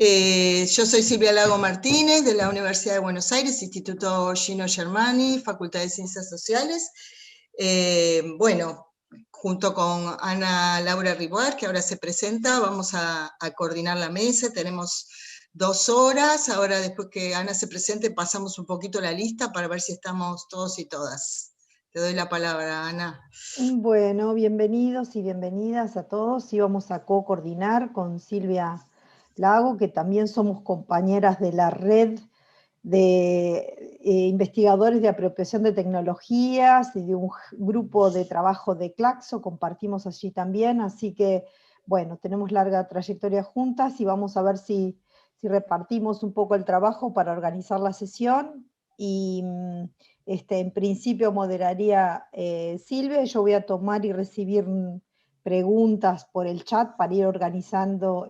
Yo soy Silvia Lago Martínez, de la Universidad de Buenos Aires, Instituto Gino Germani, Facultad de Ciencias Sociales. Bueno, junto con Ana Laura Riboar, que ahora se presenta, vamos a coordinar la mesa. Tenemos 2 horas. Ahora, después que Ana se presente, pasamos un poquito la lista para ver si estamos todos y todas. Te doy la palabra, Ana. Bueno, bienvenidos y bienvenidas a todos. Y vamos a co-coordinar con Silvia Lago, que también somos compañeras de la red de investigadores de apropiación de tecnologías y de un grupo de trabajo de Claxo, compartimos allí también, así que, bueno, tenemos larga trayectoria juntas y vamos a ver si repartimos un poco el trabajo para organizar la sesión. Y en principio moderaría Silvia, y yo voy a tomar y recibir preguntas por el chat para ir organizando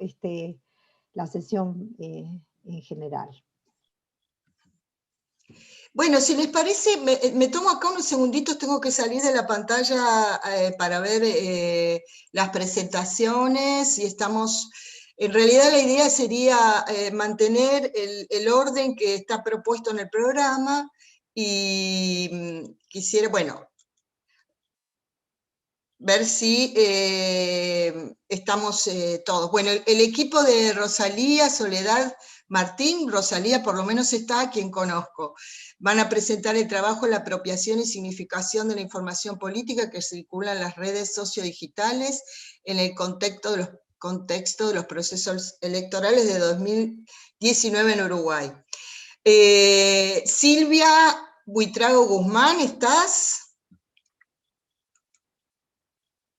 la sesión en general. Bueno, si les parece, me tomo acá unos segunditos, tengo que salir de la pantalla para ver las presentaciones, y estamos... En realidad la idea sería mantener el orden que está propuesto en el programa, y quisiera, bueno, ver si estamos todos. Bueno, el equipo de Rosalía, Soledad, Martín, Rosalía por lo menos está, a quien conozco. Van a presentar el trabajo La apropiación y significación de la información política que circula en las redes sociodigitales en el contexto de los procesos electorales de 2019 en Uruguay. Silvia Buitrago Guzmán, ¿estás?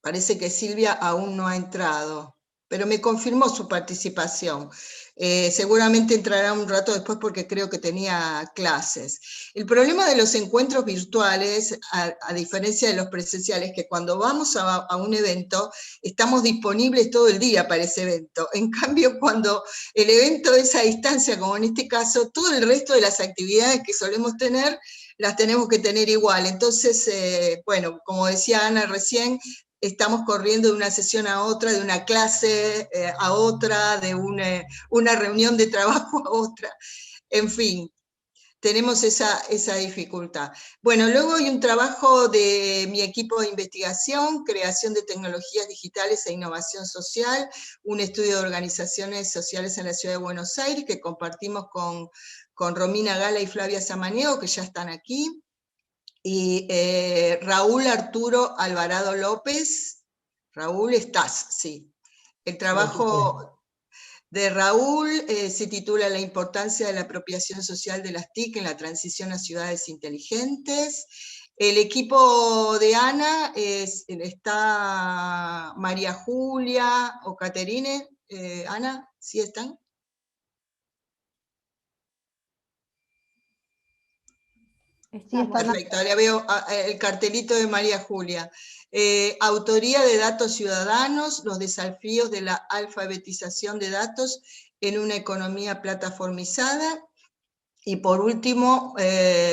Parece que Silvia aún no ha entrado, pero me confirmó su participación. Seguramente entrará un rato después porque creo que tenía clases. El problema de los encuentros virtuales, a diferencia de los presenciales, es que cuando vamos a un evento, estamos disponibles todo el día para ese evento. En cambio, cuando el evento es a distancia, como en este caso, todo el resto de las actividades que solemos tener, las tenemos que tener igual. Entonces, bueno, como decía Ana recién, estamos corriendo de una sesión a otra, de una clase a otra, de una reunión de trabajo a otra. En fin, tenemos esa dificultad. Bueno, luego hay un trabajo de mi equipo de investigación, creación de tecnologías digitales e innovación social, un estudio de organizaciones sociales en la ciudad de Buenos Aires, que compartimos con Romina Gala y Flavia Samaniego, que ya están aquí. Y Raúl Arturo Alvarado López. Raúl, ¿estás? Sí. El trabajo de Raúl se titula La importancia de la apropiación social de las TIC en la transición a ciudades inteligentes. El equipo de Ana está María Julia o Caterine. Ana, ¿sí están? Perfecto, ahora veo el cartelito de María Julia. Autoría de datos ciudadanos, los desafíos de la alfabetización de datos en una economía plataformizada. Y por último,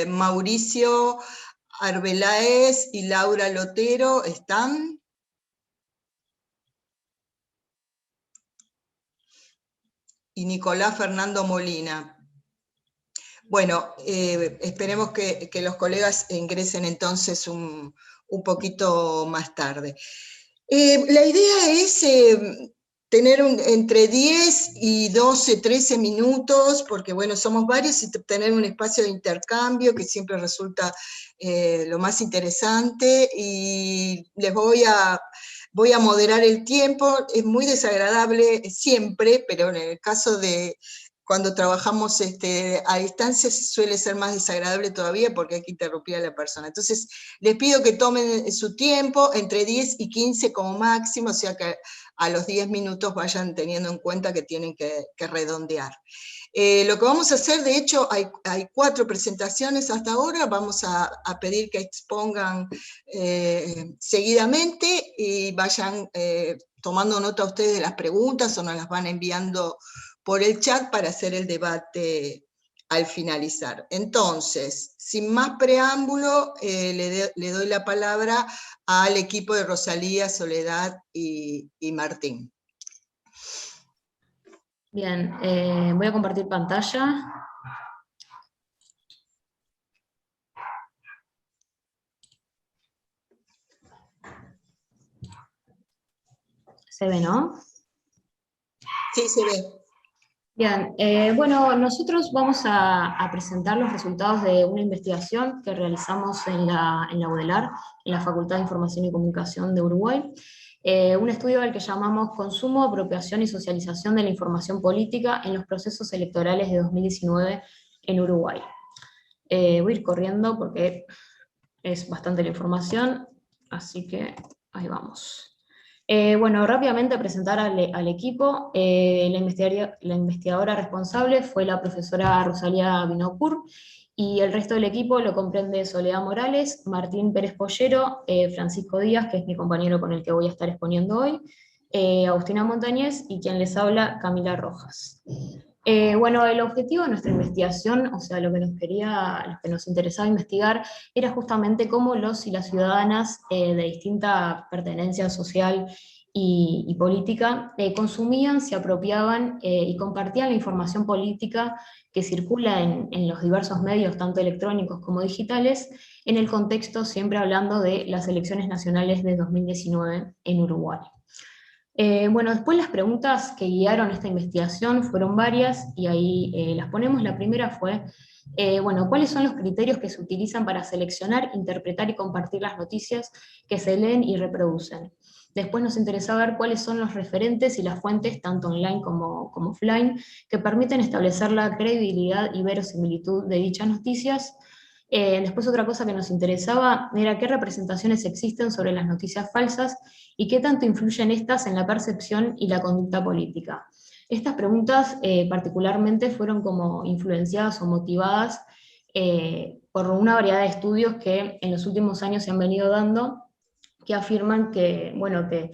Mauricio Arbeláez y Laura Lotero, ¿están? Y Nicolás Fernando Molina. Bueno, esperemos que los colegas ingresen entonces un poquito más tarde. La idea es tener entre 10 y 12, 13 minutos, porque bueno, somos varios, y tener un espacio de intercambio que siempre resulta lo más interesante, y les voy a moderar el tiempo. Es muy desagradable siempre, pero en el caso de cuando trabajamos a distancia suele ser más desagradable todavía porque hay que interrumpir a la persona. Entonces, les pido que tomen su tiempo, entre 10 y 15 como máximo, o sea que a los 10 minutos vayan teniendo en cuenta que tienen que redondear. Lo que vamos a hacer, de hecho, hay 4 presentaciones hasta ahora. Vamos a pedir que expongan seguidamente y vayan tomando nota ustedes de las preguntas, o nos las van enviando por el chat para hacer el debate al finalizar. Entonces, sin más preámbulo, le doy la palabra al equipo de Rosalía, Soledad y Martín. Bien, voy a compartir pantalla. ¿Se ve, no? Sí, se ve. Bien, bueno, nosotros vamos a presentar los resultados de una investigación que realizamos en la UDELAR, en la Facultad de Información y Comunicación de Uruguay. Un estudio al que llamamos Consumo, Apropiación y Socialización de la Información Política en los procesos electorales de 2019 en Uruguay. Voy a ir corriendo porque es bastante la información, así que ahí vamos. Bueno, rápidamente presentar al equipo. La investigadora responsable fue la profesora Rosalía Binocur, y el resto del equipo lo comprende Soledad Morales, Martín Pérez Pollero, Francisco Díaz, que es mi compañero con el que voy a estar exponiendo hoy, Agustina Montañez, y quien les habla, Camila Rojas. Bueno, el objetivo de nuestra investigación, o sea, lo que nos interesaba investigar, era justamente cómo los y las ciudadanas de distinta pertenencia social y política consumían, se apropiaban y compartían la información política que circula en los diversos medios, tanto electrónicos como digitales, en el contexto siempre hablando de las elecciones nacionales de 2019 en Uruguay. Bueno, después las preguntas que guiaron esta investigación fueron varias y ahí las ponemos. La primera fue, bueno, ¿cuáles son los criterios que se utilizan para seleccionar, interpretar y compartir las noticias que se leen y reproducen? Después nos interesa ver cuáles son los referentes y las fuentes, tanto online como offline, que permiten establecer la credibilidad y verosimilitud de dichas noticias. Después otra cosa que nos interesaba era qué representaciones existen sobre las noticias falsas y qué tanto influyen estas en la percepción y la conducta política. Estas preguntas particularmente fueron como influenciadas o motivadas por una variedad de estudios que en los últimos años se han venido dando, que afirman que, bueno, que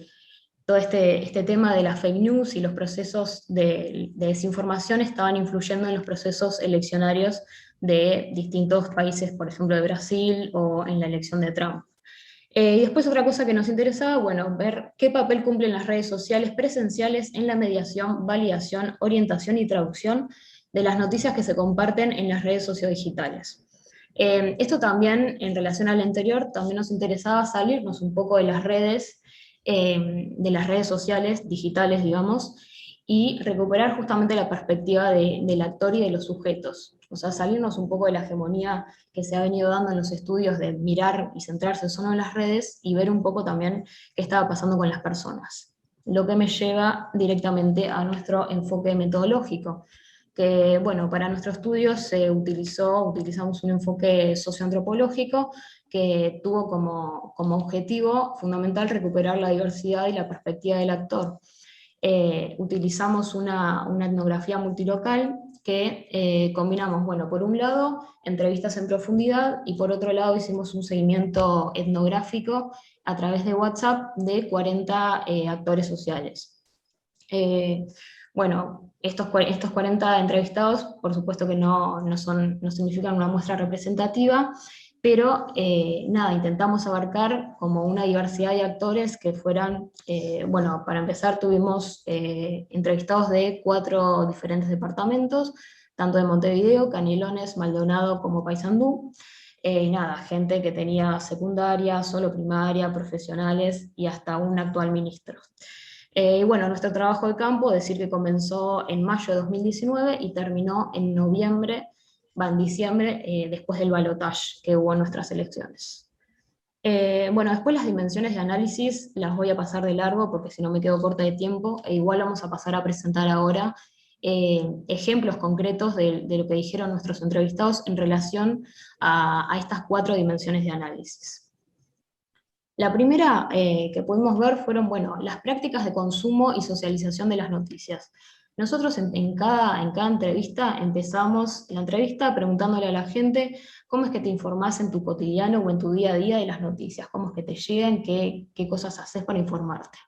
todo este tema de las fake news y los procesos de desinformación estaban influyendo en los procesos eleccionarios de distintos países, por ejemplo de Brasil o en la elección de Trump. Y después otra cosa que nos interesaba, bueno, ver qué papel cumplen las redes sociales presenciales en la mediación, validación, orientación y traducción de las noticias que se comparten en las redes sociodigitales. Esto también, en relación al anterior, también nos interesaba salirnos un poco de las redes sociales, digitales, digamos, y recuperar justamente la perspectiva del actor y de los sujetos. O sea, salirnos un poco de la hegemonía que se ha venido dando en los estudios de mirar y centrarse solo en las redes y ver un poco también qué estaba pasando con las personas. Lo que me lleva directamente a nuestro enfoque metodológico, que bueno, para nuestro estudio utilizamos un enfoque socioantropológico que tuvo como objetivo fundamental recuperar la diversidad y la perspectiva del actor. Utilizamos una etnografía multilocal que combinamos, bueno, por un lado, entrevistas en profundidad, y por otro lado hicimos un seguimiento etnográfico a través de WhatsApp de 40 actores sociales. Bueno, estos 40 entrevistados, por supuesto que no significan una muestra representativa, pero nada, intentamos abarcar como una diversidad de actores que fueran, bueno, para empezar tuvimos entrevistados de 4 diferentes departamentos, tanto de Montevideo, Canelones, Maldonado como Paysandú, y nada, gente que tenía secundaria, solo primaria, profesionales y hasta un actual ministro. Bueno, nuestro trabajo de campo, decir que comenzó en mayo de 2019 y terminó en diciembre, después del balotaje que hubo en nuestras elecciones. Bueno, después las dimensiones de análisis las voy a pasar de largo porque si no me quedo corta de tiempo, e igual vamos a pasar a presentar ahora ejemplos concretos de lo que dijeron nuestros entrevistados en relación a estas 4 dimensiones de análisis. La primera que pudimos ver fueron, bueno, las prácticas de consumo y socialización de las noticias. Nosotros en cada entrevista empezamos la entrevista preguntándole a la gente cómo es que te informás en tu cotidiano o en tu día a día de las noticias, cómo es que te llegan, qué cosas haces para informarte.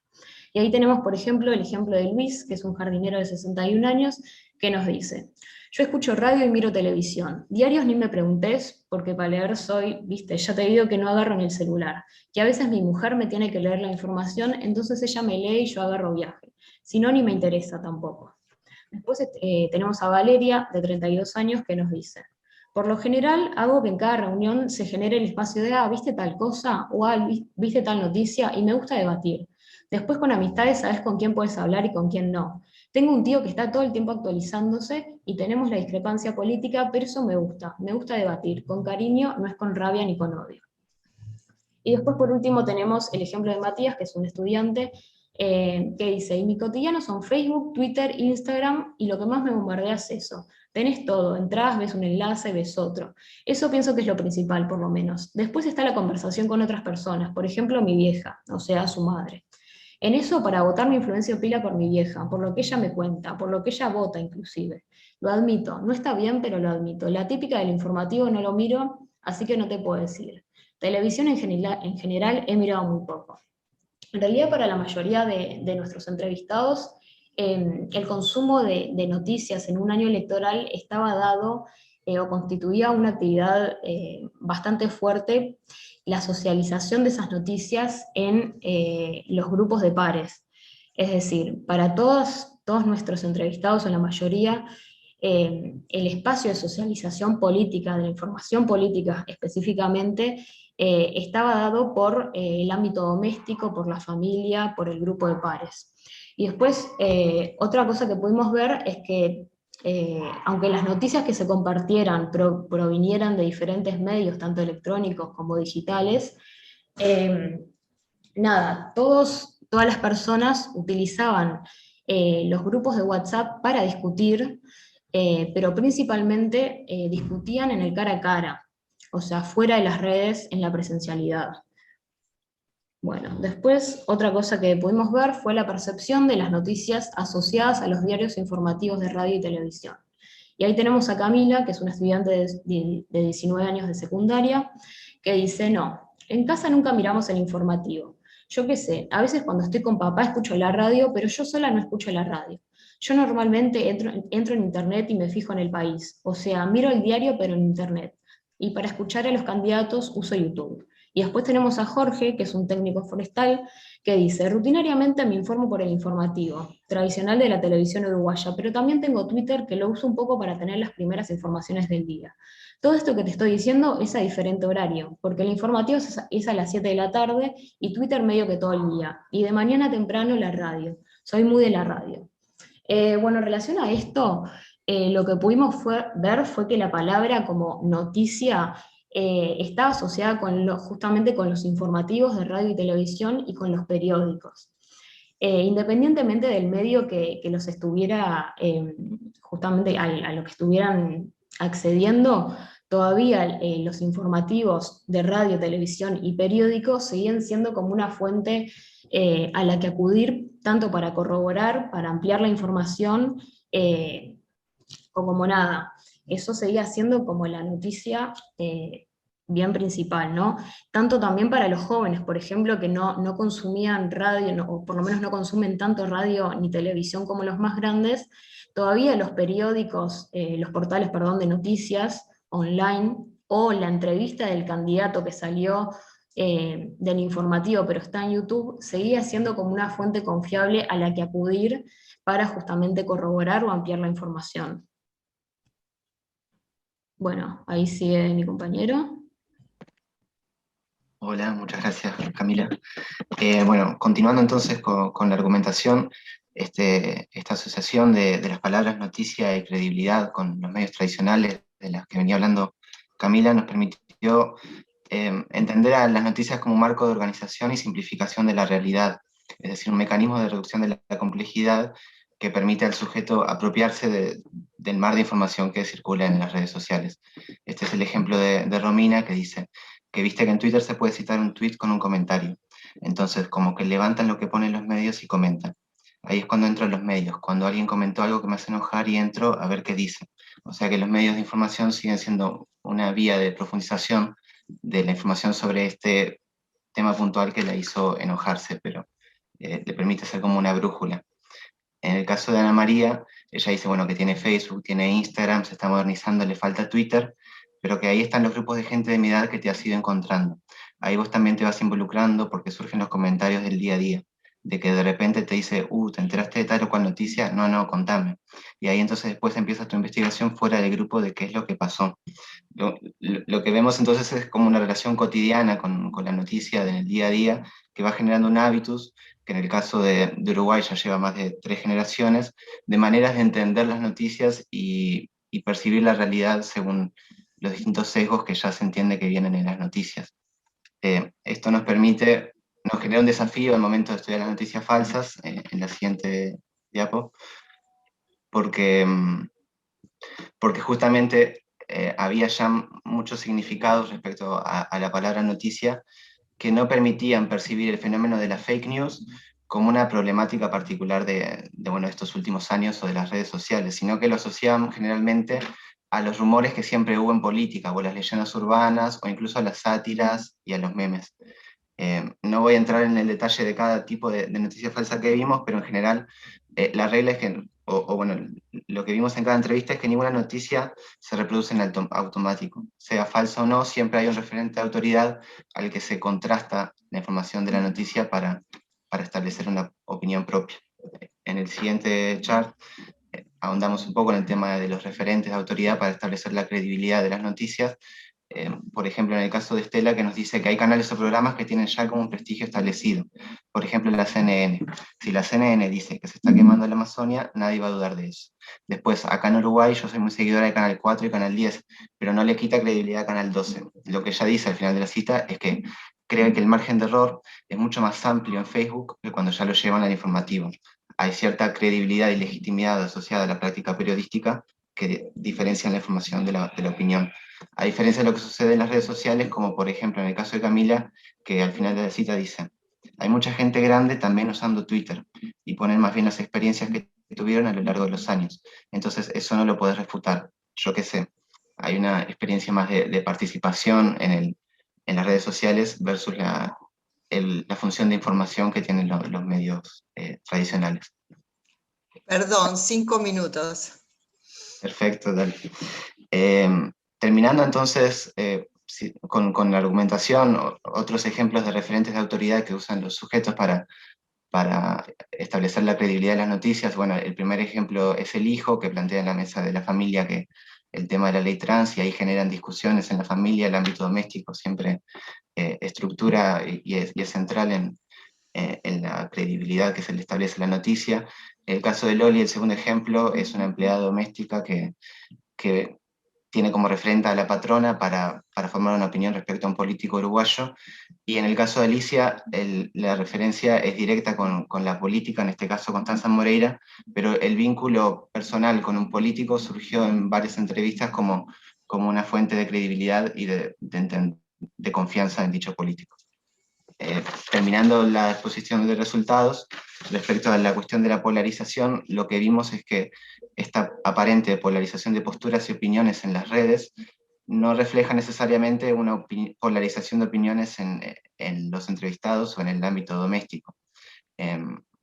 Y ahí tenemos, por ejemplo, el ejemplo de Luis, que es un jardinero de 61 años, que nos dice: yo escucho radio y miro televisión. Diarios ni me preguntes, porque para leer viste, ya te digo que no agarro ni el celular. Que a veces mi mujer me tiene que leer la información, entonces ella me lee y yo agarro viaje. Si no, ni me interesa tampoco. Después tenemos a Valeria, de 32 años, que nos dice: por lo general, hago que en cada reunión se genere el espacio de, ¿viste tal cosa? O, ¿viste tal noticia? Y me gusta debatir. Después con amistades sabes con quién puedes hablar y con quién no. Tengo un tío que está todo el tiempo actualizándose y tenemos la discrepancia política, pero eso me gusta debatir, con cariño, no es con rabia ni con odio. Y después por último tenemos el ejemplo de Matías, que es un estudiante, que dice: y mi cotidiano son Facebook, Twitter, Instagram, y lo que más me bombardea es eso. Tenés todo, entras, ves un enlace, ves otro. Eso pienso que es lo principal, por lo menos. Después está la conversación con otras personas, por ejemplo mi vieja, o sea, su madre. En eso, para votar, me influencio pila por mi vieja, por lo que ella me cuenta, por lo que ella vota inclusive. Lo admito, no está bien, pero lo admito. La típica del informativo no lo miro, así que no te puedo decir. Televisión en general he mirado muy poco. En realidad, para la mayoría de nuestros entrevistados, el consumo de noticias en un año electoral estaba dado o constituía una actividad bastante fuerte, la socialización de esas noticias en los grupos de pares. Es decir, para todos nuestros entrevistados, o la mayoría, el espacio de socialización política, de la información política específicamente, estaba dado por el ámbito doméstico, por la familia, por el grupo de pares. Y después, otra cosa que pudimos ver es que, aunque las noticias que se compartieran provinieran de diferentes medios, tanto electrónicos como digitales, todas las personas utilizaban los grupos de WhatsApp para discutir, pero principalmente discutían en el cara a cara, o sea, fuera de las redes, en la presencialidad. Bueno, después otra cosa que pudimos ver fue la percepción de las noticias asociadas a los diarios informativos de radio y televisión. Y ahí tenemos a Camila, que es una estudiante de 19 años de secundaria, que dice: no, en casa nunca miramos el informativo. Yo qué sé, a veces cuando estoy con papá escucho la radio, pero yo sola no escucho la radio. Yo normalmente entro en internet y me fijo en El País, o sea, miro el diario pero en internet. Y para escuchar a los candidatos uso YouTube. Y después tenemos a Jorge, que es un técnico forestal, que dice: rutinariamente me informo por el informativo, tradicional de la televisión uruguaya, pero también tengo Twitter, que lo uso un poco para tener las primeras informaciones del día. Todo esto que te estoy diciendo es a diferente horario, porque el informativo es a las 7 de la tarde y Twitter medio que todo el día, y de mañana temprano la radio. Soy muy de la radio. Bueno, en relación a esto, lo que pudimos ver fue que la palabra como noticia estaba asociada justamente con los informativos de radio y televisión y con los periódicos. Independientemente del medio que los estuviera, justamente a lo que estuvieran accediendo, todavía los informativos de radio, televisión y periódicos seguían siendo como una fuente a la que acudir, tanto para corroborar, para ampliar la información, o como nada. Eso seguía siendo como la noticia bien principal, ¿no? Tanto también para los jóvenes, por ejemplo, que no consumían radio, o por lo menos no consumen tanto radio ni televisión como los más grandes, todavía los periódicos, los portales, perdón, de noticias online, o la entrevista del candidato que salió del informativo, pero está en YouTube, seguía siendo como una fuente confiable a la que acudir para justamente corroborar o ampliar la información. Bueno, ahí sigue mi compañero. Hola, muchas gracias, Camila. Bueno, continuando entonces con la argumentación, esta asociación de las palabras noticia y credibilidad con los medios tradicionales de las que venía hablando Camila nos permitió entender a las noticias como un marco de organización y simplificación de la realidad, es decir, un mecanismo de reducción de la complejidad que permite al sujeto apropiarse del mar de información que circula en las redes sociales. Este es el ejemplo de Romina, que dice que viste que en Twitter se puede citar un tweet con un comentario. Entonces, como que levantan lo que ponen los medios y comentan. Ahí es cuando entro en los medios, cuando alguien comentó algo que me hace enojar y entro a ver qué dice. O sea que los medios de información siguen siendo una vía de profundización de la información sobre este tema puntual que la hizo enojarse, pero le permite ser como una brújula. En el caso de Ana María, ella dice, bueno, que tiene Facebook, tiene Instagram, se está modernizando, le falta Twitter, pero que ahí están los grupos de gente de mi edad que te has ido encontrando. Ahí vos también te vas involucrando porque surgen los comentarios del día a día. de que de repente te dice, ¿te enteraste de tal o cual noticia? No, no, contame. Y ahí entonces después empieza tu investigación fuera del grupo de qué es lo que pasó. Lo que vemos entonces es como una relación cotidiana con la noticia del día a día, que va generando un hábitus, que en el caso de Uruguay ya lleva más de 3 generaciones, de maneras de entender las noticias y percibir la realidad según los distintos sesgos que ya se entiende que vienen en las noticias. Esto nos genera un desafío al momento de estudiar las noticias falsas, en la siguiente diapo, porque, porque justamente había ya muchos significados respecto a la palabra noticia que no permitían percibir el fenómeno de la fake news como una problemática particular de estos últimos años o de las redes sociales, sino que lo asociaban generalmente a los rumores que siempre hubo en política, o las leyendas urbanas, o incluso a las sátiras y a los memes. No voy a entrar en el detalle de cada tipo de noticia falsa que vimos, pero en general la regla es que, lo que vimos en cada entrevista es que ninguna noticia se reproduce en automático. Sea falsa o no, siempre hay un referente de autoridad al que se contrasta la información de la noticia para establecer una opinión propia. En el siguiente chart ahondamos un poco en el tema de los referentes de autoridad para establecer la credibilidad de las noticias. Por ejemplo, en el caso de Estela, que nos dice que hay canales o programas que tienen ya como un prestigio establecido. Por ejemplo, la CNN. Si la CNN dice que se está quemando la Amazonia, nadie va a dudar de eso. Después, acá en Uruguay, yo soy muy seguidora de Canal 4 y Canal 10, pero no le quita credibilidad a Canal 12. Lo que ella dice al final de la cita es que cree que el margen de error es mucho más amplio en Facebook que cuando ya lo llevan al informativo. Hay cierta credibilidad y legitimidad asociada a la práctica periodística que diferencian la información de la opinión. A diferencia de lo que sucede en las redes sociales, como por ejemplo en el caso de Camila, que al final de la cita dice, hay mucha gente grande también usando Twitter y ponen más bien las experiencias que tuvieron a lo largo de los años. Entonces eso no lo puedes refutar. Yo qué sé, hay una experiencia más de participación en las redes sociales versus la función de información que tienen los medios tradicionales. Perdón, 5 minutos. Perfecto, dale. Terminando entonces con la argumentación, otros ejemplos de referentes de autoridad que usan los sujetos para establecer la credibilidad de las noticias. Bueno, el primer ejemplo es el hijo, que plantea en la mesa de la familia que el tema de la ley trans, y ahí generan discusiones en la familia, el ámbito doméstico siempre estructura y es central en la credibilidad que se le establece a la noticia. El caso de Loli, el segundo ejemplo, es una empleada doméstica que tiene como referente a la patrona para formar una opinión respecto a un político uruguayo. Y en el caso de Alicia, la referencia es directa con la política, en este caso Constanza Moreira, pero el vínculo personal con un político surgió en varias entrevistas como una fuente de credibilidad y de confianza en dicho político. Terminando la exposición de resultados, respecto a la cuestión de la polarización, lo que vimos es que esta aparente polarización de posturas y opiniones en las redes no refleja necesariamente una polarización de opiniones en los entrevistados o en el ámbito doméstico.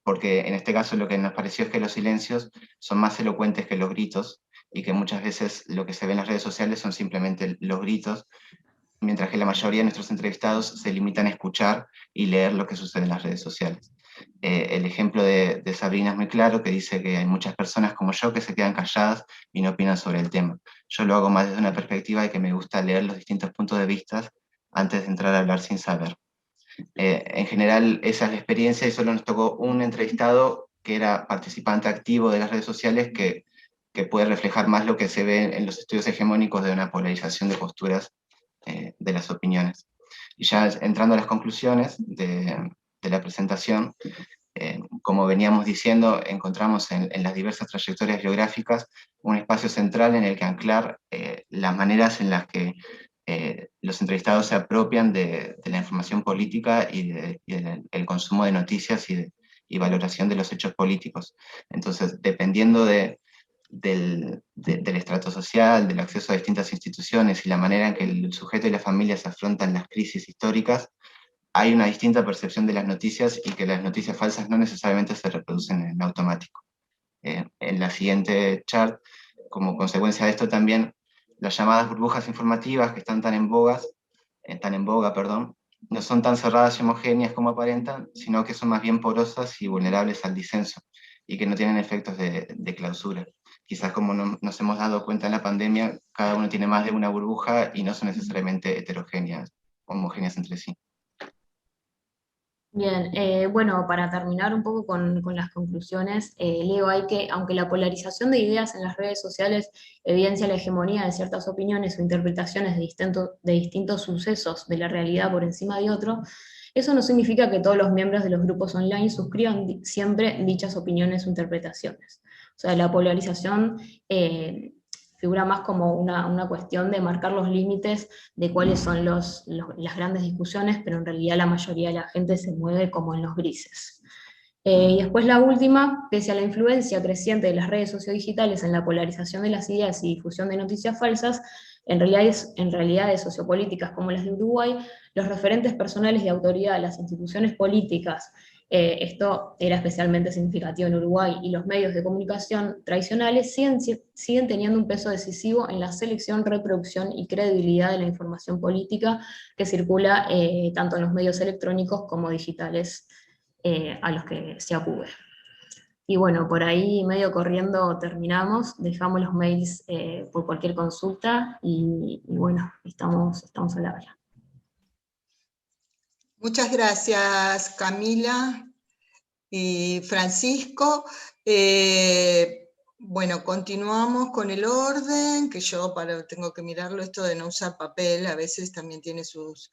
Porque en este caso lo que nos pareció es que los silencios son más elocuentes que los gritos, y que muchas veces lo que se ve en las redes sociales son simplemente los gritos, mientras que la mayoría de nuestros entrevistados se limitan a escuchar y leer lo que sucede en las redes sociales. El ejemplo de Sabrina es muy claro, que dice que hay muchas personas como yo que se quedan calladas y no opinan sobre el tema. Yo lo hago más desde una perspectiva de que me gusta leer los distintos puntos de vista antes de entrar a hablar sin saber. En general, esa es la experiencia, y solo nos tocó un entrevistado que era participante activo de las redes sociales que puede reflejar más lo que se ve en los estudios hegemónicos de una polarización de posturas de las opiniones. Y ya entrando a las conclusiones de la presentación, como veníamos diciendo, encontramos en las diversas trayectorias biográficas un espacio central en el que anclar las maneras en las que los entrevistados se apropian de la información política y del consumo de noticias y valoración de los hechos políticos. Entonces, dependiendo del estrato social, del acceso a distintas instituciones y la manera en que el sujeto y las familias afrontan las crisis históricas, hay una distinta percepción de las noticias, y que las noticias falsas no necesariamente se reproducen en automático. En la siguiente chart, como consecuencia de esto también, las llamadas burbujas informativas que están tan en boga, no son tan cerradas y homogéneas como aparentan, sino que son más bien porosas y vulnerables al disenso, y que no tienen efectos de clausura. Quizás como nos hemos dado cuenta en la pandemia, cada uno tiene más de una burbuja y no son necesariamente heterogéneas, homogéneas entre sí. Bien, bueno, para terminar un poco con las conclusiones, leo ahí que aunque la polarización de ideas en las redes sociales evidencia la hegemonía de ciertas opiniones o interpretaciones de distintos sucesos de la realidad por encima de otro, eso no significa que todos los miembros de los grupos online suscriban siempre dichas opiniones o interpretaciones. O sea, la polarización figura más como una cuestión de marcar los límites de cuáles son las grandes discusiones, pero en realidad la mayoría de la gente se mueve como en los grises. Y después la última, pese a la influencia creciente de las redes sociodigitales en la polarización de las ideas y difusión de noticias falsas, en realidades sociopolíticas como las de Uruguay, los referentes personales de autoridad, las instituciones políticas, esto era especialmente significativo en Uruguay, y los medios de comunicación tradicionales siguen teniendo un peso decisivo en la selección, reproducción y credibilidad de la información política que circula tanto en los medios electrónicos como digitales a los que se acude. Y bueno, por ahí medio corriendo terminamos, dejamos los mails por cualquier consulta y bueno, estamos al habla. Muchas gracias, Camila y Francisco. Bueno, continuamos con el orden, que yo tengo que mirarlo, esto de no usar papel, a veces también tiene sus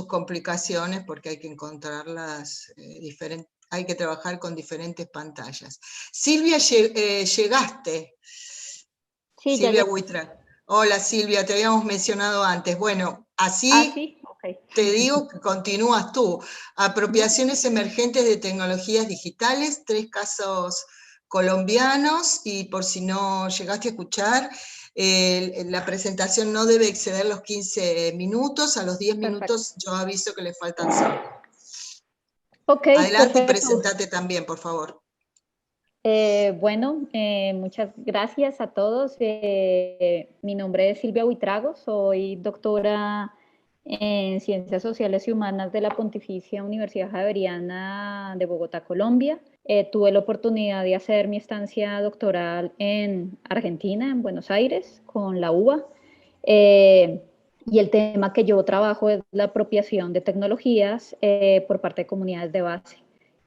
complicaciones porque hay que encontrarlas diferentes, hay que trabajar con diferentes pantallas. Silvia, llegaste. Sí, Silvia Huitra. Hola Silvia, te habíamos mencionado antes. Bueno, así sí, okay. te digo que continúas tú. Apropiaciones emergentes de tecnologías digitales, 3 casos colombianos, y por si no llegaste a escuchar, la presentación no debe exceder los 15 minutos, a los 10 minutos yo aviso que le faltan 5. Ok, Adelante y perfecto. presentate también, por favor. Bueno, muchas gracias a todos. Mi nombre es Silvia Buitrago, soy doctora en Ciencias Sociales y Humanas de la Pontificia Universidad Javeriana de Bogotá, Colombia. Tuve la oportunidad de hacer mi estancia doctoral en Argentina, en Buenos Aires, con la UBA. Y el tema que yo trabajo es la apropiación de tecnologías por parte de comunidades de base.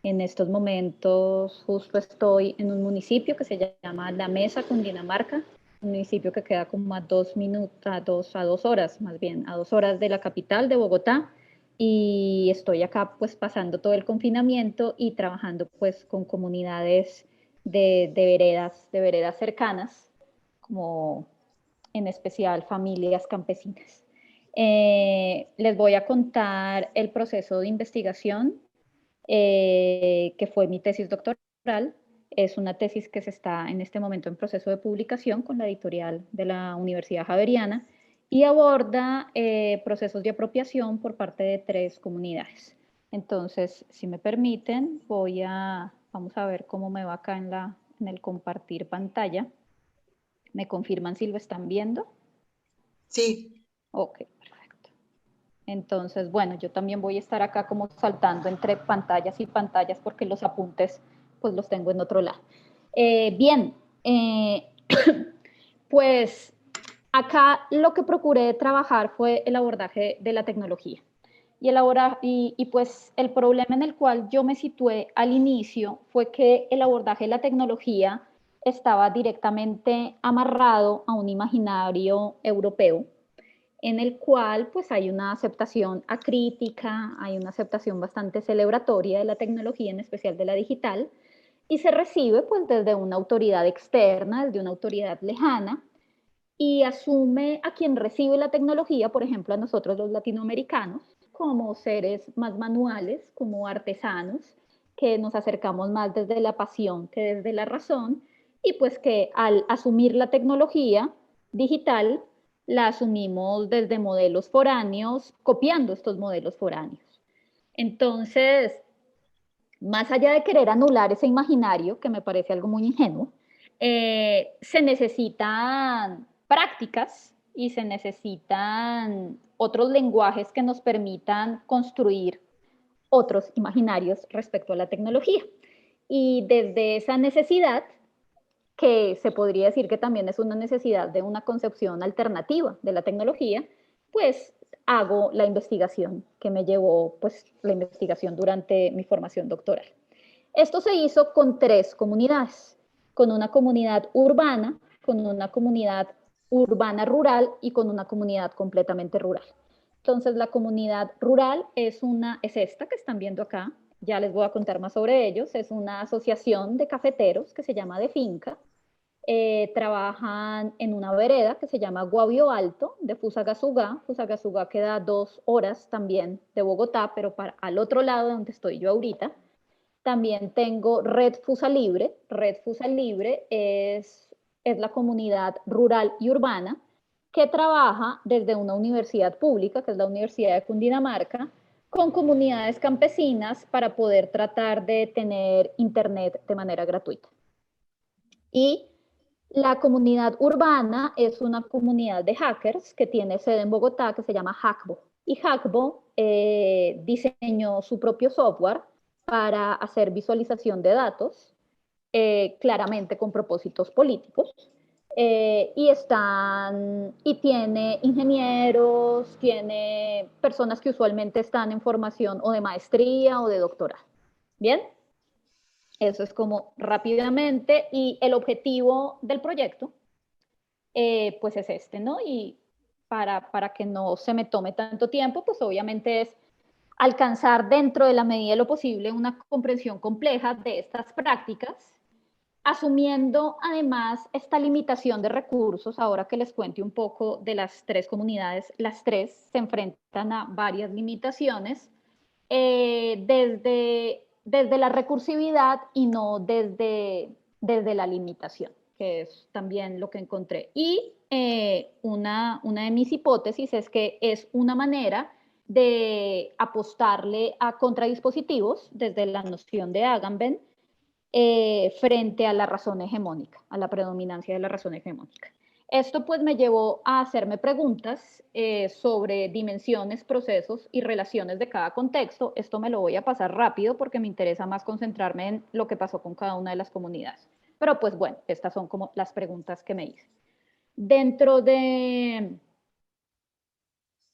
En estos momentos justo estoy en un municipio que se llama La Mesa, Cundinamarca, un municipio que queda como a 2 horas, más bien, a 2 horas de la capital de Bogotá, y estoy acá pues pasando todo el confinamiento y trabajando pues con comunidades de veredas cercanas, como en especial familias campesinas. Les voy a contar el proceso de investigación que fue mi tesis doctoral. Es una tesis que se está en este momento en proceso de publicación con la editorial de la Universidad Javeriana y aborda procesos de apropiación por parte de 3 comunidades. Entonces, si me permiten, vamos a ver cómo me va acá en el compartir pantalla. ¿Me confirman si lo están viendo? Sí. Ok, perfecto. Entonces, bueno, yo también voy a estar acá como saltando entre pantallas y pantallas porque los apuntes pues los tengo en otro lado. Bien, pues acá lo que procuré trabajar fue el abordaje de la tecnología. Y pues el problema en el cual yo me situé al inicio fue que el abordaje de la tecnología estaba directamente amarrado a un imaginario europeo, en el cual pues hay una aceptación acrítica, hay una aceptación bastante celebratoria de la tecnología, en especial de la digital, y se recibe pues desde una autoridad externa, desde una autoridad lejana, y asume a quien recibe la tecnología, por ejemplo a nosotros los latinoamericanos, como seres más manuales, como artesanos, que nos acercamos más desde la pasión que desde la razón, y pues que al asumir la tecnología digital, la asumimos desde modelos foráneos, copiando estos modelos foráneos. Entonces, más allá de querer anular ese imaginario, que me parece algo muy ingenuo, se necesitan prácticas y se necesitan otros lenguajes que nos permitan construir otros imaginarios respecto a la tecnología. Y desde esa necesidad, que se podría decir que también es una necesidad de una concepción alternativa de la tecnología, pues hago la investigación que me llevó, pues la investigación durante mi formación doctoral. Esto se hizo con 3 comunidades, con una comunidad urbana, con una comunidad urbana rural y con una comunidad completamente rural. Entonces la comunidad rural es esta que están viendo acá, ya les voy a contar más sobre ellos, es una asociación de cafeteros que se llama De Finca, trabajan en una vereda que se llama Guavio Alto de Fusagasugá. Fusagasugá queda a 2 horas también de Bogotá, pero al otro lado de donde estoy yo ahorita. También tengo Red Fusa Libre. Red Fusa Libre es la comunidad rural y urbana que trabaja desde una universidad pública, que es la Universidad de Cundinamarca, con comunidades campesinas para poder tratar de tener internet de manera gratuita. Y la comunidad urbana es una comunidad de hackers que tiene sede en Bogotá, que se llama Hackbo. Y Hackbo diseñó su propio software para hacer visualización de datos, claramente con propósitos políticos. Y tiene ingenieros, tiene personas que usualmente están en formación o de maestría o de doctorado. ¿Bien? Eso es como rápidamente, y el objetivo del proyecto, pues es este, ¿no? Y para que no se me tome tanto tiempo, pues obviamente es alcanzar dentro de la medida de lo posible una comprensión compleja de estas prácticas, asumiendo además esta limitación de recursos. Ahora que les cuente un poco de las 3 comunidades, las 3 se enfrentan a varias limitaciones, desde la recursividad y no desde la limitación, que es también lo que encontré. Y una de mis hipótesis es que es una manera de apostarle a contradispositivos desde la noción de Agamben, frente a la razón hegemónica, a la predominancia de la razón hegemónica. Esto pues me llevó a hacerme preguntas sobre dimensiones, procesos y relaciones de cada contexto. Esto me lo voy a pasar rápido porque me interesa más concentrarme en lo que pasó con cada una de las comunidades. Pero pues bueno, estas son como las preguntas que me hice. Dentro de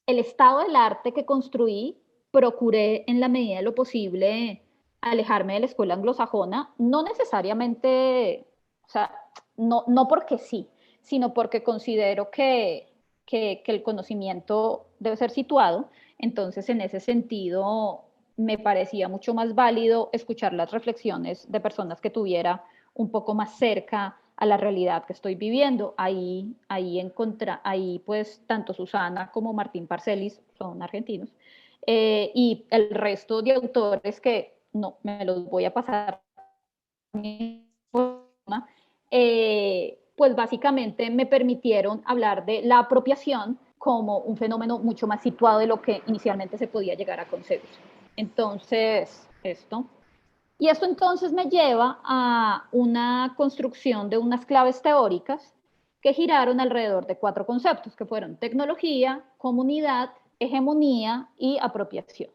el estado del arte que construí, procuré en la medida de lo posible alejarme de la escuela anglosajona, no necesariamente, o sea, no porque sí, sino porque considero que el conocimiento debe ser situado. Entonces, en ese sentido, me parecía mucho más válido escuchar las reflexiones de personas que tuviera un poco más cerca a la realidad que estoy viviendo. Ahí pues tanto Susana como Martín Parcelis son argentinos, y el resto de autores que no me los voy a pasar, pues básicamente me permitieron hablar de la apropiación como un fenómeno mucho más situado de lo que inicialmente se podía llegar a concebir. Entonces, esto entonces me lleva a una construcción de unas claves teóricas que giraron alrededor de 4 conceptos, que fueron tecnología, comunidad, hegemonía y apropiación.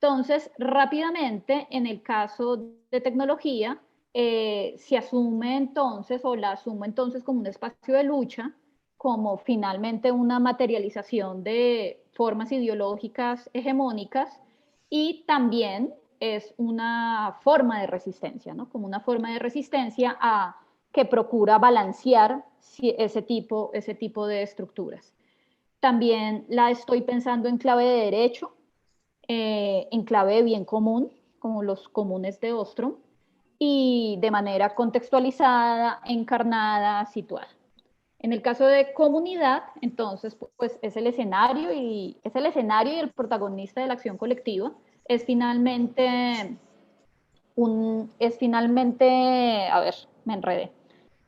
Entonces, rápidamente, en el caso de tecnología, se asume entonces, o la asumo entonces como un espacio de lucha, como finalmente una materialización de formas ideológicas hegemónicas, y también es una forma de resistencia, ¿no? Como una forma de resistencia que procura balancear ese tipo de estructuras. También la estoy pensando en clave de derecho, en clave de bien común, como los comunes de Ostrom, y de manera contextualizada, encarnada, situada. En el caso de comunidad, entonces, pues es el escenario y el protagonista de la acción colectiva. Es finalmente, a ver, me enredé.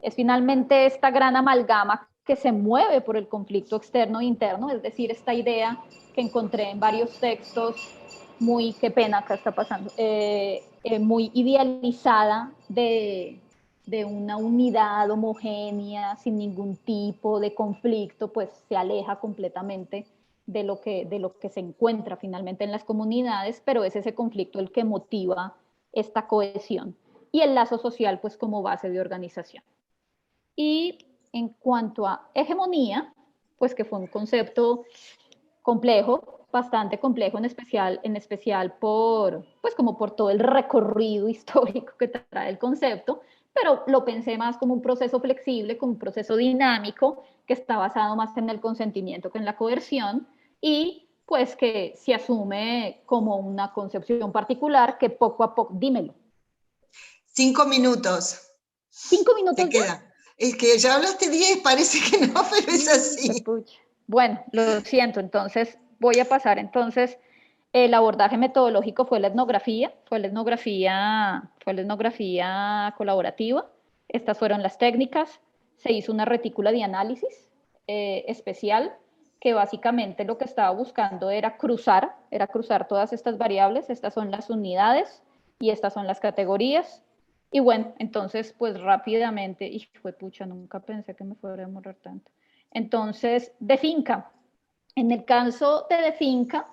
Es finalmente esta gran amalgama que se mueve por el conflicto externo e interno, es decir, esta idea que encontré en varios textos, qué pena acá está pasando, muy idealizada de de una unidad homogénea, sin ningún tipo de conflicto, pues se aleja completamente de lo que se encuentra finalmente en las comunidades, pero es ese conflicto el que motiva esta cohesión. Y el lazo social, pues como base de organización. Y en cuanto a hegemonía, pues que fue un concepto complejo, bastante complejo, en especial por, pues como por todo el recorrido histórico que trae el concepto, pero lo pensé más como un proceso flexible, como un proceso dinámico, que está basado más en el consentimiento que en la coerción, y pues que se asume como una concepción particular que poco a poco, dímelo. 5 minutos. 5 minutos Te queda. Es que ya hablaste 10, parece que no, pero es así. Bueno, lo siento, entonces voy a pasar. Entonces, el abordaje metodológico fue la etnografía colaborativa. Estas fueron las técnicas. Se hizo una retícula de análisis especial que básicamente lo que estaba buscando era cruzar todas estas variables. Estas son las unidades y estas son las categorías. Y bueno, entonces, pues rápidamente, y fue pucha, nunca pensé que me fuera a demorar tanto. Entonces, de finca. En el caso de finca,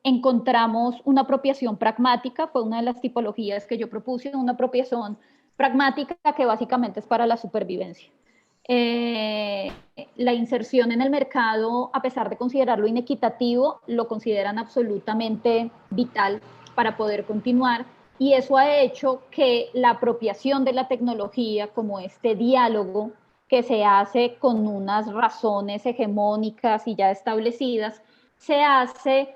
encontramos una apropiación pragmática, fue una de las tipologías que yo propuse, una apropiación pragmática que básicamente es para la supervivencia. La inserción en el mercado, a pesar de considerarlo inequitativo, lo consideran absolutamente vital para poder continuar, y eso ha hecho que la apropiación de la tecnología como este diálogo que se hace con unas razones hegemónicas y ya establecidas, se hace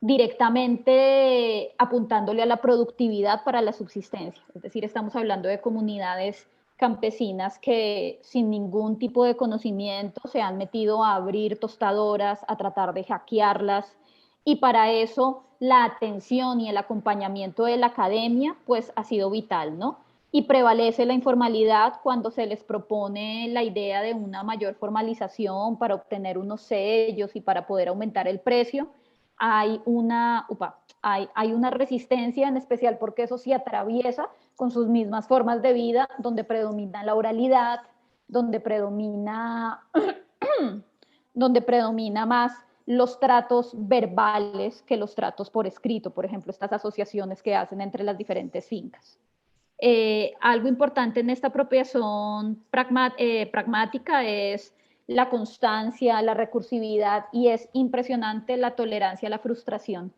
directamente apuntándole a la productividad para la subsistencia. Es decir, estamos hablando de comunidades campesinas que sin ningún tipo de conocimiento se han metido a abrir tostadoras, a tratar de hackearlas, y para eso la atención y el acompañamiento de la academia pues ha sido vital, ¿no? Y prevalece la informalidad cuando se les propone la idea de una mayor formalización para obtener unos sellos y para poder aumentar el precio. Hay una resistencia, en especial porque eso se atraviesa con sus mismas formas de vida, donde predomina la oralidad, donde predomina más los tratos verbales que los tratos por escrito, por ejemplo, estas asociaciones que hacen entre las diferentes fincas. Algo importante en esta apropiación pragmática es la constancia, la recursividad, y es impresionante la tolerancia a la frustración,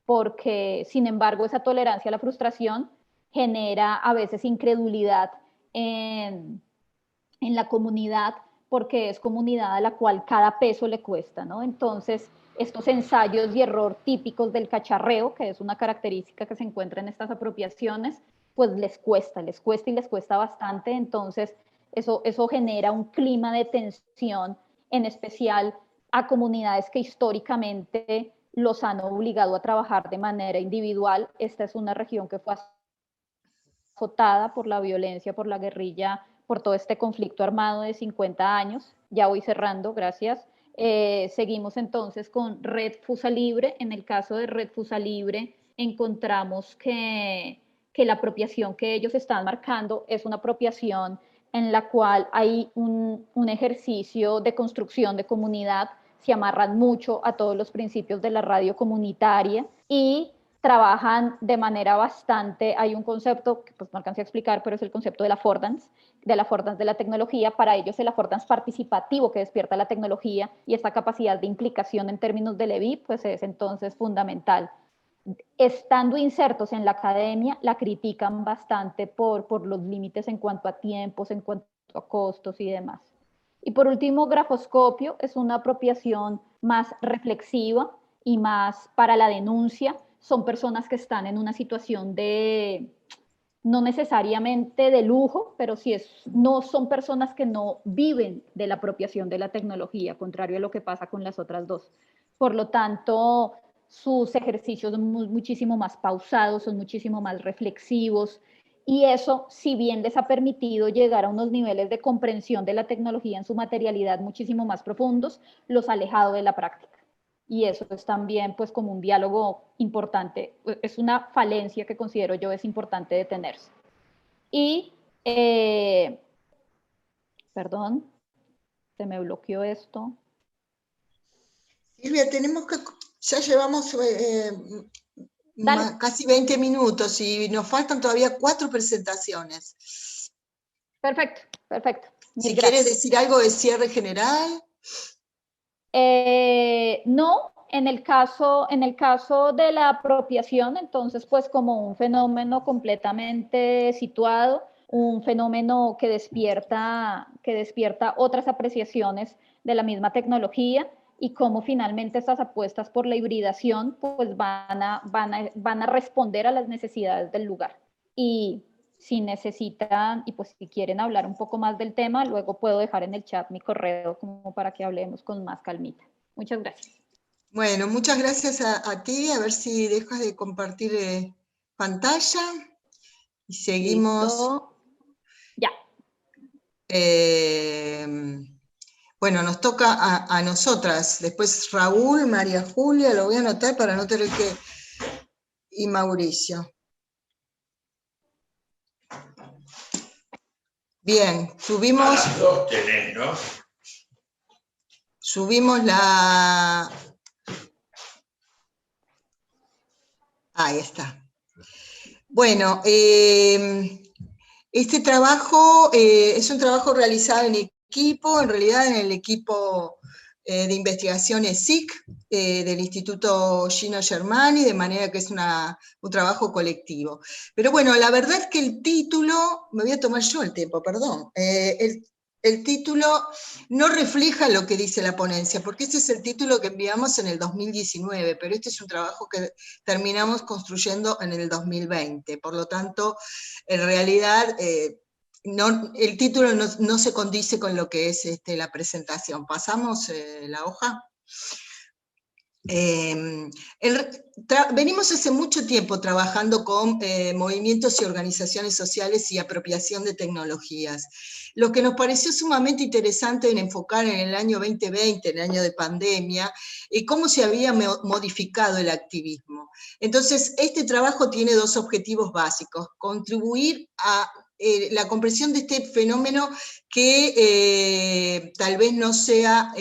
porque sin embargo esa tolerancia a la frustración genera a veces incredulidad en la comunidad, porque es comunidad a la cual cada peso le cuesta, ¿no? Entonces, estos ensayos y error típicos del cacharreo, que es una característica que se encuentra en estas apropiaciones, pues les cuesta y les cuesta bastante. Entonces, eso genera un clima de tensión, en especial a comunidades que históricamente los han obligado a trabajar de manera individual. Esta es una región que fue azotada por la violencia, por la guerrilla, por todo este conflicto armado de 50 años. Ya voy cerrando, gracias. Seguimos entonces con Red Fusa Libre. En el caso de Red Fusa Libre encontramos que la apropiación que ellos están marcando es una apropiación en la cual hay un ejercicio de construcción de comunidad, se amarran mucho a todos los principios de la radio comunitaria y trabajan de manera bastante, hay un concepto que pues no alcancé a explicar, pero es el concepto de la affordance de la tecnología. Para ellos el affordance participativo que despierta la tecnología y esta capacidad de implicación en términos de Levy, pues es entonces fundamental. Estando insertos en la academia, la critican bastante por los límites en cuanto a tiempos, en cuanto a costos y demás. Y por último, grafoscopio es una apropiación más reflexiva y más para la denuncia. Son personas que están en una situación de, no necesariamente de lujo, pero sí no son personas que no viven de la apropiación de la tecnología, contrario a lo que pasa con las otras dos. Por lo tanto, sus ejercicios son muchísimo más pausados, son muchísimo más reflexivos, y eso, si bien les ha permitido llegar a unos niveles de comprensión de la tecnología en su materialidad muchísimo más profundos, los ha alejado de la práctica. Y eso es también pues como un diálogo importante, es una falencia que considero yo es importante detenerse. Y, perdón, se me bloqueó esto. Silvia, ya llevamos casi 20 minutos y nos faltan todavía 4 presentaciones. Perfecto, perfecto. Si Mil quieres gracias. decir algo de cierre general. No, en el caso de la apropiación, entonces, pues como un fenómeno completamente situado, un fenómeno que despierta otras apreciaciones de la misma tecnología, y cómo finalmente estas apuestas por la hibridación pues van a responder a las necesidades del lugar. Y si necesitan y pues si quieren hablar un poco más del tema, luego puedo dejar en el chat mi correo como para que hablemos con más calmita. Muchas gracias. Bueno, muchas gracias a ti. A ver si dejas de compartir pantalla y seguimos. ¿Listo? Ya. Bueno, nos toca a nosotras. Después Raúl, María Julia, lo voy a anotar para no tener que... y Mauricio. Bien, subimos la... Ahí está. Bueno, este trabajo es un trabajo realizado en equipo, en realidad en el equipo de investigaciones SIC del Instituto Gino Germani, de manera que es un trabajo colectivo. Pero bueno, la verdad es que el título, me voy a tomar yo el tiempo, perdón, el título no refleja lo que dice la ponencia, porque este es el título que enviamos en el 2019, pero este es un trabajo que terminamos construyendo en el 2020, por lo tanto, en realidad, el título no se condice con lo que es la presentación. ¿Pasamos la hoja? Venimos hace mucho tiempo trabajando con movimientos y organizaciones sociales y apropiación de tecnologías. Lo que nos pareció sumamente interesante en enfocar en el año 2020, en el año de pandemia, cómo se había modificado el activismo. Entonces, este trabajo tiene 2 objetivos básicos: contribuir a la comprensión de este fenómeno que tal vez no sea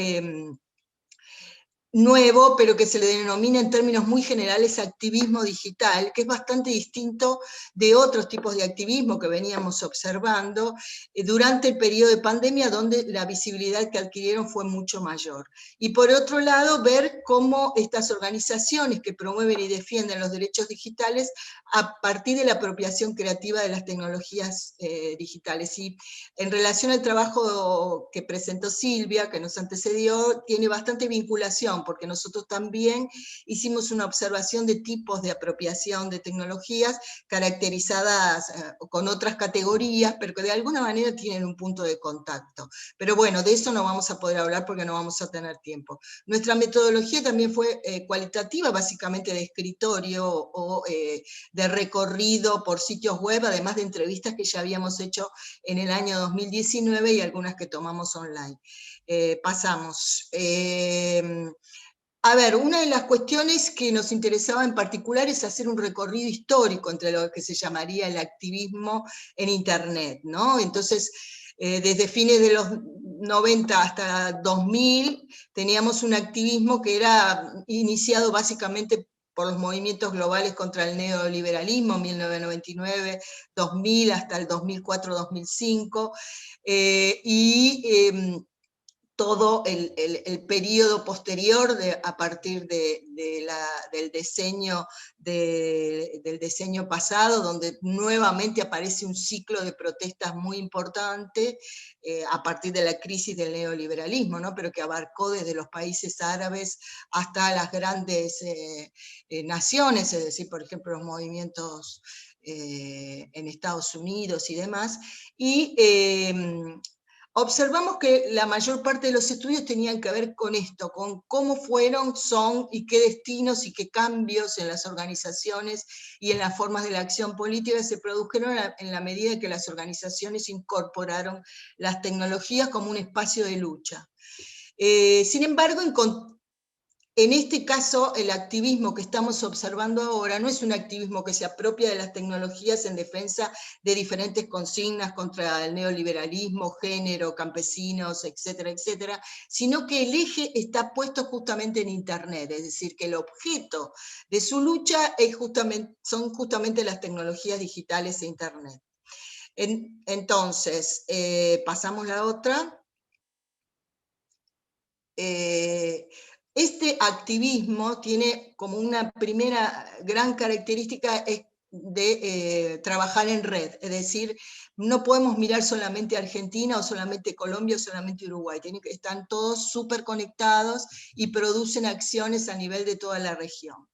nuevo, pero que se le denomina en términos muy generales activismo digital, que es bastante distinto de otros tipos de activismo que veníamos observando durante el periodo de pandemia, donde la visibilidad que adquirieron fue mucho mayor. Y por otro lado, ver cómo estas organizaciones que promueven y defienden los derechos digitales a partir de la apropiación creativa de las tecnologías digitales. Y en relación al trabajo que presentó Silvia, que nos antecedió, tiene bastante vinculación, porque nosotros también hicimos una observación de tipos de apropiación de tecnologías caracterizadas con otras categorías, pero que de alguna manera tienen un punto de contacto. Pero bueno, de eso no vamos a poder hablar porque no vamos a tener tiempo. Nuestra metodología también fue cualitativa, básicamente de escritorio o de recorrido por sitios web, además de entrevistas que ya habíamos hecho en el año 2019 y algunas que tomamos online. Pasamos. A ver, una de las cuestiones que nos interesaba en particular es hacer un recorrido histórico entre lo que se llamaría el activismo en Internet, ¿no? Entonces, desde fines de los 90 hasta 2000, teníamos un activismo que era iniciado básicamente por los movimientos globales contra el neoliberalismo, 1999, 2000 hasta el 2004-2005, todo el periodo posterior a partir del diseño pasado, donde nuevamente aparece un ciclo de protestas muy importante a partir de la crisis del neoliberalismo, ¿no? Pero que abarcó desde los países árabes hasta las grandes naciones, es decir, por ejemplo, los movimientos en Estados Unidos y demás, y observamos que la mayor parte de los estudios tenían que ver con esto, con cómo fueron, son y qué destinos y qué cambios en las organizaciones y en las formas de la acción política se produjeron en la medida que las organizaciones incorporaron las tecnologías como un espacio de lucha. Sin embargo, en este caso, el activismo que estamos observando ahora no es un activismo que se apropia de las tecnologías en defensa de diferentes consignas contra el neoliberalismo, género, campesinos, etcétera, etcétera, sino que el eje está puesto justamente en Internet, es decir, que el objeto de su lucha son justamente las tecnologías digitales e Internet. Entonces, pasamos la otra. Este activismo tiene como una primera gran característica de trabajar en red, es decir, no podemos mirar solamente Argentina o solamente Colombia o solamente Uruguay, están todos súper conectados y producen acciones a nivel de toda la región.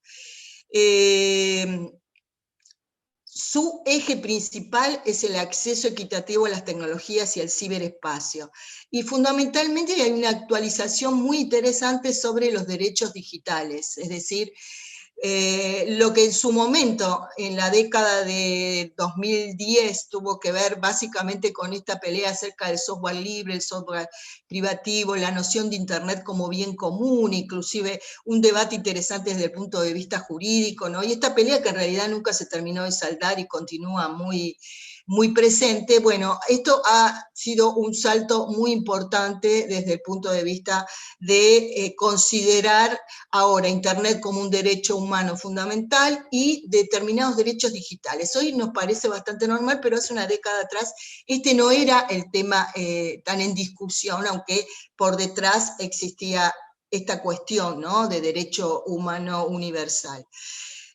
Su eje principal es el acceso equitativo a las tecnologías y al ciberespacio. Y fundamentalmente hay una actualización muy interesante sobre los derechos digitales, es decir, lo que en su momento, en la década de 2010, tuvo que ver básicamente con esta pelea acerca del software libre, el software privativo, la noción de Internet como bien común, inclusive un debate interesante desde el punto de vista jurídico, ¿no? Y esta pelea que en realidad nunca se terminó de saldar y continúa muy presente, bueno, esto ha sido un salto muy importante desde el punto de vista de considerar ahora Internet como un derecho humano fundamental y determinados derechos digitales. Hoy nos parece bastante normal, pero hace una década atrás este no era el tema tan en discusión, aunque por detrás existía esta cuestión, ¿no?, de derecho humano universal.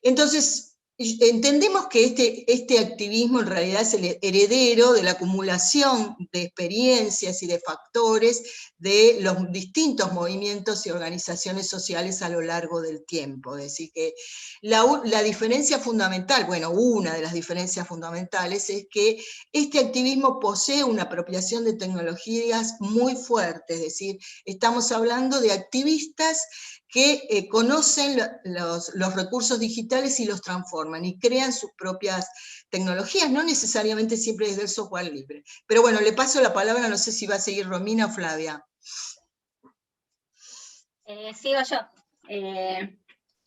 Entonces, entendemos que este activismo en realidad es el heredero de la acumulación de experiencias y de factores de los distintos movimientos y organizaciones sociales a lo largo del tiempo. Es decir, que la diferencia fundamental, bueno, una de las diferencias fundamentales es que este activismo posee una apropiación de tecnologías muy fuerte, es decir, estamos hablando de activistas que conocen los recursos digitales y los transforman y crean sus propias tecnologías, no necesariamente siempre desde el software libre. Pero bueno, le paso la palabra, no sé si va a seguir Romina o Flavia. Sigo yo.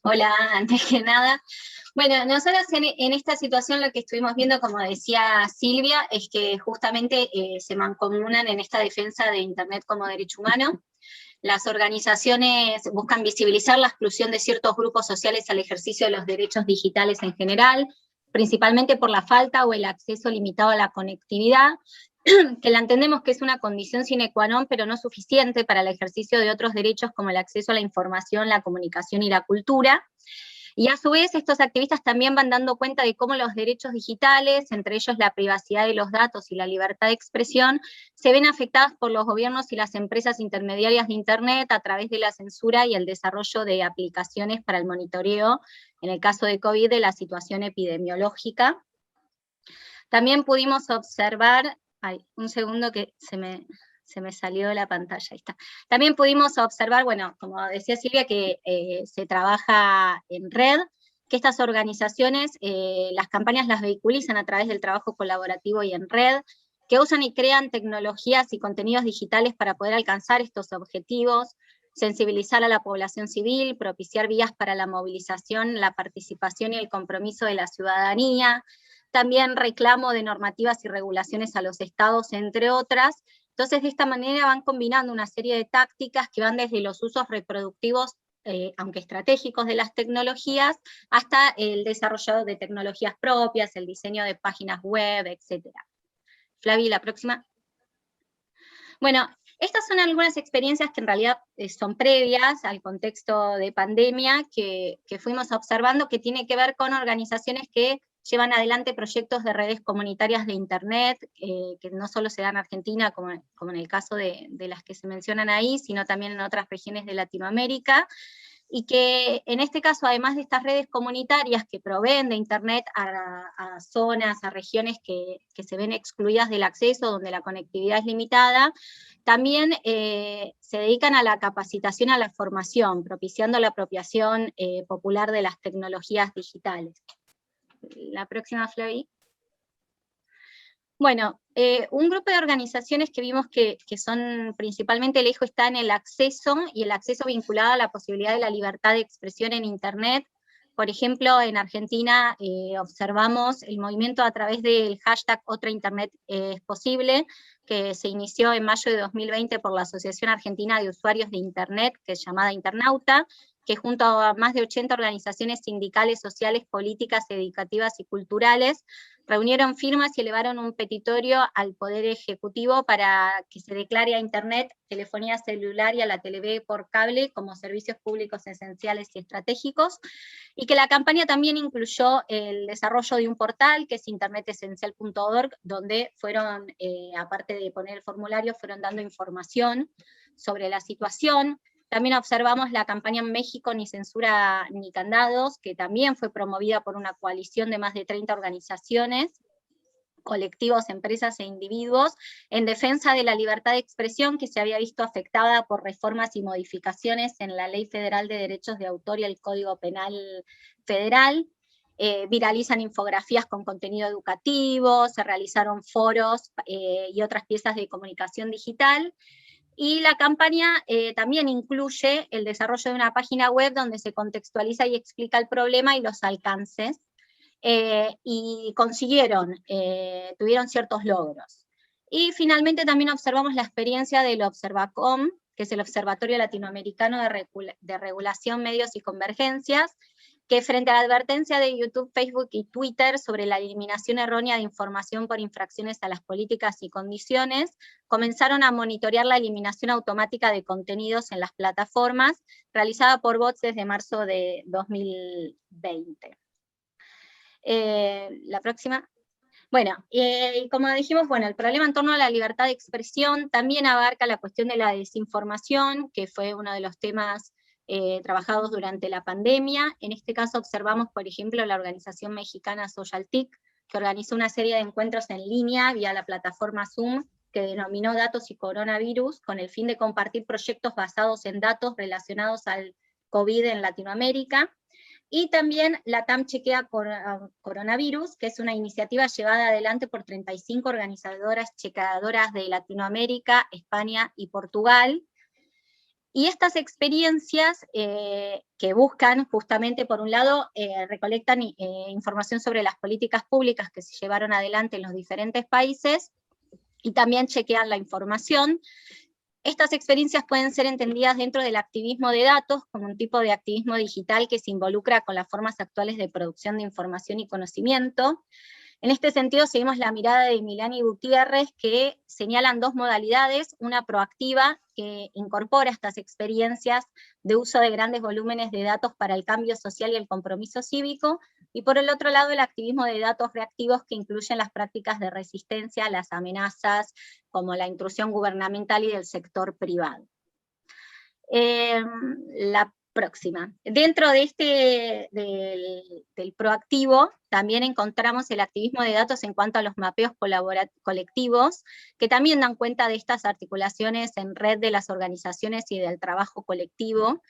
Hola, antes que nada. Bueno, nosotros en esta situación lo que estuvimos viendo, como decía Silvia, es que justamente se mancomunan en esta defensa de Internet como derecho humano. Las organizaciones buscan visibilizar la exclusión de ciertos grupos sociales al ejercicio de los derechos digitales en general, principalmente por la falta o el acceso limitado a la conectividad, que la entendemos que es una condición sine qua non, pero no suficiente para el ejercicio de otros derechos como el acceso a la información, la comunicación y la cultura. Y a su vez, estos activistas también van dando cuenta de cómo los derechos digitales, entre ellos la privacidad de los datos y la libertad de expresión, se ven afectadas por los gobiernos y las empresas intermediarias de Internet a través de la censura y el desarrollo de aplicaciones para el monitoreo, en el caso de COVID, de la situación epidemiológica. También pudimos observar, un segundo que se me salió de la pantalla, ahí está. También pudimos observar, bueno, como decía Silvia, que se trabaja en red, que estas organizaciones, las campañas las vehiculizan a través del trabajo colaborativo y en red, que usan y crean tecnologías y contenidos digitales para poder alcanzar estos objetivos, sensibilizar a la población civil, propiciar vías para la movilización, la participación y el compromiso de la ciudadanía, también reclamo de normativas y regulaciones a los estados, entre otras. Entonces, de esta manera van combinando una serie de tácticas que van desde los usos reproductivos, aunque estratégicos, de las tecnologías, hasta el desarrollo de tecnologías propias, el diseño de páginas web, etc. Flavi, la próxima. Bueno, estas son algunas experiencias que en realidad son previas al contexto de pandemia que fuimos observando, que tiene que ver con organizaciones que llevan adelante proyectos de redes comunitarias de Internet, que no solo se dan en Argentina, como en el caso de las que se mencionan ahí, sino también en otras regiones de Latinoamérica, y que en este caso, además de estas redes comunitarias que proveen de Internet a zonas, a regiones que se ven excluidas del acceso, donde la conectividad es limitada, también se dedican a la capacitación, a la formación, propiciando la apropiación popular de las tecnologías digitales. La próxima, Flavi. Bueno, un grupo de organizaciones que vimos que son principalmente, el eje está en el acceso, y el acceso vinculado a la posibilidad de la libertad de expresión en Internet. Por ejemplo, en Argentina observamos el movimiento a través del hashtag Otra Internet es Posible, que se inició en mayo de 2020 por la Asociación Argentina de Usuarios de Internet, que es llamada Internauta, que junto a más de 80 organizaciones sindicales, sociales, políticas, educativas y culturales, reunieron firmas y elevaron un petitorio al Poder Ejecutivo para que se declare a Internet, telefonía celular y a la TV por cable como servicios públicos esenciales y estratégicos, y que la campaña también incluyó el desarrollo de un portal que es internetesencial.org, donde fueron, aparte de poner el formulario, fueron dando información sobre la situación. También observamos la campaña en México Ni Censura ni Candados, que también fue promovida por una coalición de más de 30 organizaciones, colectivos, empresas e individuos, en defensa de la libertad de expresión que se había visto afectada por reformas y modificaciones en la Ley Federal de Derechos de Autor y el Código Penal Federal. Viralizan infografías con contenido educativo, se realizaron foros y otras piezas de comunicación digital. Y la campaña también incluye el desarrollo de una página web donde se contextualiza y explica el problema y los alcances, y consiguieron, tuvieron ciertos logros. Y finalmente también observamos la experiencia del Observacom, que es el Observatorio Latinoamericano de Regulación, Medios y Convergencias, que frente a la advertencia de YouTube, Facebook y Twitter sobre la eliminación errónea de información por infracciones a las políticas y condiciones, comenzaron a monitorear la eliminación automática de contenidos en las plataformas, realizada por bots desde marzo de 2020. La próxima. Bueno, y como dijimos, bueno, el problema en torno a la libertad de expresión también abarca la cuestión de la desinformación, que fue uno de los temas trabajados durante la pandemia. En este caso observamos, por ejemplo, la organización mexicana SocialTIC, que organizó una serie de encuentros en línea vía la plataforma Zoom, que denominó Datos y Coronavirus, con el fin de compartir proyectos basados en datos relacionados al COVID en Latinoamérica. Y también la TAM Chequea Coronavirus, que es una iniciativa llevada adelante por 35 organizadoras chequeadoras de Latinoamérica, España y Portugal. Y estas experiencias que buscan justamente, por un lado, recolectan información sobre las políticas públicas que se llevaron adelante en los diferentes países, y también chequean la información. Estas experiencias pueden ser entendidas dentro del activismo de datos como un tipo de activismo digital que se involucra con las formas actuales de producción de información y conocimiento. En este sentido, seguimos la mirada de Milani Gutiérrez, que señalan dos modalidades: una proactiva, que incorpora estas experiencias de uso de grandes volúmenes de datos para el cambio social y el compromiso cívico, y por el otro lado el activismo de datos reactivos, que incluyen las prácticas de resistencia a las amenazas, como la intrusión gubernamental y del sector privado. La próxima. Dentro de del proactivo, también encontramos el activismo de datos en cuanto a los mapeos colectivos, que también dan cuenta de estas articulaciones en red de las organizaciones y del trabajo colectivo,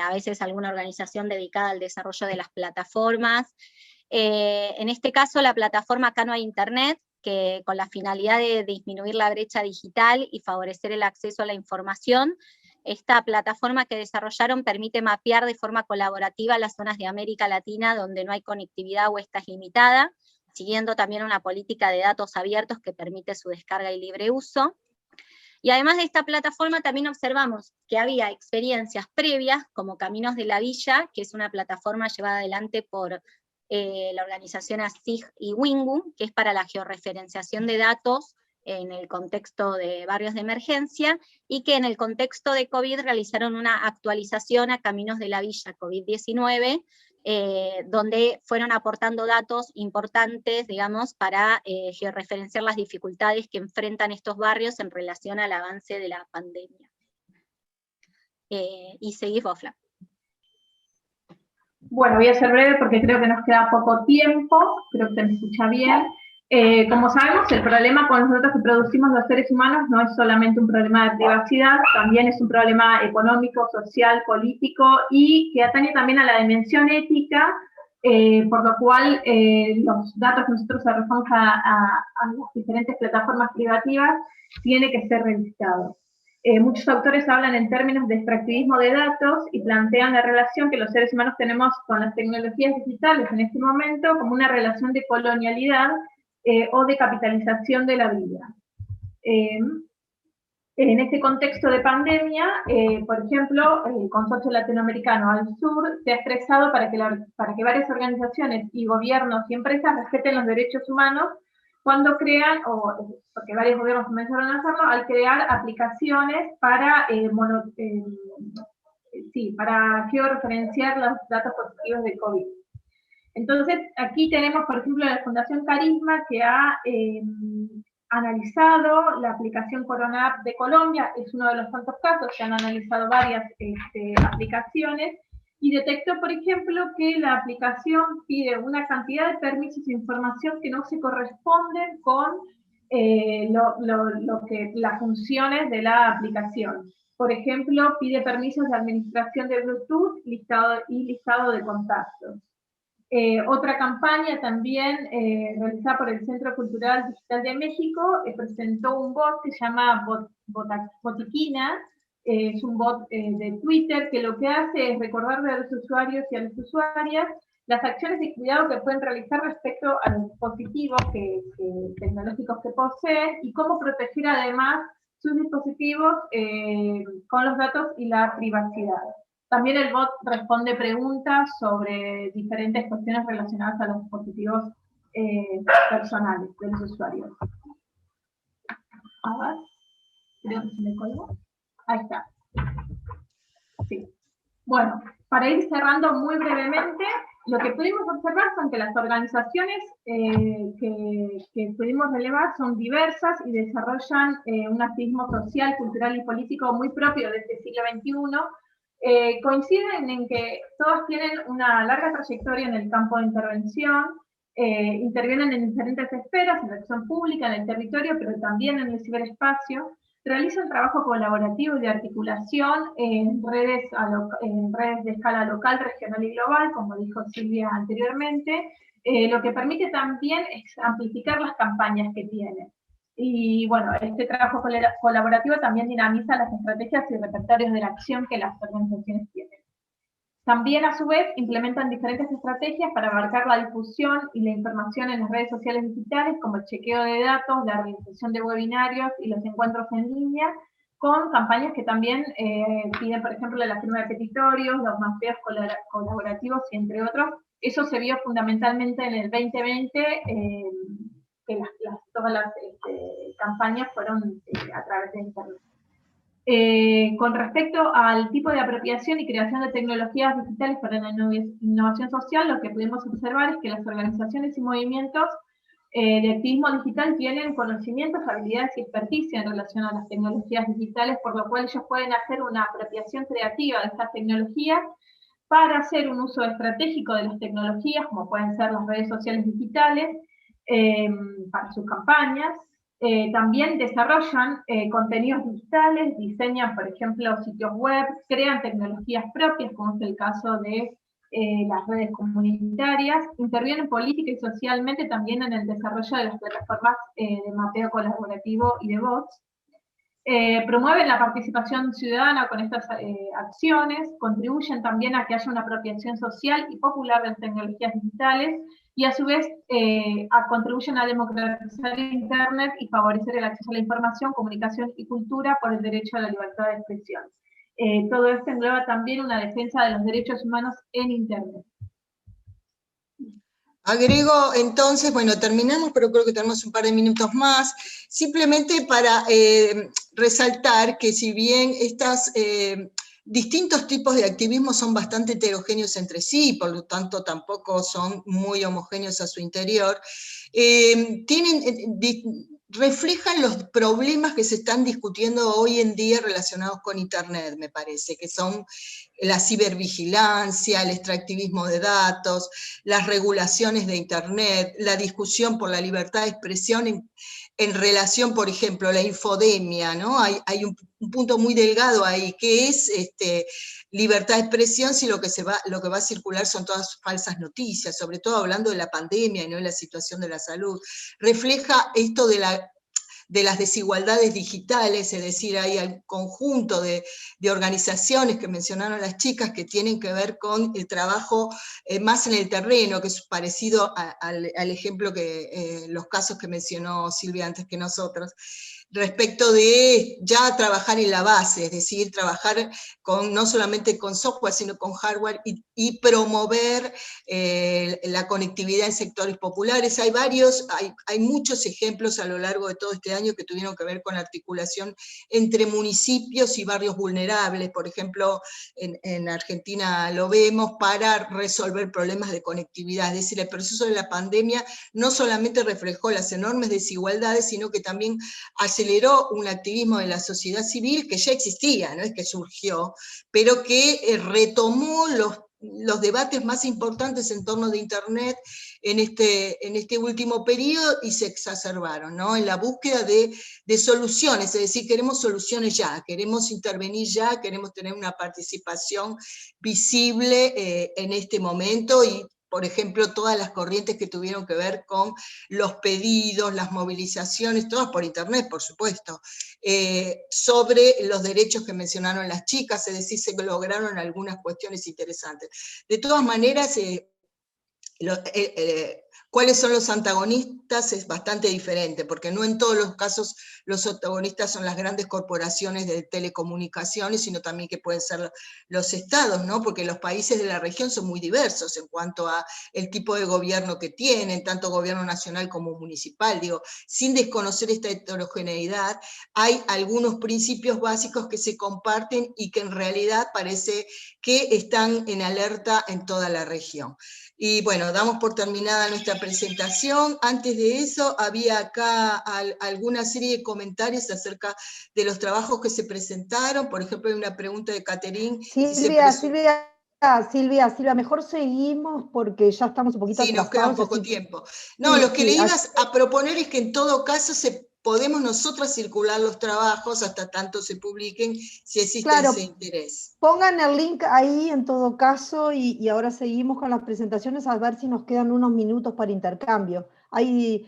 a veces alguna organización dedicada al desarrollo de las plataformas. En este caso, la plataforma Acá No Hay Internet, que con la finalidad de disminuir la brecha digital y favorecer el acceso a la información, esta plataforma que desarrollaron permite mapear de forma colaborativa las zonas de América Latina donde no hay conectividad o esta es limitada, siguiendo también una política de datos abiertos que permite su descarga y libre uso. Y además de esta plataforma también observamos que había experiencias previas, como Caminos de la Villa, que es una plataforma llevada adelante por la organización ASIG y Wingu, que es para la georreferenciación de datos en el contexto de barrios de emergencia, y que en el contexto de COVID realizaron una actualización a Caminos de la Villa COVID-19, donde fueron aportando datos importantes, digamos, para georreferenciar las dificultades que enfrentan estos barrios en relación al avance de la pandemia. Y seguís vos, Fla. Bueno, voy a ser breve porque creo que nos queda poco tiempo, creo que se me escucha bien. Como sabemos, el problema con los datos que producimos los seres humanos no es solamente un problema de privacidad, también es un problema económico, social, político, y que atañe también a la dimensión ética, por lo cual los datos que nosotros arrojamos a las diferentes plataformas privativas tiene que ser revisado. Muchos autores hablan en términos de extractivismo de datos y plantean la relación que los seres humanos tenemos con las tecnologías digitales en este momento como una relación de colonialidad o de capitalización de la vida. En este contexto de pandemia, por ejemplo, el Consorcio Latinoamericano al Sur se ha expresado para que varias organizaciones y gobiernos y empresas respeten los derechos humanos cuando crean, porque varios gobiernos comenzaron a hacerlo, al crear aplicaciones para, para georreferenciar los datos positivos de COVID. Entonces, aquí tenemos, por ejemplo, la Fundación Carisma, que ha analizado la aplicación Corona App de Colombia, es uno de los tantos casos, se han analizado varias aplicaciones, y detectó, por ejemplo, que la aplicación pide una cantidad de permisos e información que no se corresponden con las funciones de la aplicación. Por ejemplo, pide permisos de administración de Bluetooth listado de contactos. Otra campaña también realizada por el Centro Cultural Digital de México presentó un bot que se llama Botiquina. Es un bot de Twitter que lo que hace es recordarle a los usuarios y a las usuarias las acciones de cuidado que pueden realizar respecto a los dispositivos tecnológicos que poseen y cómo proteger además sus dispositivos con los datos y la privacidad. También el bot responde preguntas sobre diferentes cuestiones relacionadas a los dispositivos personales de los usuarios. A ver, creo que se me colgó. Ahí está. Sí. Bueno, para ir cerrando muy brevemente, lo que pudimos observar son que las organizaciones que pudimos relevar son diversas y desarrollan un activismo social, cultural y político muy propio de este siglo XXI. Coinciden en que todas tienen una larga trayectoria en el campo de intervención, intervienen en diferentes esferas, en la acción pública, en el territorio, pero también en el ciberespacio. Realizan trabajo colaborativo y de articulación en redes de escala local, regional y global, como dijo Silvia anteriormente, lo que permite también es amplificar las campañas que tienen. Y bueno, este trabajo colaborativo también dinamiza las estrategias y repertorios de la acción que las organizaciones tienen. También, a su vez, implementan diferentes estrategias para abarcar la difusión y la información en las redes sociales digitales, como el chequeo de datos, la organización de webinarios y los encuentros en línea, con campañas que también piden, por ejemplo, la firma de petitorios, los mapeos colaborativos, y entre otros. Eso se vio fundamentalmente en el 2020, que todas las campañas fueron a través de Internet. Con respecto al tipo de apropiación y creación de tecnologías digitales para la innovación social, lo que pudimos observar es que las organizaciones y movimientos de activismo digital tienen conocimientos, habilidades y experticia en relación a las tecnologías digitales, por lo cual ellos pueden hacer una apropiación creativa de estas tecnologías para hacer un uso estratégico de las tecnologías, como pueden ser las redes sociales digitales, para sus campañas. También desarrollan contenidos digitales, diseñan, por ejemplo, sitios web, crean tecnologías propias, como es el caso de las redes comunitarias, intervienen política y socialmente también en el desarrollo de las plataformas de mapeo colaborativo y de bots. Promueven la participación ciudadana con estas acciones, contribuyen también a que haya una apropiación social y popular de las tecnologías digitales, y a su vez contribuyen a democratizar Internet y favorecer el acceso a la información, comunicación y cultura por el derecho a la libertad de expresión. Todo esto engloba también una defensa de los derechos humanos en Internet. Agrego entonces, bueno, terminamos, pero creo que tenemos un par de minutos más, simplemente para resaltar que si bien estas distintos tipos de activismo son bastante heterogéneos entre sí, por lo tanto tampoco son muy homogéneos a su interior, reflejan los problemas que se están discutiendo hoy en día relacionados con Internet, me parece, que son la cibervigilancia, el extractivismo de datos, las regulaciones de Internet, la discusión por la libertad de expresión en relación, por ejemplo, a la infodemia, ¿no? Hay un punto muy delgado ahí, que es libertad de expresión si lo que va a circular son todas falsas noticias, sobre todo hablando de la pandemia y no de la situación de la salud. Refleja esto de las desigualdades digitales, es decir, hay un conjunto de organizaciones que mencionaron las chicas que tienen que ver con el trabajo más en el terreno, que es parecido al ejemplo los casos que mencionó Silvia antes que nosotros, respecto de ya trabajar en la base, es decir, trabajar no solamente con software, sino con hardware y promover la conectividad en sectores populares. Hay muchos ejemplos a lo largo de todo este año que tuvieron que ver con la articulación entre municipios y barrios vulnerables. Por ejemplo, en Argentina lo vemos para resolver problemas de conectividad. Es decir, el proceso de la pandemia no solamente reflejó las enormes desigualdades, sino que también aceleró un activismo de la sociedad civil que ya existía, no es que surgió, pero que retomó los debates más importantes en torno de Internet en este último periodo y se exacerbaron, ¿no? En la búsqueda de soluciones, es decir, queremos soluciones ya, queremos intervenir ya, queremos tener una participación visible en este momento y, por ejemplo, todas las corrientes que tuvieron que ver con los pedidos, las movilizaciones, todas por Internet, por supuesto, sobre los derechos que mencionaron las chicas, es decir, se lograron algunas cuestiones interesantes. De todas maneras, ¿cuáles son los antagonistas? Es bastante diferente, porque no en todos los casos los antagonistas son las grandes corporaciones de telecomunicaciones, sino también que pueden ser los estados, ¿no? Porque los países de la región son muy diversos en cuanto a el tipo de gobierno que tienen, tanto gobierno nacional como municipal. Digo, sin desconocer esta heterogeneidad, hay algunos principios básicos que se comparten y que en realidad parece que están en alerta en toda la región. Y bueno, damos por terminada nuestra presentación. Antes de eso, había acá alguna serie de comentarios acerca de los trabajos que se presentaron. Por ejemplo, hay una pregunta de Caterín. Silvia, mejor seguimos porque ya estamos un poquito atrasados. Sí, nos queda un poco tiempo. No, lo que le ibas a proponer es que en todo caso podemos nosotras circular los trabajos hasta tanto se publiquen, si existe ese interés. Pongan el link ahí en todo caso y ahora seguimos con las presentaciones a ver si nos quedan unos minutos para intercambio.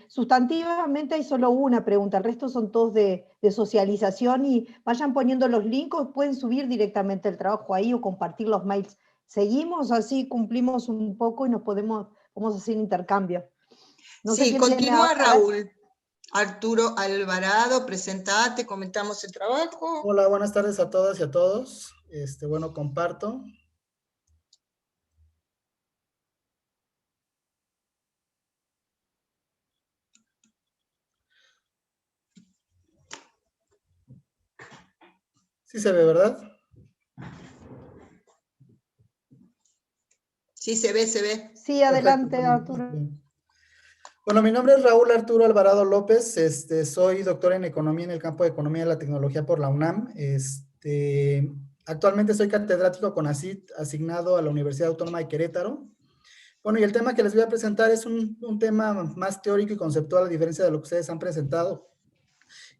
Sustantivamente hay solo una pregunta, el resto son todos de socialización y vayan poniendo los links, pueden subir directamente el trabajo ahí o compartir los mails. Seguimos, así cumplimos un poco y vamos a hacer intercambio. No sí, continúa Raúl. Arturo Alvarado, presentate, comentamos el trabajo. Hola, buenas tardes a todas y a todos. Bueno, comparto. Sí se ve, ¿verdad? Sí, se ve, se ve. Sí, adelante, perfecto, Arturo. Bueno, mi nombre es Raúl Arturo Alvarado López, soy doctor en Economía en el campo de Economía de la Tecnología por la UNAM. Actualmente soy catedrático CONACYT asignado a la Universidad Autónoma de Querétaro. Bueno, y el tema que les voy a presentar es un tema más teórico y conceptual, a diferencia de lo que ustedes han presentado,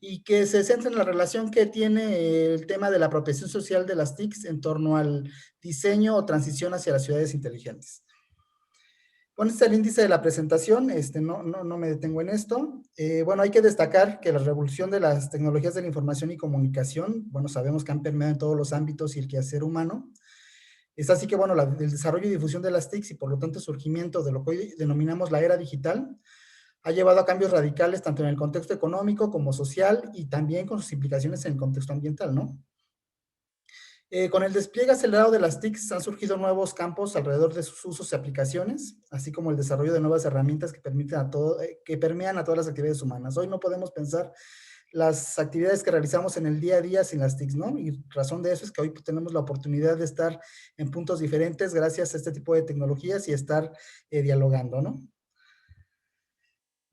y que se centra en la relación que tiene el tema de la apropiación social de las TICs en torno al diseño o transición hacia las ciudades inteligentes. Bueno, este es el índice de la presentación, no me detengo en esto. Bueno, hay que destacar que la revolución de las tecnologías de la información y comunicación, bueno, sabemos que han permeado en todos los ámbitos y el quehacer humano. Es así que, bueno, el desarrollo y difusión de las TICs y por lo tanto el surgimiento de lo que hoy denominamos la era digital ha llevado a cambios radicales tanto en el contexto económico como social y también con sus implicaciones en el contexto ambiental, ¿no? Con el despliegue acelerado de las TICs han surgido nuevos campos alrededor de sus usos y aplicaciones, así como el desarrollo de nuevas herramientas que permean a todas las actividades humanas. Hoy no podemos pensar las actividades que realizamos en el día a día sin las TICs, ¿no? Y razón de eso es que hoy tenemos la oportunidad de estar en puntos diferentes gracias a este tipo de tecnologías y estar dialogando, ¿no?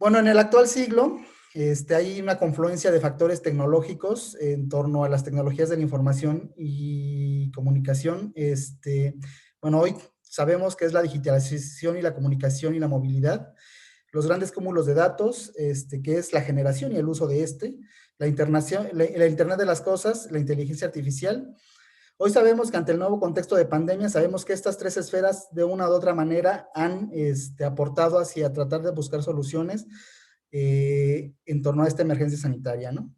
Bueno, en el actual siglo, hay una confluencia de factores tecnológicos en torno a las tecnologías de la información y comunicación. Bueno, hoy sabemos que es la digitalización y la comunicación y la movilidad, los grandes cúmulos de datos, que es la generación y el uso de la Internet de las cosas, la inteligencia artificial. Hoy sabemos que ante el nuevo contexto de pandemia, sabemos que estas tres esferas de una u otra manera han aportado hacia tratar de buscar soluciones en torno a esta emergencia sanitaria, ¿no?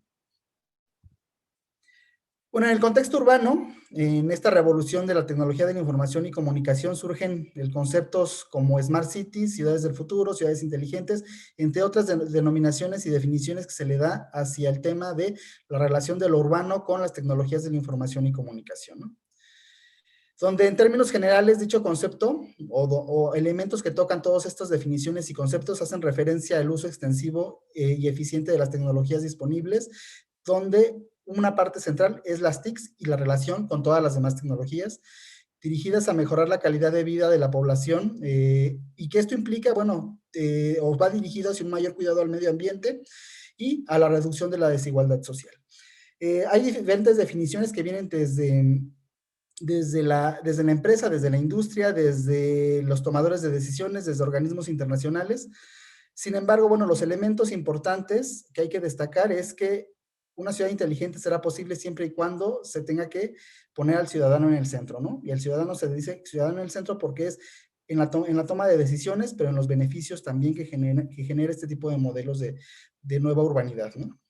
Bueno, en el contexto urbano, en esta revolución de la tecnología de la información y comunicación surgen conceptos como Smart Cities, ciudades del futuro, ciudades inteligentes, entre otras denominaciones y definiciones que se le da hacia el tema de la relación de lo urbano con las tecnologías de la información y comunicación, ¿no? Donde en términos generales dicho concepto o elementos que tocan todas estas definiciones y conceptos hacen referencia al uso extensivo y eficiente de las tecnologías disponibles, donde una parte central es las TICs y la relación con todas las demás tecnologías, dirigidas a mejorar la calidad de vida de la población, y que esto implica, bueno, o va dirigido hacia un mayor cuidado al medio ambiente y a la reducción de la desigualdad social. Hay diferentes definiciones que vienen desde la empresa, desde la industria, desde los tomadores de decisiones, desde organismos internacionales. Sin embargo, bueno, los elementos importantes que hay que destacar es que una ciudad inteligente será posible siempre y cuando se tenga que poner al ciudadano en el centro, ¿no? Y el ciudadano se dice ciudadano en el centro porque es en la toma de decisiones, pero en los beneficios también que genera este tipo de modelos de nueva urbanidad, ¿no?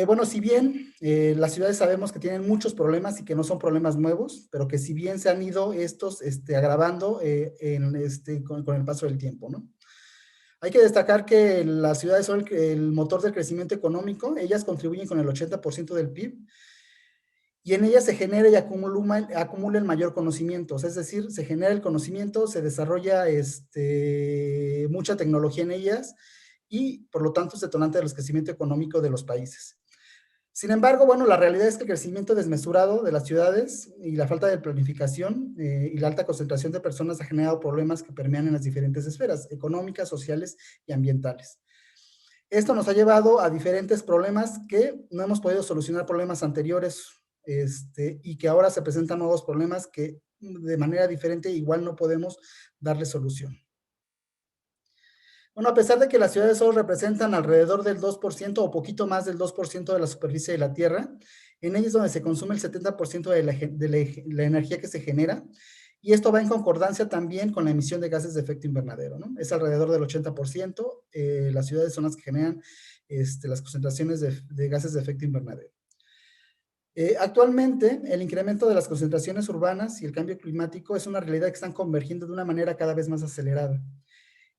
Bueno, si bien las ciudades sabemos que tienen muchos problemas y que no son problemas nuevos, pero que si bien se han ido estos agravando con el paso del tiempo, ¿no? Hay que destacar que las ciudades son el motor del crecimiento económico, ellas contribuyen con el 80% del PIB, y en ellas se genera y acumula el mayor conocimiento, es decir, se genera el conocimiento, se desarrolla mucha tecnología en ellas, y por lo tanto es detonante del crecimiento económico de los países. Sin embargo, bueno, la realidad es que el crecimiento desmesurado de las ciudades y la falta de planificación y la alta concentración de personas ha generado problemas que permean en las diferentes esferas económicas, sociales y ambientales. Esto nos ha llevado a diferentes problemas que no hemos podido solucionar problemas anteriores y que ahora se presentan nuevos problemas que de manera diferente igual no podemos darle solución. Bueno, a pesar de que las ciudades solo representan alrededor del 2% o poquito más del 2% de la superficie de la Tierra, en ellas es donde se consume el 70% de la energía que se genera, y esto va en concordancia también con la emisión de gases de efecto invernadero, ¿no? Es alrededor del 80%, las ciudades son las que generan las concentraciones de gases de efecto invernadero. Actualmente, el incremento de las concentraciones urbanas y el cambio climático es una realidad que están convergiendo de una manera cada vez más acelerada.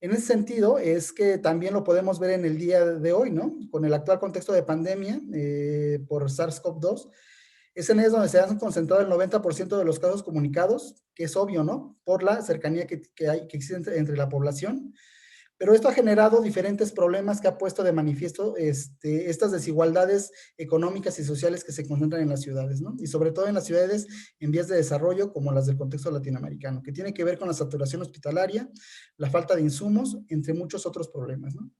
En ese sentido, es que también lo podemos ver en el día de hoy, ¿no? Con el actual contexto de pandemia por SARS-CoV-2, es en ellos donde se han concentrado el 90% de los casos comunicados, que es obvio, ¿no? Por la cercanía que existe entre la población. Pero esto ha generado diferentes problemas que ha puesto de manifiesto estas desigualdades económicas y sociales que se concentran en las ciudades, ¿no? Y sobre todo en las ciudades en vías de desarrollo, como las del contexto latinoamericano, que tiene que ver con la saturación hospitalaria, la falta de insumos, entre muchos otros problemas, ¿no?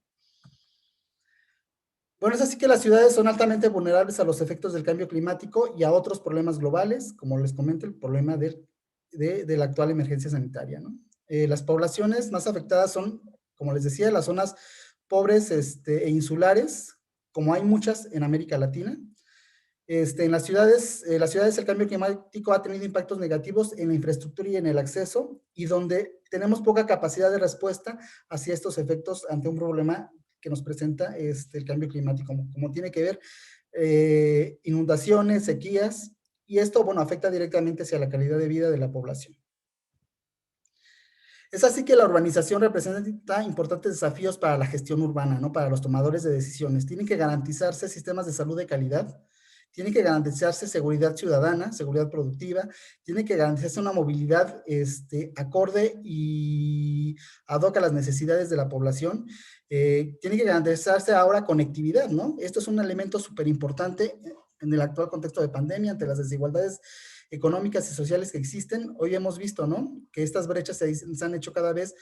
Bueno, es así que las ciudades son altamente vulnerables a los efectos del cambio climático y a otros problemas globales, como les comento, el problema de la actual emergencia sanitaria, ¿no? Las poblaciones más afectadas son, como les decía, las zonas pobres e insulares, como hay muchas en América Latina. En las ciudades el cambio climático ha tenido impactos negativos en la infraestructura y en el acceso, y donde tenemos poca capacidad de respuesta hacia estos efectos ante un problema que nos presenta el cambio climático, como tiene que ver inundaciones, sequías, y esto, bueno, afecta directamente hacia la calidad de vida de la población. Es así que la urbanización representa importantes desafíos para la gestión urbana, ¿no? Para los tomadores de decisiones. Tienen que garantizarse sistemas de salud de calidad, tiene que garantizarse seguridad ciudadana, seguridad productiva, tiene que garantizarse una movilidad acorde y ad hoc a las necesidades de la población, tiene que garantizarse ahora conectividad, ¿no? Esto es un elemento súper importante en el actual contexto de pandemia, ante las desigualdades económicas y sociales que existen, hoy hemos visto, ¿no?, que estas brechas se han hecho cada vez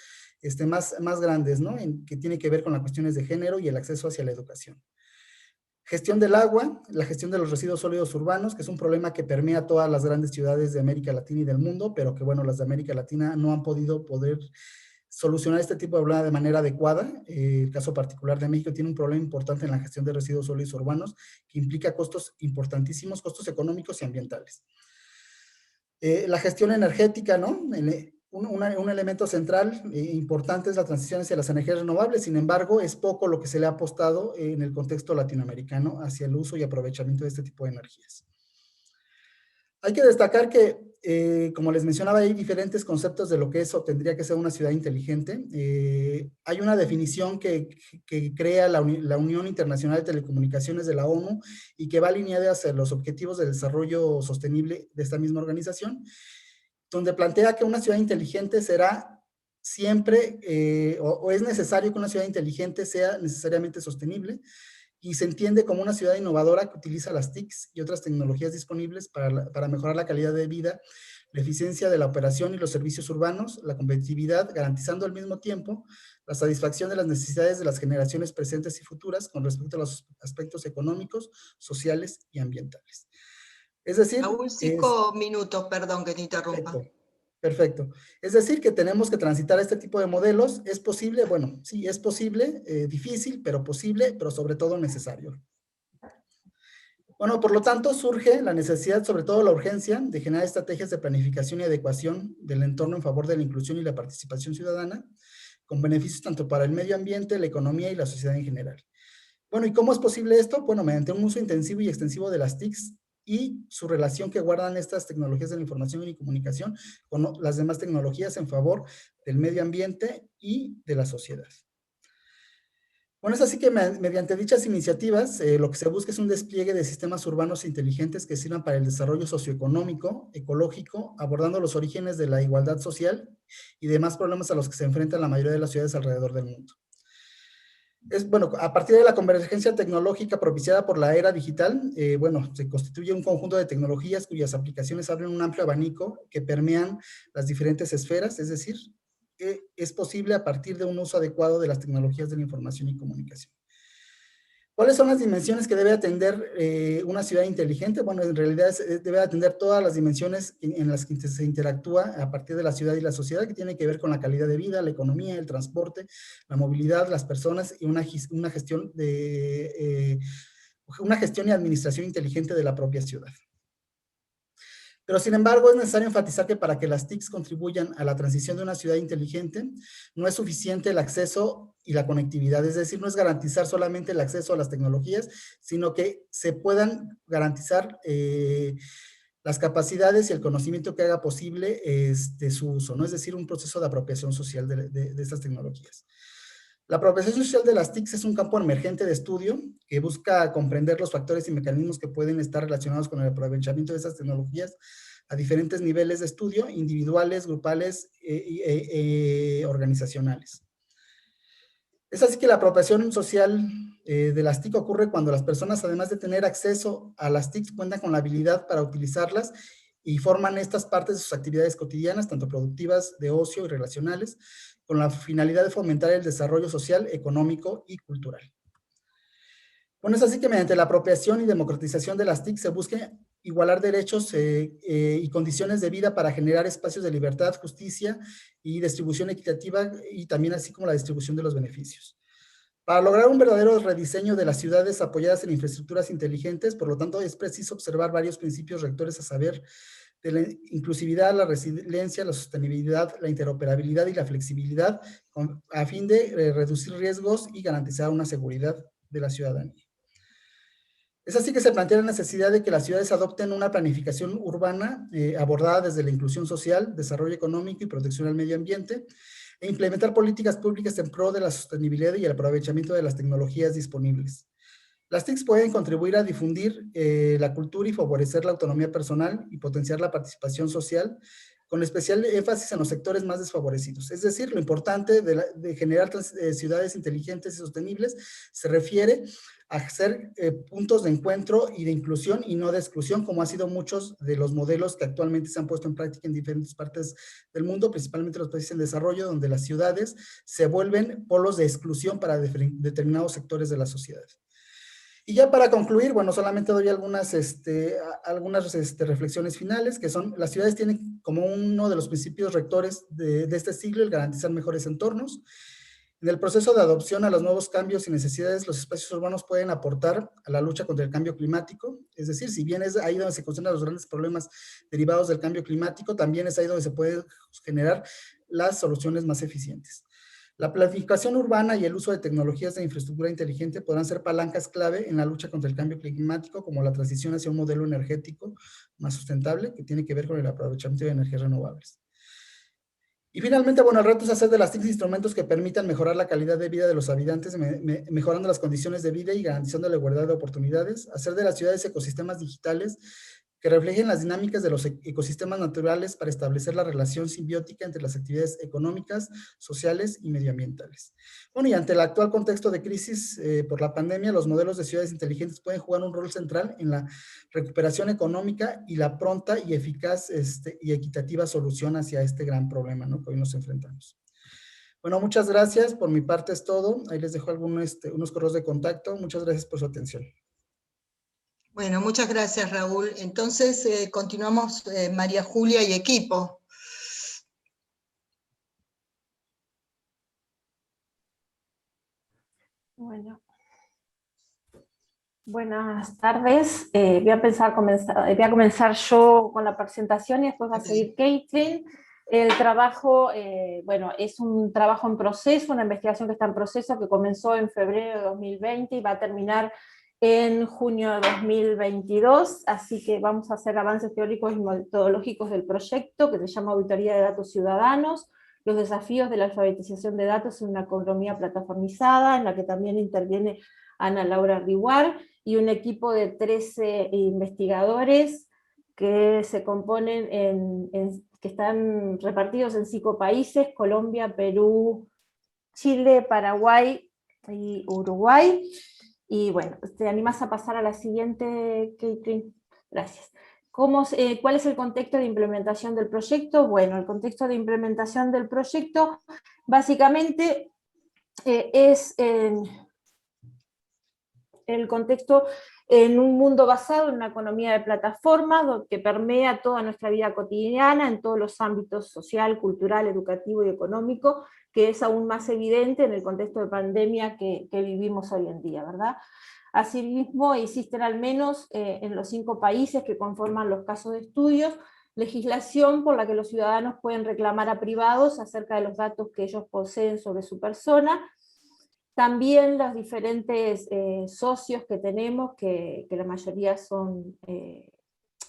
más grandes, ¿no?, que tiene que ver con las cuestiones de género y el acceso hacia la educación. Gestión del agua, la gestión de los residuos sólidos urbanos, que es un problema que permea todas las grandes ciudades de América Latina y del mundo, pero que, bueno, las de América Latina no han podido solucionar este tipo de problema de manera adecuada. El caso particular de México tiene un problema importante en la gestión de residuos sólidos urbanos, que implica costos importantísimos, costos económicos y ambientales. La gestión energética, ¿no? Un elemento central importante es la transición hacia las energías renovables. Sin embargo, es poco lo que se le ha apostado en el contexto latinoamericano hacia el uso y aprovechamiento de este tipo de energías. Hay que destacar que, como les mencionaba, hay diferentes conceptos de lo que es o tendría que ser una ciudad inteligente. Hay una definición que crea la Unión Internacional de Telecomunicaciones de la ONU y que va alineada hacia los objetivos de desarrollo sostenible de esta misma organización, donde plantea que una ciudad inteligente será siempre, o es necesario que una ciudad inteligente sea necesariamente sostenible, y se entiende como una ciudad innovadora que utiliza las TICs y otras tecnologías disponibles para mejorar la calidad de vida, la eficiencia de la operación y los servicios urbanos, la competitividad, garantizando al mismo tiempo la satisfacción de las necesidades de las generaciones presentes y futuras con respecto a los aspectos económicos, sociales y ambientales. Es decir, Aún 5 minutos, perdón que te interrumpa. Perfecto. Es decir, que tenemos que transitar este tipo de modelos. ¿Es posible? Bueno, sí, es posible, difícil, pero posible, pero sobre todo necesario. Bueno, por lo tanto, surge la necesidad, sobre todo la urgencia, de generar estrategias de planificación y adecuación del entorno en favor de la inclusión y la participación ciudadana, con beneficios tanto para el medio ambiente, la economía y la sociedad en general. Bueno, ¿y cómo es posible esto? Bueno, mediante un uso intensivo y extensivo de las TICs y su relación que guardan estas tecnologías de la información y comunicación con las demás tecnologías en favor del medio ambiente y de la sociedad. Bueno, es así que mediante dichas iniciativas, lo que se busca es un despliegue de sistemas urbanos inteligentes que sirvan para el desarrollo socioeconómico, ecológico, abordando los orígenes de la igualdad social y demás problemas a los que se enfrentan la mayoría de las ciudades alrededor del mundo. Bueno, a partir de la convergencia tecnológica propiciada por la era digital, bueno, se constituye un conjunto de tecnologías cuyas aplicaciones abren un amplio abanico que permean las diferentes esferas, es decir, es posible a partir de un uso adecuado de las tecnologías de la información y comunicación. ¿Cuáles son las dimensiones que debe atender una ciudad inteligente? Bueno, en realidad debe atender todas las dimensiones en las que se interactúa a partir de la ciudad y la sociedad, que tiene que ver con la calidad de vida, la economía, el transporte, la movilidad, las personas y una gestión y administración inteligente de la propia ciudad. Pero, sin embargo, es necesario enfatizar que para que las TICs contribuyan a la transición de una ciudad inteligente, no es suficiente el acceso y la conectividad. Es decir, no es garantizar solamente el acceso a las tecnologías, sino que se puedan garantizar las capacidades y el conocimiento que haga posible su uso, ¿no? Es decir, un proceso de apropiación social de estas tecnologías. La apropiación social de las TICs es un campo emergente de estudio que busca comprender los factores y mecanismos que pueden estar relacionados con el aprovechamiento de esas tecnologías a diferentes niveles de estudio, individuales, grupales y organizacionales. Es así que la apropiación social de las TIC ocurre cuando las personas, además de tener acceso a las TIC, cuentan con la habilidad para utilizarlas y forman estas partes de sus actividades cotidianas, tanto productivas, de ocio y relacionales, con la finalidad de fomentar el desarrollo social, económico y cultural. Bueno, es así que mediante la apropiación y democratización de las TIC se busca igualar derechos y condiciones de vida para generar espacios de libertad, justicia y distribución equitativa, y también así como la distribución de los beneficios. Para lograr un verdadero rediseño de las ciudades apoyadas en infraestructuras inteligentes, por lo tanto, es preciso observar varios principios rectores, a saber, de la inclusividad, la resiliencia, la sostenibilidad, la interoperabilidad y la flexibilidad, a fin de reducir riesgos y garantizar una seguridad de la ciudadanía. Es así que se plantea la necesidad de que las ciudades adopten una planificación urbana abordada desde la inclusión social, desarrollo económico y protección al medio ambiente, e implementar políticas públicas en pro de la sostenibilidad y el aprovechamiento de las tecnologías disponibles. Las TICs pueden contribuir a difundir la cultura y favorecer la autonomía personal y potenciar la participación social con especial énfasis en los sectores más desfavorecidos. Es decir, lo importante de generar ciudades inteligentes y sostenibles se refiere a ser puntos de encuentro y de inclusión y no de exclusión, como ha sido muchos de los modelos que actualmente se han puesto en práctica en diferentes partes del mundo, principalmente los países en desarrollo, donde las ciudades se vuelven polos de exclusión para determinados sectores de la sociedad. Y ya para concluir, bueno, solamente doy algunas reflexiones finales, que son, las ciudades tienen como uno de los principios rectores de este siglo el garantizar mejores entornos. En el proceso de adopción a los nuevos cambios y necesidades, los espacios urbanos pueden aportar a la lucha contra el cambio climático. Es decir, si bien es ahí donde se concentran los grandes problemas derivados del cambio climático, también es ahí donde se pueden generar las soluciones más eficientes. La planificación urbana y el uso de tecnologías de infraestructura inteligente podrán ser palancas clave en la lucha contra el cambio climático, como la transición hacia un modelo energético más sustentable, que tiene que ver con el aprovechamiento de energías renovables. Y finalmente, bueno, el reto es hacer de las TIC instrumentos que permitan mejorar la calidad de vida de los habitantes, mejorando las condiciones de vida y garantizando la igualdad de oportunidades, hacer de las ciudades ecosistemas digitales que reflejen las dinámicas de los ecosistemas naturales para establecer la relación simbiótica entre las actividades económicas, sociales y medioambientales. Bueno, y ante el actual contexto de crisis por la pandemia, los modelos de ciudades inteligentes pueden jugar un rol central en la recuperación económica y la pronta y eficaz y equitativa solución hacia este gran problema, ¿no?, que hoy nos enfrentamos. Bueno, muchas gracias. Por mi parte es todo. Ahí les dejo unos correos de contacto. Muchas gracias por su atención. Bueno, muchas gracias, Raúl. Entonces, continuamos María Julia y equipo. Bueno. Buenas tardes. Voy a comenzar yo con la presentación y después va a seguir Caitlin. El trabajo, bueno, es un trabajo en proceso, una investigación que está en proceso, que comenzó en febrero de 2020 y va a terminar en junio de 2022, así que vamos a hacer avances teóricos y metodológicos del proyecto, que se llama Auditoría de Datos Ciudadanos, los desafíos de la alfabetización de datos en una economía plataformizada, en la que también interviene Ana Laura Riguar, y un equipo de 13 investigadores que se componen que están repartidos en 5 países, Colombia, Perú, Chile, Paraguay y Uruguay. Y bueno, ¿te animas a pasar a la siguiente, Caitlin? Gracias. ¿Cuál es el contexto de implementación del proyecto? Bueno, el contexto de implementación del proyecto básicamente es el contexto en un mundo basado en una economía de plataformas que permea toda nuestra vida cotidiana en todos los ámbitos social, cultural, educativo y económico, que es aún más evidente en el contexto de pandemia que vivimos hoy en día, ¿verdad? Asimismo, existen al menos en los 5 países que conforman los casos de estudios, legislación por la que los ciudadanos pueden reclamar a privados acerca de los datos que ellos poseen sobre su persona. También los diferentes socios que tenemos, que la mayoría son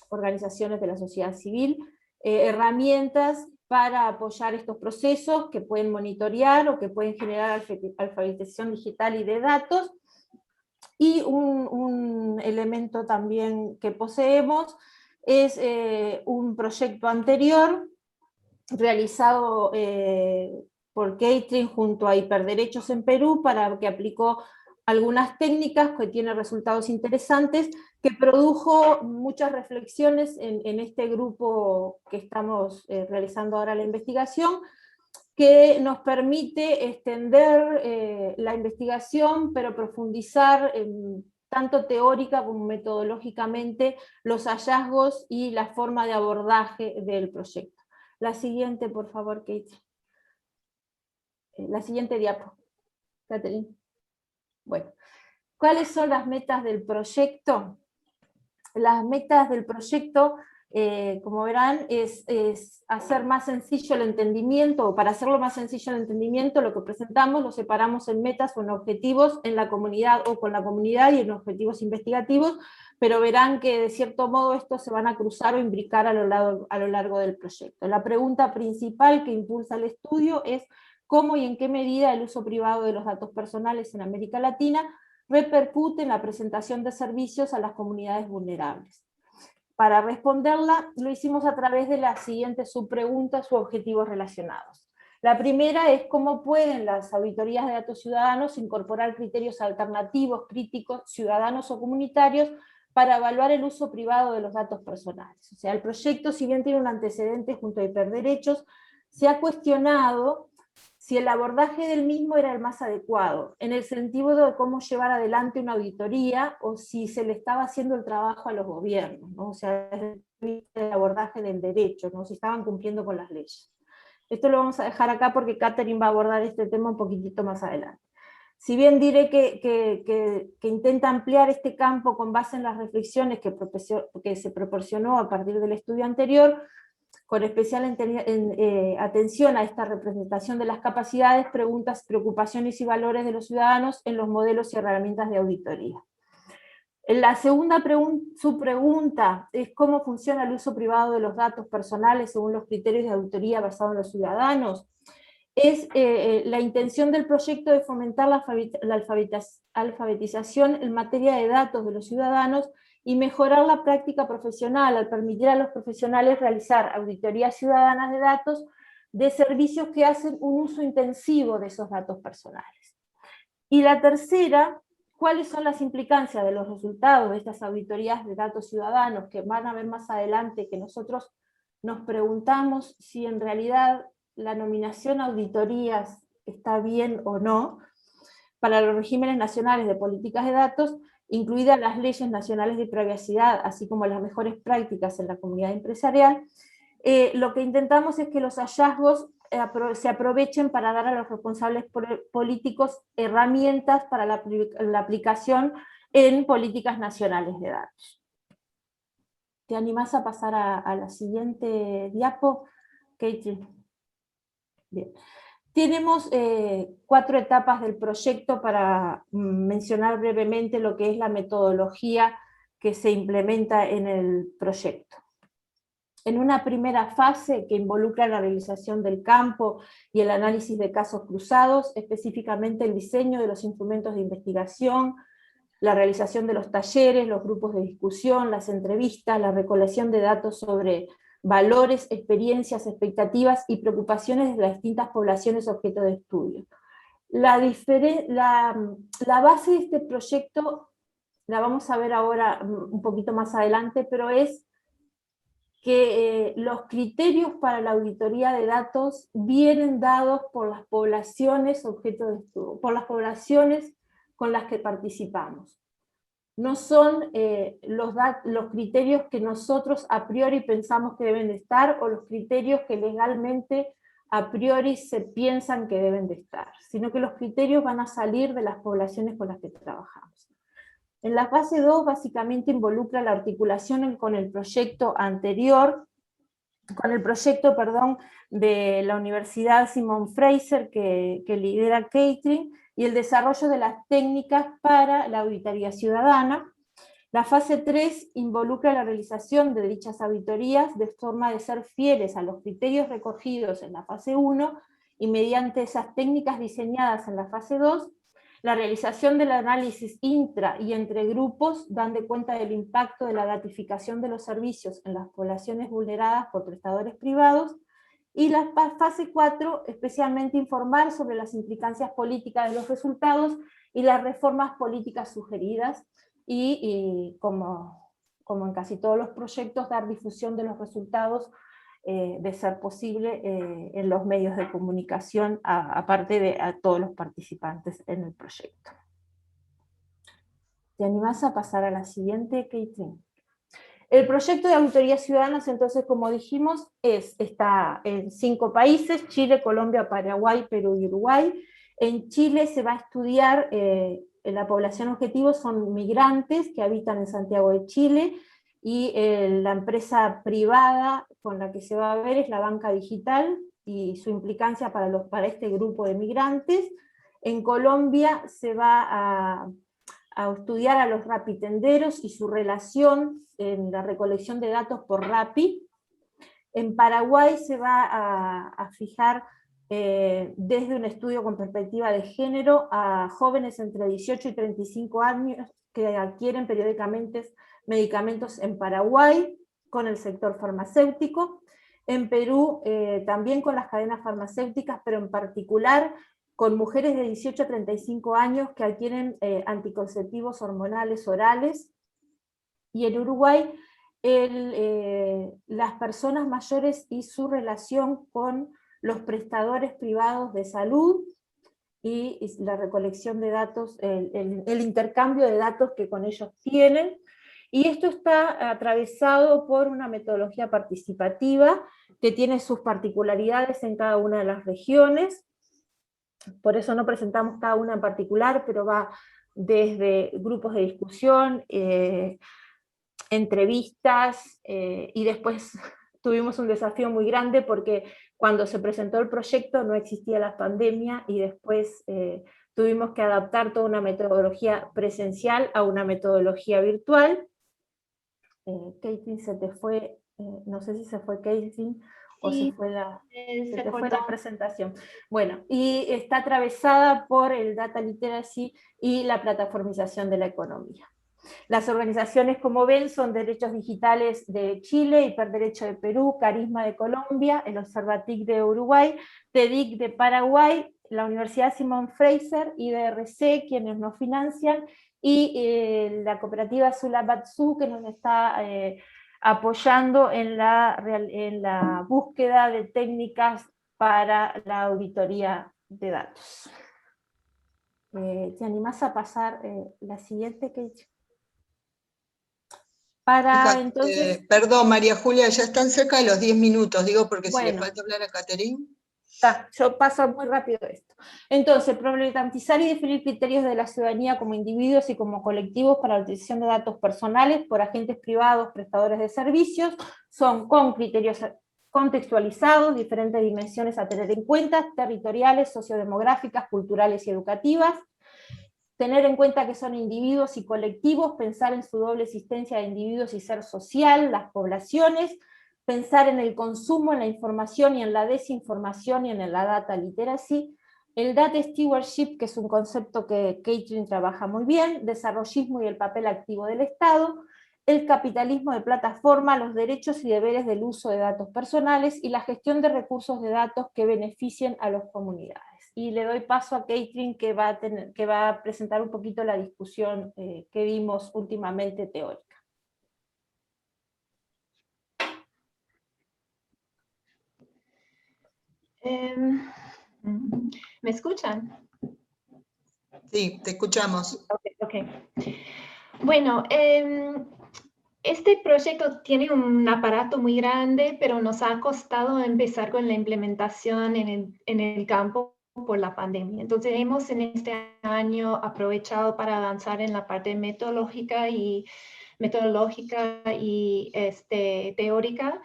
organizaciones de la sociedad civil, herramientas para apoyar estos procesos que pueden monitorear o que pueden generar alfabetización digital y de datos. Y un elemento también que poseemos es un proyecto anterior realizado por Caitlin junto a Hiperderechos en Perú, que aplicó algunas técnicas que tienen resultados interesantes, que produjo muchas reflexiones en este grupo que estamos realizando ahora la investigación, que nos permite extender la investigación, pero profundizar tanto teórica como metodológicamente los hallazgos y la forma de abordaje del proyecto. La siguiente, por favor, Kate. La siguiente diapo, Catherine. Bueno, ¿cuáles son las metas del proyecto? Las metas del proyecto, como verán, es hacer más sencillo el entendimiento, o para hacerlo más sencillo el entendimiento, lo que presentamos lo separamos en metas o en objetivos en la comunidad o con la comunidad y en objetivos investigativos, pero verán que de cierto modo estos se van a cruzar o imbricar a lo largo del proyecto. La pregunta principal que impulsa el estudio es cómo y en qué medida el uso privado de los datos personales en América Latina repercute en la presentación de servicios a las comunidades vulnerables. Para responderla, lo hicimos a través de las siguientes subpreguntas u objetivos relacionados. La primera es cómo pueden las auditorías de datos ciudadanos incorporar criterios alternativos, críticos, ciudadanos o comunitarios para evaluar el uso privado de los datos personales. O sea, el proyecto, si bien tiene un antecedente junto a hiperderechos, se ha cuestionado si el abordaje del mismo era el más adecuado, en el sentido de cómo llevar adelante una auditoría, o si se le estaba haciendo el trabajo a los gobiernos, ¿no? O sea, el abordaje del derecho, ¿no? Si estaban cumpliendo con las leyes. Esto lo vamos a dejar acá porque Catherine va a abordar este tema un poquitito más adelante. Si bien diré que intenta ampliar este campo con base en las reflexiones que se proporcionó a partir del estudio anterior, con especial atención a esta representación de las capacidades, preguntas, preocupaciones y valores de los ciudadanos en los modelos y herramientas de auditoría. La segunda subpregunta es cómo funciona el uso privado de los datos personales según los criterios de auditoría basados en los ciudadanos. Es la intención del proyecto de fomentar la alfabetización en materia de datos de los ciudadanos y mejorar la práctica profesional al permitir a los profesionales realizar auditorías ciudadanas de datos de servicios que hacen un uso intensivo de esos datos personales. Y la tercera, ¿cuáles son las implicancias de los resultados de estas auditorías de datos ciudadanos que van a ver más adelante, que nosotros nos preguntamos si en realidad la nominación a auditorías está bien o no, para los regímenes nacionales de políticas de datos, incluidas las leyes nacionales de privacidad, así como las mejores prácticas en la comunidad empresarial? Lo que intentamos es que los hallazgos se aprovechen para dar a los responsables políticos herramientas para la aplicación en políticas nacionales de datos. ¿Te animás a pasar a la siguiente diapo, Katie? Bien. Tenemos 4 etapas del proyecto para mencionar brevemente lo que es la metodología que se implementa en el proyecto. En una primera fase que involucra la realización del campo y el análisis de casos cruzados, específicamente el diseño de los instrumentos de investigación, la realización de los talleres, los grupos de discusión, las entrevistas, la recolección de datos sobre valores, experiencias, expectativas y preocupaciones de las distintas poblaciones objeto de estudio. La base de este proyecto la vamos a ver ahora un poquito más adelante, pero es que los criterios para la auditoría de datos vienen dados por las poblaciones objeto de estudio, por las poblaciones con las que participamos. No son los criterios que nosotros a priori pensamos que deben de estar, o los criterios que legalmente a priori se piensan que deben de estar, sino que los criterios van a salir de las poblaciones con las que trabajamos. En la fase 2 básicamente involucra la articulación con el proyecto anterior, con el proyecto, de la Universidad Simon Fraser que lidera Catherine, y el desarrollo de las técnicas para la auditoría ciudadana. La fase 3 involucra la realización de dichas auditorías de forma de ser fieles a los criterios recogidos en la fase 1, y mediante esas técnicas diseñadas en la fase 2, la realización del análisis intra y entre grupos, dando cuenta del impacto de la gratificación de los servicios en las poblaciones vulneradas por prestadores privados, y la fase 4, especialmente informar sobre las implicancias políticas de los resultados y las reformas políticas sugeridas, y como en casi todos los proyectos, dar difusión de los resultados, de ser posible, en los medios de comunicación, aparte de a todos los participantes en el proyecto. ¿Te animás a pasar a la siguiente, Katie? El proyecto de auditorías ciudadanas, entonces, como dijimos, está en 5 países: Chile, Colombia, Paraguay, Perú y Uruguay. En Chile se va a estudiar, la población objetivo son migrantes que habitan en Santiago de Chile, y la empresa privada con la que se va a ver es la banca digital, y su implicancia para este grupo de migrantes. En Colombia se va a estudiar a los rapitenderos y su relación en la recolección de datos por Rappi. En Paraguay se va a fijar, desde un estudio con perspectiva de género, a jóvenes entre 18 y 35 años que adquieren periódicamente medicamentos en Paraguay. con el sector farmacéutico. En Perú también con las cadenas farmacéuticas, pero en particular con mujeres de 18 a 35 años que adquieren anticonceptivos hormonales orales. Y en Uruguay, las personas mayores y su relación con los prestadores privados de salud, y la recolección de datos, el intercambio de datos que con ellos tienen. Y esto está atravesado por una metodología participativa que tiene sus particularidades en cada una de las regiones. Por eso no presentamos cada una en particular, pero va desde grupos de discusión, entrevistas, y después tuvimos un desafío muy grande porque cuando se presentó el proyecto no existía la pandemia, y después tuvimos que adaptar toda una metodología presencial a una metodología virtual. Caitlin, se te fue, no sé si se fue Caitlin o Sí, se fue se te fue cortó. la presentación. Bueno, y está atravesada por el data literacy y la plataformización de la economía. Las organizaciones, como ven, son Derechos Digitales de Chile, Hiperderecho de Perú, Carisma de Colombia, el Observatic de Uruguay, TEDIC de Paraguay, la Universidad Simón Fraser, IDRC, quienes nos financian, y la cooperativa Sulabatsu, que nos está apoyando en la búsqueda de técnicas para la auditoría de datos. ¿Te animás a pasar la siguiente, Kate? Entonces, perdón, María Julia, ya están cerca de los 10 minutos, digo, porque si le bueno, falta hablar a Caterín. yo paso muy rápido esto. Entonces, problematizar y definir criterios de la ciudadanía como individuos y como colectivos para la utilización de datos personales por agentes privados, prestadores de servicios, son con criterios contextualizados, diferentes dimensiones a tener en cuenta, territoriales, sociodemográficas, culturales y educativas. Tener en cuenta que son individuos y colectivos, pensar en su doble existencia de individuos y ser social, las poblaciones, pensar en el consumo, en la información y en la desinformación y en la data literacy, el data stewardship, que es un concepto que Caitlin trabaja muy bien, desarrollismo y el papel activo del Estado, el capitalismo de plataforma, los derechos y deberes del uso de datos personales y la gestión de recursos de datos que beneficien a las comunidades. Y le doy paso a Caitlin, que va a presentar un poquito la discusión que vimos últimamente teórica. ¿Me escuchan? Sí, te escuchamos. Okay. Bueno, este proyecto tiene un aparato muy grande, pero nos ha costado empezar con la implementación en el campo por la pandemia. Entonces hemos en este año aprovechado para avanzar en la parte metodológica y teórica,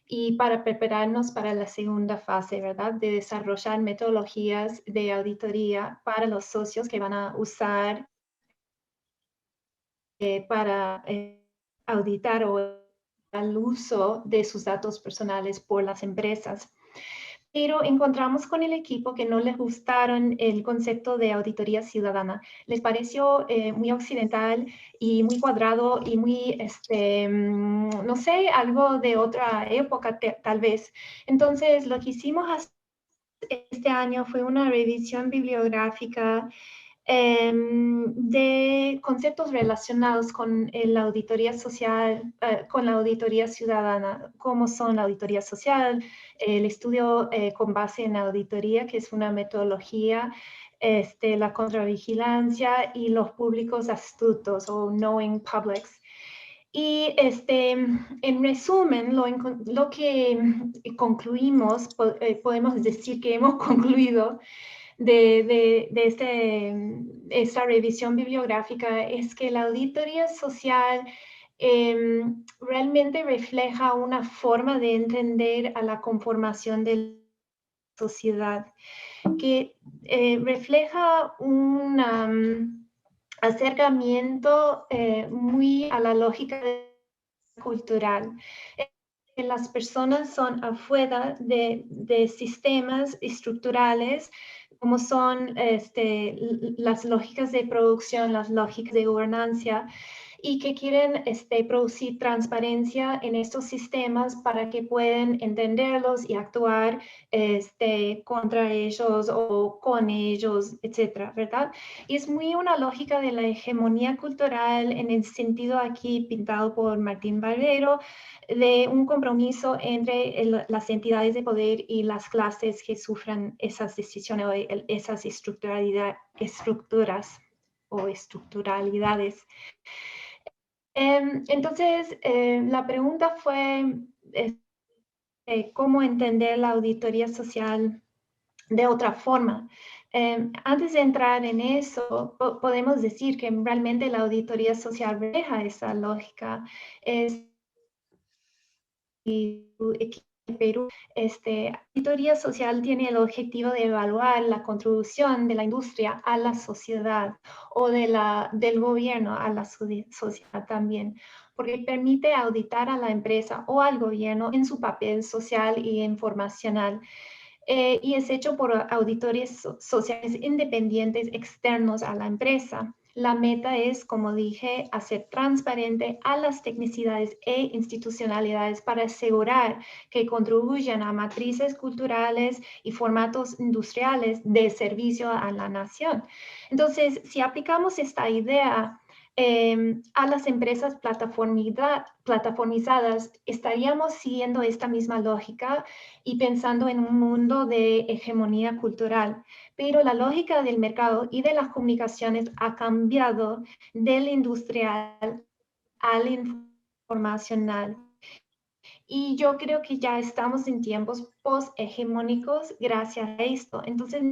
y para prepararnos para la segunda fase, ¿verdad? De desarrollar metodologías de auditoría para los socios que van a usar para auditar o el uso de sus datos personales por las empresas. Pero encontramos con el equipo que no les gustaron el concepto de auditoría ciudadana. Les pareció muy occidental y muy cuadrado y muy, no sé, algo de otra época tal vez. Entonces, lo que hicimos este año fue una revisión bibliográfica de conceptos relacionados con la auditoría social, con la auditoría ciudadana, como son la auditoría social, el estudio con base en auditoría, que es una metodología, la contravigilancia y los públicos astutos o knowing publics. Y en resumen, lo que concluimos, podemos decir que hemos concluido de esta revisión bibliográfica es que la auditoría social realmente refleja una forma de entender a la conformación de la sociedad, que refleja un acercamiento muy a la lógica cultural. Las personas son afuera de sistemas estructurales como son las lógicas de producción, las lógicas de gobernanza, y que quieren producir transparencia en estos sistemas para que puedan entenderlos y actuar contra ellos o con ellos, etcétera, ¿verdad? Y es muy una lógica de la hegemonía cultural en el sentido aquí pintado por Martín Barbero, de un compromiso entre las entidades de poder y las clases que sufran esas decisiones o esas estructuras o estructuralidades. Entonces, la pregunta fue cómo entender la auditoría social de otra forma. Antes de entrar en eso, podemos decir que realmente la auditoría social refleja esa lógica. Perú, la auditoría social tiene el objetivo de evaluar la contribución de la industria a la sociedad o del gobierno a la sociedad también, porque permite auditar a la empresa o al gobierno en su papel social y informacional. Y es hecho por auditores sociales independientes externos a la empresa. La meta es, como dije, hacer transparente a las tecnicidades e institucionalidades para asegurar que contribuyan a matrices culturales y formatos industriales de servicio a la nación. Entonces, si aplicamos esta idea a las empresas plataformizadas, estaríamos siguiendo esta misma lógica y pensando en un mundo de hegemonía cultural. Pero la lógica del mercado y de las comunicaciones ha cambiado del industrial al informacional. Y yo creo que ya estamos en tiempos post-hegemónicos gracias a esto. Entonces,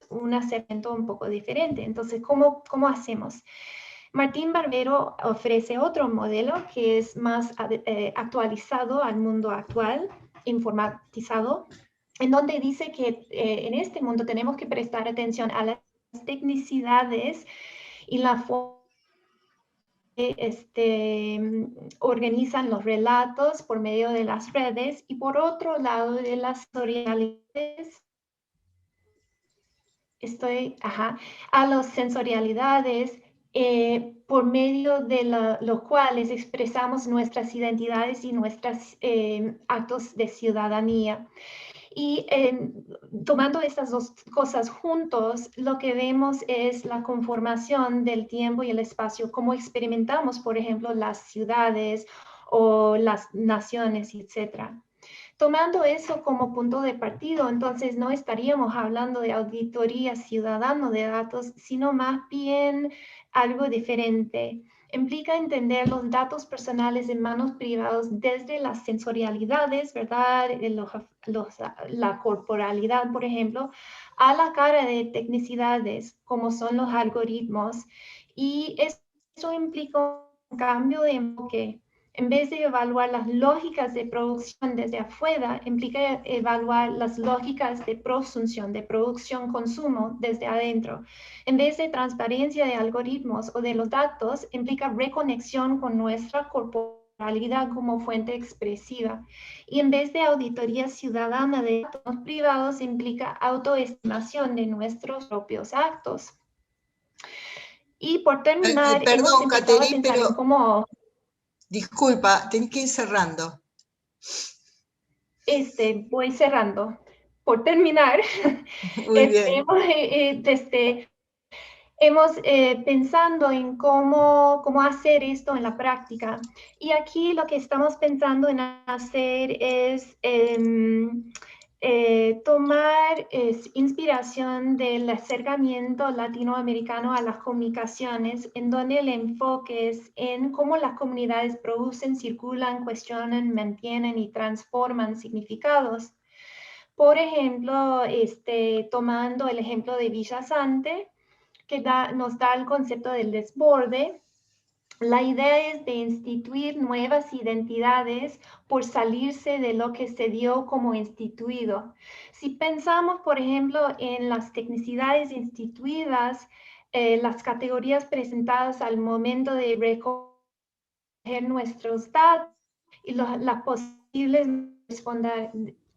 un acercamiento un poco diferente. Entonces, ¿cómo hacemos? Martín Barbero ofrece otro modelo que es más actualizado al mundo actual, informatizado, en donde dice que en este mundo tenemos que prestar atención a las tecnicidades y la forma que organizan los relatos por medio de las redes y por otro lado de las sensorialidades. A las sensorialidades por medio de los cuales expresamos nuestras identidades y nuestros actos de ciudadanía. Y tomando estas dos cosas juntos, lo que vemos es la conformación del tiempo y el espacio, cómo experimentamos, por ejemplo, las ciudades o las naciones, etcétera. Tomando eso como punto de partida, entonces no estaríamos hablando de auditoría ciudadana de datos, sino más bien algo diferente. Implica entender los datos personales en manos privadas desde las sensorialidades, ¿verdad? La corporalidad, por ejemplo, a la cara de tecnicidades, como son los algoritmos. Y eso implica un cambio de enfoque. En vez de evaluar las lógicas de producción desde afuera, implica evaluar las lógicas de prosunción, de producción-consumo desde adentro. En vez de transparencia de algoritmos o de los datos, implica reconexión con nuestra corporalidad como fuente expresiva. Y en vez de auditoría ciudadana de datos privados, implica autoestimación de nuestros propios actos. Y por terminar, perdón, Caterine, pero en cómo... Disculpa, tenés que ir cerrando. Voy cerrando. Por terminar, Muy bien. hemos pensando en cómo hacer esto en la práctica. Y aquí lo que estamos pensando en hacer es tomar inspiración del acercamiento latinoamericano a las comunicaciones, en donde el enfoque es en cómo las comunidades producen, circulan, cuestionan, mantienen y transforman significados. Por ejemplo, tomando el ejemplo de Villa Sante, que nos da el concepto del desborde. La idea es de instituir nuevas identidades por salirse de lo que se dio como instituido. Si pensamos, por ejemplo, en las tecnicidades instituidas, las categorías presentadas al momento de recoger nuestros datos y las posibles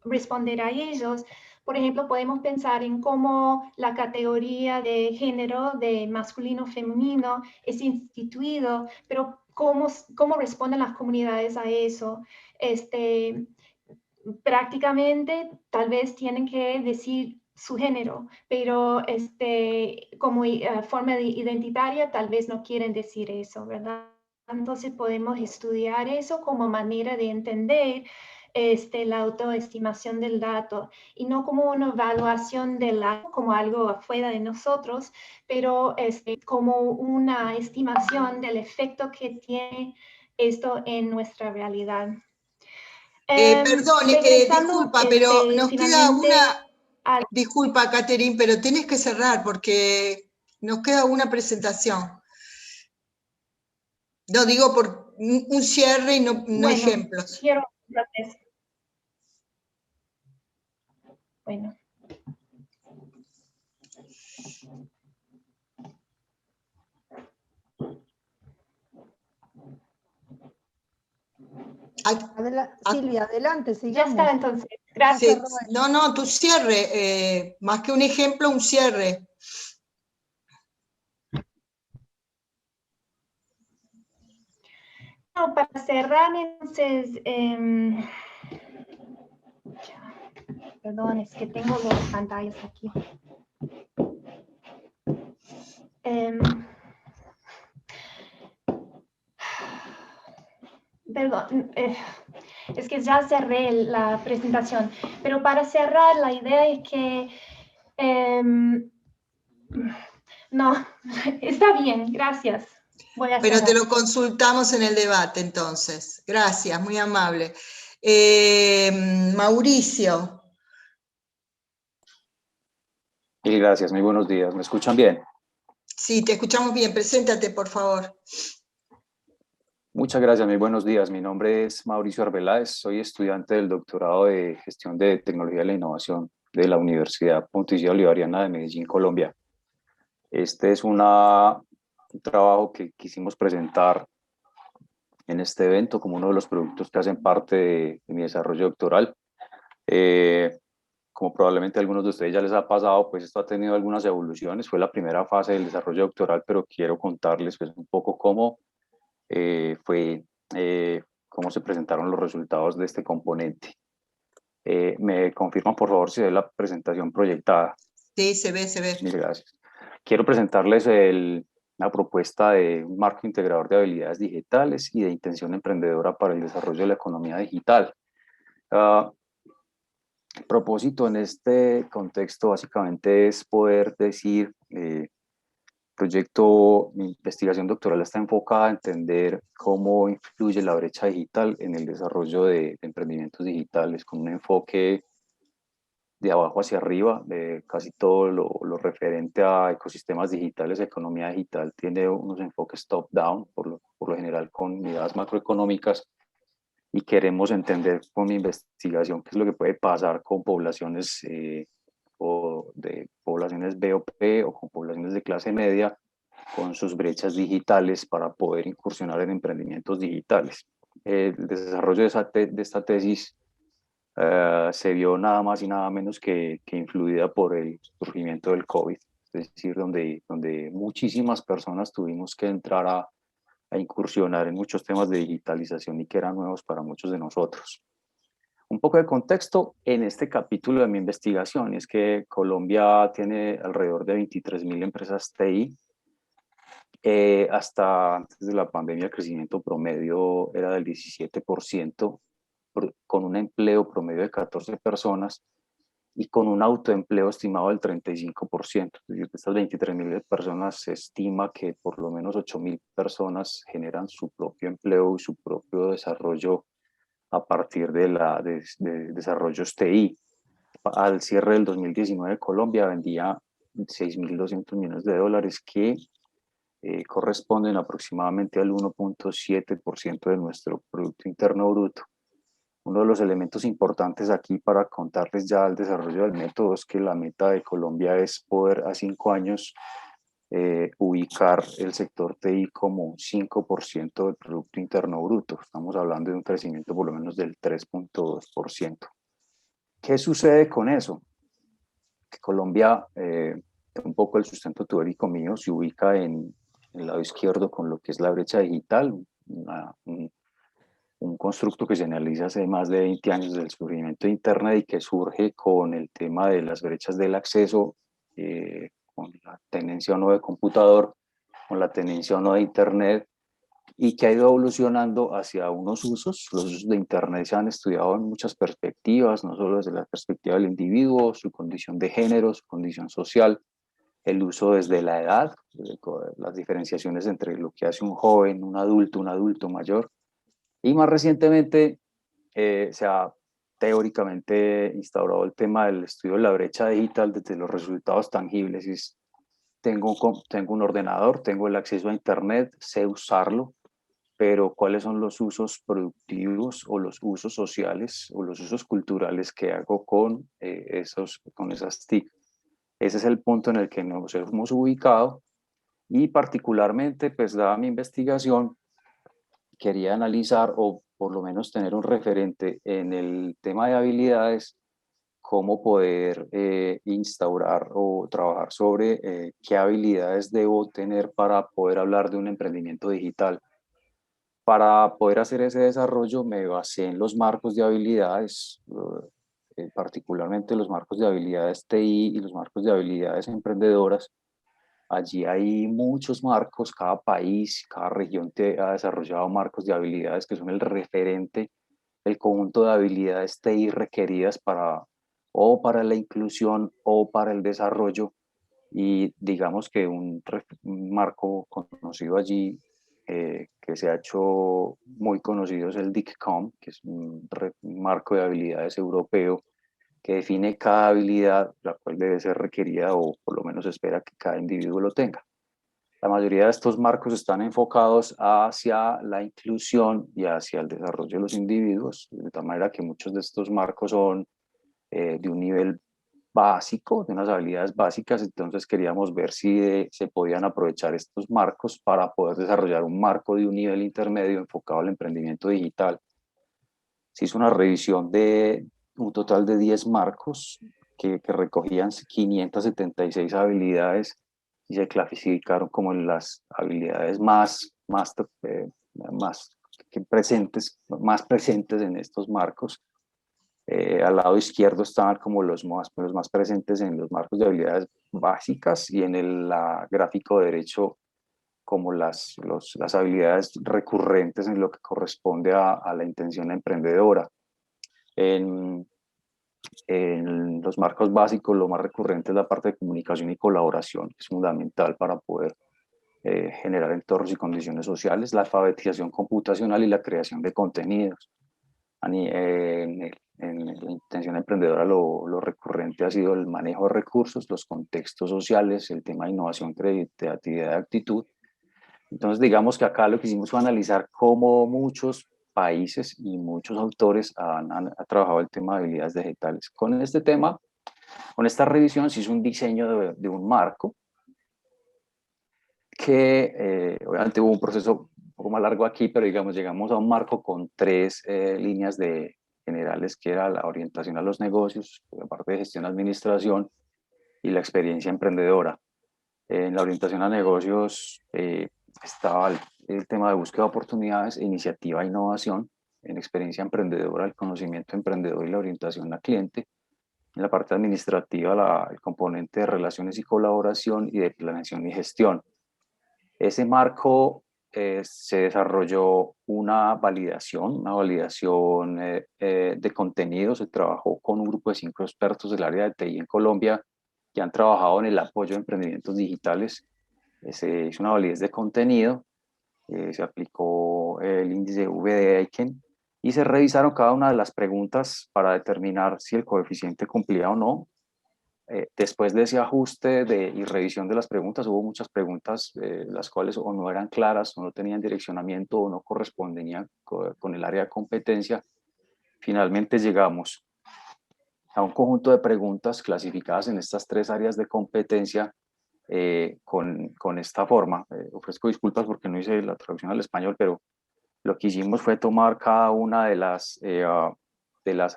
responder a ellos, Por ejemplo, podemos pensar en cómo la categoría de género, de masculino-femenino, es instituido, pero cómo responden las comunidades a eso. Prácticamente, tal vez tienen que decir su género, pero como forma identitaria tal vez no quieren decir eso, ¿verdad? Entonces podemos estudiar eso como manera de entender la autoestimación del dato y no como una evaluación del dato como algo afuera de nosotros, pero como una estimación del efecto que tiene esto en nuestra realidad. Perdón, Regresando disculpa, pero nos queda finalmente disculpa, Catherine, pero tenés que cerrar porque nos queda una presentación. No, digo por un cierre y no bueno, ejemplos. quiero... Bueno. Silvia, adelante, sigamos. Ya está, entonces. Gracias. No, tu cierre, más que un ejemplo, un cierre. No, para cerrar, entonces, perdón, es que tengo dos pantallas aquí. Perdón, es que ya cerré la presentación, pero para cerrar la idea es que no, está bien, gracias. Pero te lo consultamos en el debate entonces. Gracias, muy amable. Mauricio. Y gracias, muy buenos días. ¿Me escuchan bien? Sí, te escuchamos bien. Preséntate, por favor. Muchas gracias, muy buenos días. Mi nombre es Mauricio Arbeláez, soy estudiante del doctorado de Gestión de Tecnología y la Innovación de la Universidad Pontificia Bolivariana de Medellín, Colombia. Este es un trabajo que quisimos presentar en este evento como uno de los productos que hacen parte de mi desarrollo doctoral. Como probablemente a algunos de ustedes ya les ha pasado, pues esto ha tenido algunas evoluciones. Fue la primera fase del desarrollo doctoral, pero quiero contarles pues un poco cómo cómo se presentaron los resultados de este componente. ¿Me confirman, por favor, si ve la presentación proyectada? Sí, se ve, se ve. Mil gracias. Quiero presentarles una propuesta de un marco integrador de habilidades digitales y de intención emprendedora para el desarrollo de la economía digital. El propósito en este contexto básicamente es poder decir, proyecto, mi investigación doctoral está enfocada a entender cómo influye la brecha digital en el desarrollo de emprendimientos digitales, con un enfoque de abajo hacia arriba, de casi todo lo referente a ecosistemas digitales, economía digital, tiene unos enfoques top-down, por lo general con miradas macroeconómicas, y queremos entender con mi investigación qué es lo que puede pasar con poblaciones o de poblaciones BOP o con poblaciones de clase media con sus brechas digitales para poder incursionar en emprendimientos digitales. El desarrollo de esta tesis se vio nada más y nada menos que influida por el surgimiento del COVID, es decir, donde muchísimas personas tuvimos que entrar a incursionar en muchos temas de digitalización y que eran nuevos para muchos de nosotros. Un poco de contexto en este capítulo de mi investigación es que Colombia tiene alrededor de 23.000 empresas TI. Hasta antes de la pandemia el crecimiento promedio era del 17%, con un empleo promedio de 14 personas y con un autoempleo estimado del 35%. Es decir, de estas 23.000 personas se estima que por lo menos 8.000 personas generan su propio empleo y su propio desarrollo a partir de desarrollos TI. Al cierre del 2019, Colombia vendía 6.200 millones de dólares que corresponden aproximadamente al 1.7% de nuestro Producto Interno Bruto. Uno de los elementos importantes aquí para contarles ya el desarrollo del método es que la meta de Colombia es poder a 5 años ubicar el sector TI como 5% del Producto Interno Bruto. Estamos hablando de un crecimiento por lo menos del 3.2%. ¿Qué sucede con eso? que Colombia, un poco el sustento teórico mío, se ubica en el lado izquierdo con lo que es la brecha digital, un constructo que se analiza hace más de 20 años del surgimiento de Internet y que surge con el tema de las brechas del acceso, con la tenencia o no de computador, con la tenencia o no de Internet, y que ha ido evolucionando hacia unos usos. Los usos de Internet se han estudiado en muchas perspectivas, no solo desde la perspectiva del individuo, su condición de género, su condición social, el uso desde la edad, las diferenciaciones entre lo que hace un joven, un adulto mayor, y más recientemente se ha teóricamente instaurado el tema del estudio de la brecha digital desde los resultados tangibles. Es, tengo un ordenador, tengo el acceso a Internet, sé usarlo, pero ¿cuáles son los usos productivos o los usos sociales o los usos culturales que hago con esas TIC? Ese es el punto en el que nos hemos ubicado y particularmente, pues dada mi investigación, quería analizar o por lo menos tener un referente en el tema de habilidades, cómo poder instaurar o trabajar sobre qué habilidades debo tener para poder hablar de un emprendimiento digital. Para poder hacer ese desarrollo me basé en los marcos de habilidades, particularmente los marcos de habilidades TI y los marcos de habilidades emprendedoras. Allí hay muchos marcos, cada país, cada región ha desarrollado marcos de habilidades que son el referente, el conjunto de habilidades TI requeridas para la inclusión o para el desarrollo. Y digamos que un marco conocido allí, que se ha hecho muy conocido, es el DICCOM, que es un marco de habilidades europeo que define cada habilidad la cual debe ser requerida o por lo menos espera que cada individuo lo tenga. La mayoría de estos marcos están enfocados hacia la inclusión y hacia el desarrollo de los individuos, de tal manera que muchos de estos marcos son de un nivel básico, de unas habilidades básicas. Entonces queríamos ver si se podían aprovechar estos marcos para poder desarrollar un marco de un nivel intermedio enfocado al emprendimiento digital. Se hizo una revisión de un total de 10 marcos que recogían 576 habilidades y se clasificaron como en las habilidades más presentes en estos marcos. Al lado izquierdo estaban como los más presentes en los marcos de habilidades básicas y en el gráfico derecho como las habilidades recurrentes en lo que corresponde a la intención emprendedora. En los marcos básicos, lo más recurrente es la parte de comunicación y colaboración, que es fundamental para poder generar entornos y condiciones sociales, la alfabetización computacional y la creación de contenidos. En la intención emprendedora lo recurrente ha sido el manejo de recursos, los contextos sociales, el tema de innovación, creatividad y actitud. Entonces digamos que acá lo que hicimos fue analizar cómo muchos países y muchos autores han trabajado el tema de habilidades digitales. Con este tema, con esta revisión se hizo un diseño de un marco que obviamente hubo un proceso un poco más largo aquí, pero digamos llegamos a un marco con 3 líneas generales, que era la orientación a los negocios, la parte de gestión, administración y la experiencia emprendedora. En la orientación a negocios estaba el tema de búsqueda de oportunidades, iniciativa e innovación. En experiencia emprendedora, el conocimiento emprendedor y la orientación al cliente. En la parte administrativa, el componente de relaciones y colaboración y de planeación y gestión. Ese marco se desarrolló una validación de contenidos. Se trabajó con un grupo de 5 expertos del área de TI en Colombia que han trabajado en el apoyo de emprendimientos digitales. Se hizo una validez de contenido, se aplicó el índice V de Aiken y se revisaron cada una de las preguntas para determinar si el coeficiente cumplía o no. Después de ese ajuste y revisión de las preguntas, hubo muchas preguntas las cuales o no eran claras, o no tenían direccionamiento, o no correspondían con el área de competencia. Finalmente llegamos a un conjunto de preguntas clasificadas en estas 3 áreas de competencia con esta forma. Ofrezco disculpas porque no hice la traducción al español, pero lo que hicimos fue tomar cada una de las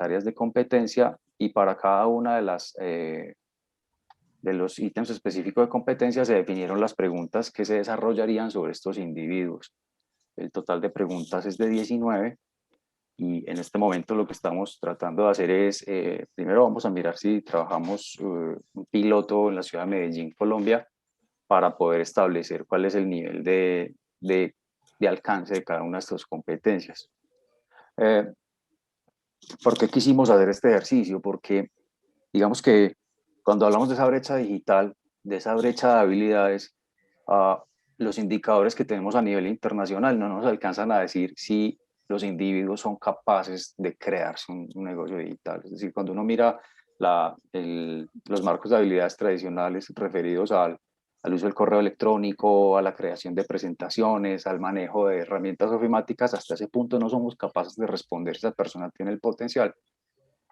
áreas de competencia y para cada una de las los ítems específicos de competencia se definieron las preguntas que se desarrollarían sobre estos individuos. El total de preguntas es de 19 y en este momento lo que estamos tratando de hacer es, primero vamos a mirar si trabajamos un piloto en la ciudad de Medellín, Colombia, para poder establecer cuál es el nivel de alcance de cada una de estas competencias. ¿Por qué quisimos hacer este ejercicio? Porque digamos que cuando hablamos de esa brecha digital, de esa brecha de habilidades, los indicadores que tenemos a nivel internacional no nos alcanzan a decir si los individuos son capaces de crearse un negocio digital. Es decir, cuando uno mira los marcos de habilidades tradicionales referidos al uso del correo electrónico, a la creación de presentaciones, al manejo de herramientas ofimáticas, hasta ese punto no somos capaces de responder si esa persona tiene el potencial.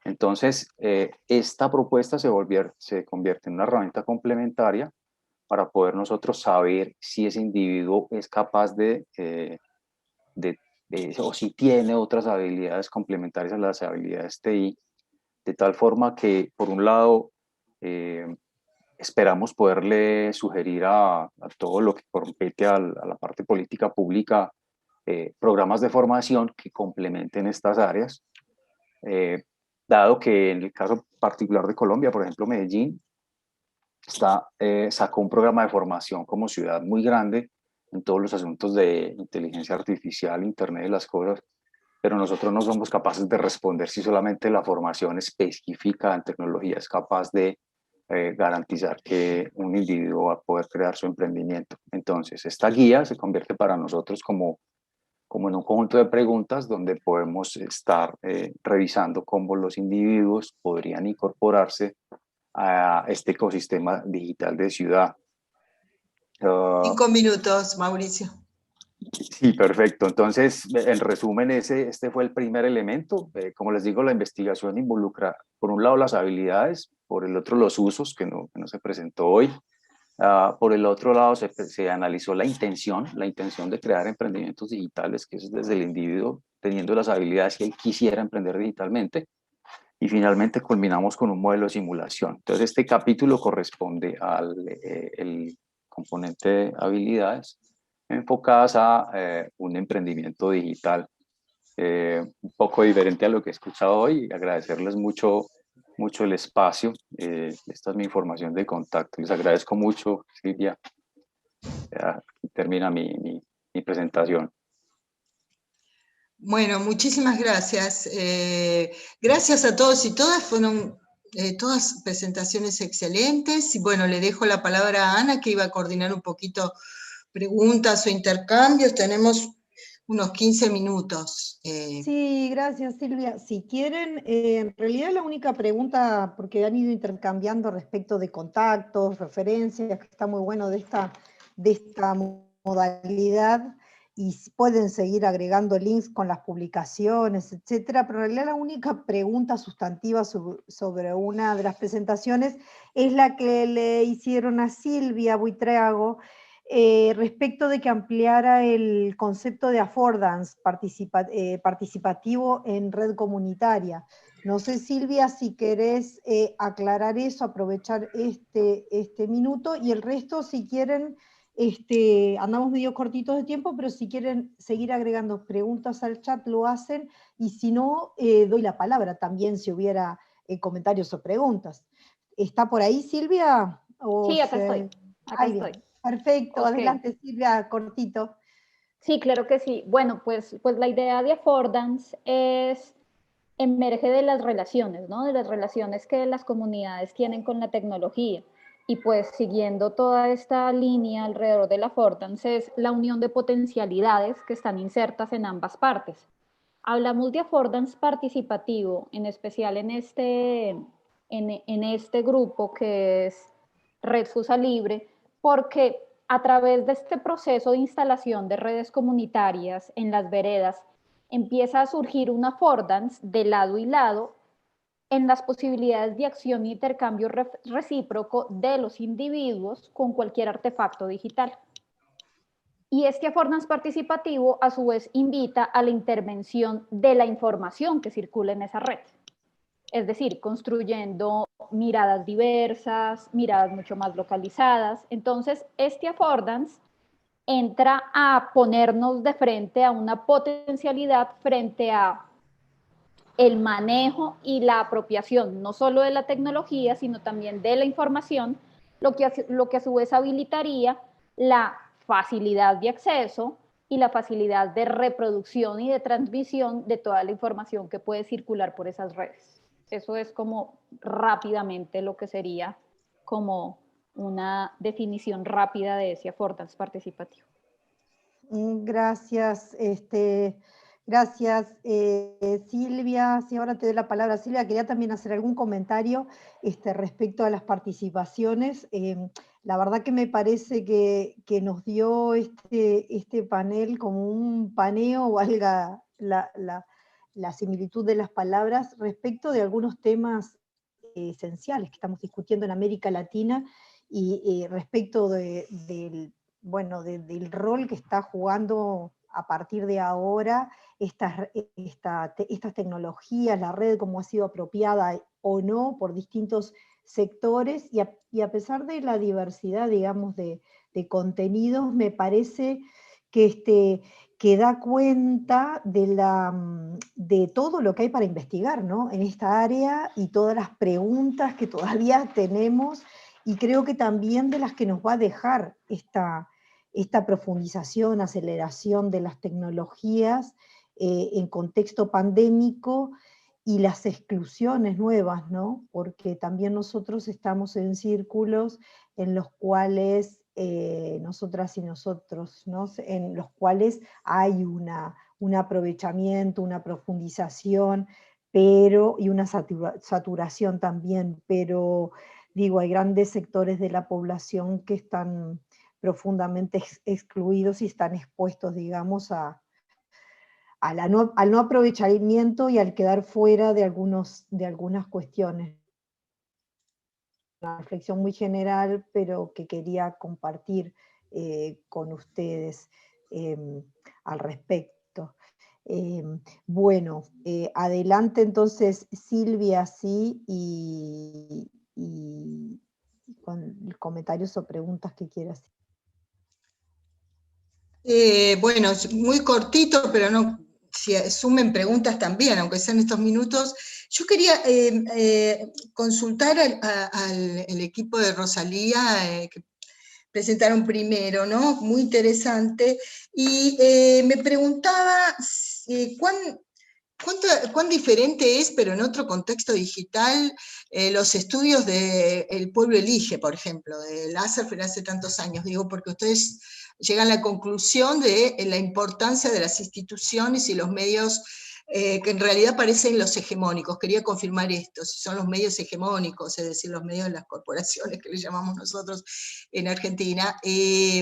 Entonces, esta propuesta se convierte en una herramienta complementaria para poder nosotros saber si ese individuo es capaz o si tiene otras habilidades complementarias a las habilidades TI, de tal forma que, por un lado, esperamos poderle sugerir a todo lo que compete a la parte política pública programas de formación que complementen estas áreas, dado que en el caso particular de Colombia, por ejemplo, Medellín, sacó un programa de formación como ciudad muy grande en todos los asuntos de inteligencia artificial, Internet de las cosas, pero nosotros no somos capaces de responder si solamente la formación específica en tecnología es capaz de garantizar que un individuo va a poder crear su emprendimiento. Entonces, esta guía se convierte para nosotros como en un conjunto de preguntas donde podemos estar revisando cómo los individuos podrían incorporarse a este ecosistema digital de ciudad. 5 minutos, Mauricio. Sí, perfecto. Entonces, en resumen, este fue el primer elemento. Como les digo, la investigación involucra, por un lado, las habilidades, por el otro, los usos, que no se presentó hoy. Por el otro lado, se analizó la intención de crear emprendimientos digitales, que es desde el individuo teniendo las habilidades que él quisiera emprender digitalmente. Y finalmente culminamos con un modelo de simulación. Entonces, este capítulo corresponde al el componente de habilidades enfocadas a un emprendimiento digital. Un poco diferente a lo que he escuchado hoy. Agradecerles mucho el espacio. Esta es mi información de contacto. Les agradezco mucho, Silvia. Ya termina mi presentación. Bueno, muchísimas gracias. Gracias a todos y todas, fueron todas presentaciones excelentes. Y bueno, le dejo la palabra a Ana, que iba a coordinar un poquito preguntas o intercambios. Tenemos unos 15 minutos. Sí, gracias Silvia. Si quieren, en realidad la única pregunta, porque han ido intercambiando respecto de contactos, referencias, que está muy bueno de esta modalidad, y pueden seguir agregando links con las publicaciones, etcétera, pero en realidad la única pregunta sustantiva sobre una de las presentaciones es la que le hicieron a Silvia Buitrago, respecto de que ampliara el concepto de affordance participativo en red comunitaria. No sé, Silvia, si querés aclarar eso, aprovechar este minuto, y el resto, si quieren, andamos medio cortitos de tiempo, pero si quieren seguir agregando preguntas al chat, lo hacen, y si no, doy la palabra también si hubiera comentarios o preguntas. ¿Está por ahí, Silvia? Sí, acá estoy. Acá estoy. Perfecto, Okay. Adelante Silvia, cortito. Sí, claro que sí. Bueno, pues la idea de affordance emerge de las relaciones, ¿no? De las relaciones que las comunidades tienen con la tecnología. Y pues siguiendo toda esta línea alrededor del affordance es la unión de potencialidades que están insertas en ambas partes. Hablamos de affordance participativo, en especial en este grupo que es Red Fusa Libre, porque a través de este proceso de instalación de redes comunitarias en las veredas empieza a surgir una affordance de lado y lado en las posibilidades de acción y intercambio recíproco de los individuos con cualquier artefacto digital. Y este affordance participativo a su vez invita a la intervención de la información que circula en esa red. es decir, construyendo miradas diversas, miradas mucho más localizadas. Entonces, este affordance entra a ponernos de frente a una potencialidad frente a el manejo y la apropiación, no solo de la tecnología, sino también de la información, lo que a su vez habilitaría la facilidad de acceso y la facilidad de reproducción y de transmisión de toda la información que puede circular por esas redes. Eso es como rápidamente lo que sería como una definición rápida de ese affordance participativo. Gracias, gracias Silvia. Sí, ahora te doy la palabra, Silvia. Quería también hacer algún comentario respecto a las participaciones. La verdad que me parece que nos dio este panel como un paneo, valga la similitud de las palabras, respecto de algunos temas esenciales que estamos discutiendo en América Latina y respecto del rol que está jugando a partir de ahora estas tecnologías, la red, cómo ha sido apropiada o no por distintos sectores, y a pesar de la diversidad, digamos, de contenidos, me parece que da cuenta de todo lo que hay para investigar, ¿no?, en esta área, y todas las preguntas que todavía tenemos, y creo que también de las que nos va a dejar esta profundización, aceleración de las tecnologías en contexto pandémico, y las exclusiones nuevas, ¿no? Porque también nosotros estamos en círculos en los cuales, nosotras y nosotros, ¿no?, en los cuales hay un aprovechamiento, una profundización, y una saturación también, pero digo, hay grandes sectores de la población que están profundamente excluidos y están expuestos, digamos, al no aprovechamiento y al quedar fuera de algunas cuestiones. Una reflexión muy general, pero que quería compartir con ustedes al respecto. Bueno, adelante entonces Silvia, sí, y con comentarios o preguntas que quieras. Bueno, muy cortito, pero no, si sumen preguntas también, aunque sean estos minutos. Yo quería consultar al equipo de Rosalía, que presentaron primero, ¿no? Muy interesante, y me preguntaba cuán diferente es, pero en otro contexto digital, los estudios de El Pueblo Elige, por ejemplo, de Lasserfeld hace tantos años, digo, porque ustedes llegan a la conclusión de la importancia de las instituciones y los medios que en realidad parecen los hegemónicos. Quería confirmar esto, si son los medios hegemónicos, es decir, los medios de las corporaciones que le llamamos nosotros en Argentina. Y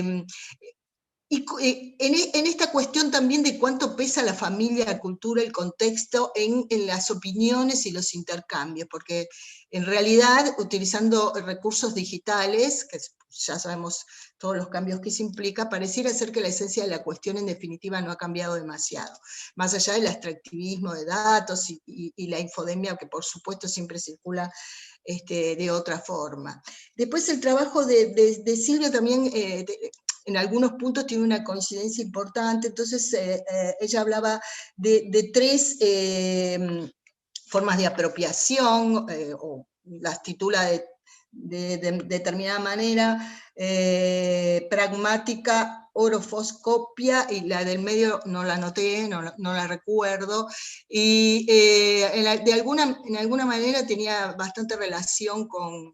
en esta cuestión también de cuánto pesa la familia, la cultura, el contexto en las opiniones y los intercambios, porque en realidad utilizando recursos digitales, que ya sabemos todos los cambios que se implica, pareciera ser que la esencia de la cuestión en definitiva no ha cambiado demasiado, más allá del extractivismo de datos y la infodemia que por supuesto siempre circula de otra forma. Después el trabajo de Silvia también, en algunos puntos tiene una coincidencia importante, entonces ella hablaba de tres formas de apropiación, o las titula de determinada manera, pragmática, orofoscopia, y la del medio no la anoté, no la recuerdo, y en alguna manera tenía bastante relación con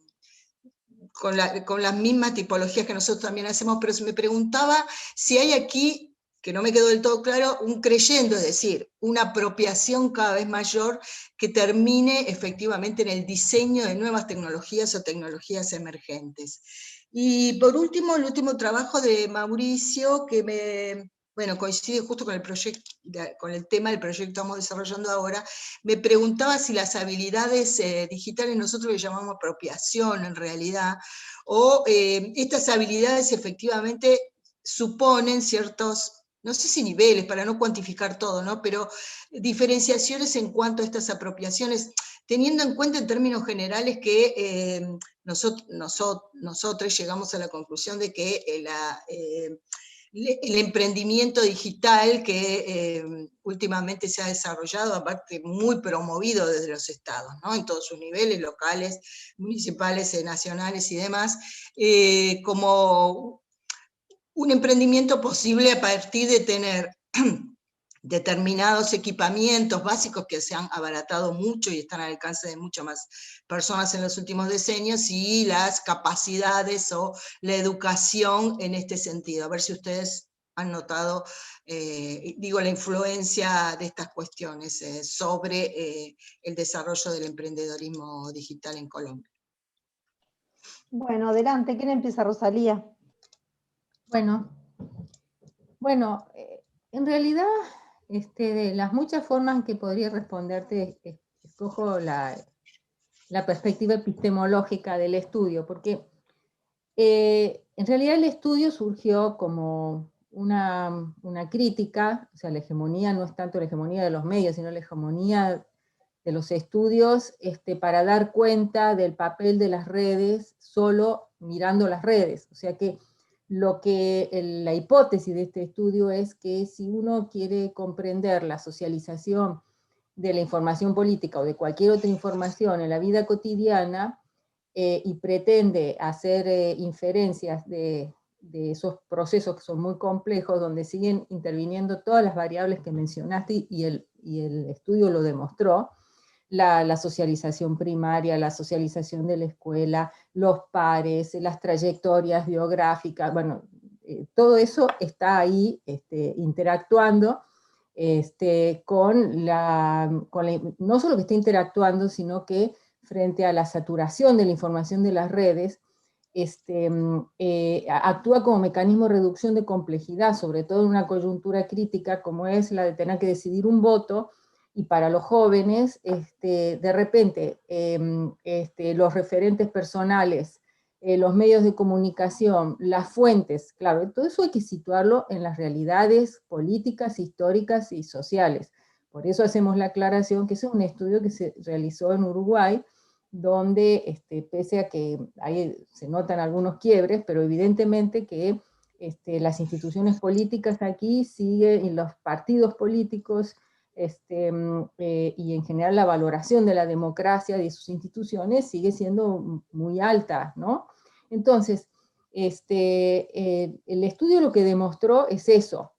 las mismas tipologías que nosotros también hacemos, pero se me preguntaba si hay aquí, que no me quedó del todo claro, un creyendo, es decir, una apropiación cada vez mayor que termine efectivamente en el diseño de nuevas tecnologías o tecnologías emergentes. Y por último, el último trabajo de Mauricio, que coincide justo con el tema del proyecto que estamos desarrollando ahora, me preguntaba si las habilidades digitales nosotros le llamamos apropiación en realidad, o estas habilidades efectivamente suponen ciertos, no sé si niveles, para no cuantificar todo, ¿no?, pero diferenciaciones en cuanto a estas apropiaciones. teniendo en cuenta en términos generales que nosotros llegamos a la conclusión de que el emprendimiento digital que últimamente se ha desarrollado, aparte muy promovido desde los estados, ¿no? En todos sus niveles, locales, municipales, nacionales y demás, como un emprendimiento posible a partir de tener determinados equipamientos básicos que se han abaratado mucho y están al alcance de muchas más personas en los últimos decenios, y las capacidades o la educación en este sentido. A ver si ustedes han notado, la influencia de estas cuestiones sobre el desarrollo del emprendedorismo digital en Colombia. Bueno, adelante, ¿quién empieza? Rosalía. Bueno, en realidad, de las muchas formas que podría responderte, escojo la perspectiva epistemológica del estudio, porque en realidad el estudio surgió como una crítica, o sea, la hegemonía no es tanto la hegemonía de los medios, sino la hegemonía de los estudios, para dar cuenta del papel de las redes solo mirando las redes. O sea que la hipótesis de este estudio es que si uno quiere comprender la socialización de la información política o de cualquier otra información en la vida cotidiana, y pretende hacer inferencias de esos procesos que son muy complejos, donde siguen interviniendo todas las variables que mencionaste, y el estudio lo demostró, la socialización primaria, la socialización de la escuela, los pares, las trayectorias biográficas, bueno, todo eso está ahí interactuando no solo que está interactuando, sino que frente a la saturación de la información de las redes, actúa como mecanismo de reducción de complejidad, sobre todo en una coyuntura crítica como es la de tener que decidir un voto, y para los jóvenes, de repente, los referentes personales, los medios de comunicación, las fuentes, claro, todo eso hay que situarlo en las realidades políticas, históricas y sociales. Por eso hacemos la aclaración que ese es un estudio que se realizó en Uruguay, donde, pese a que ahí se notan algunos quiebres, pero evidentemente que las instituciones políticas aquí siguen, y los partidos políticos, y en general la valoración de la democracia y de sus instituciones sigue siendo muy alta, ¿no? Entonces, el estudio lo que demostró es eso.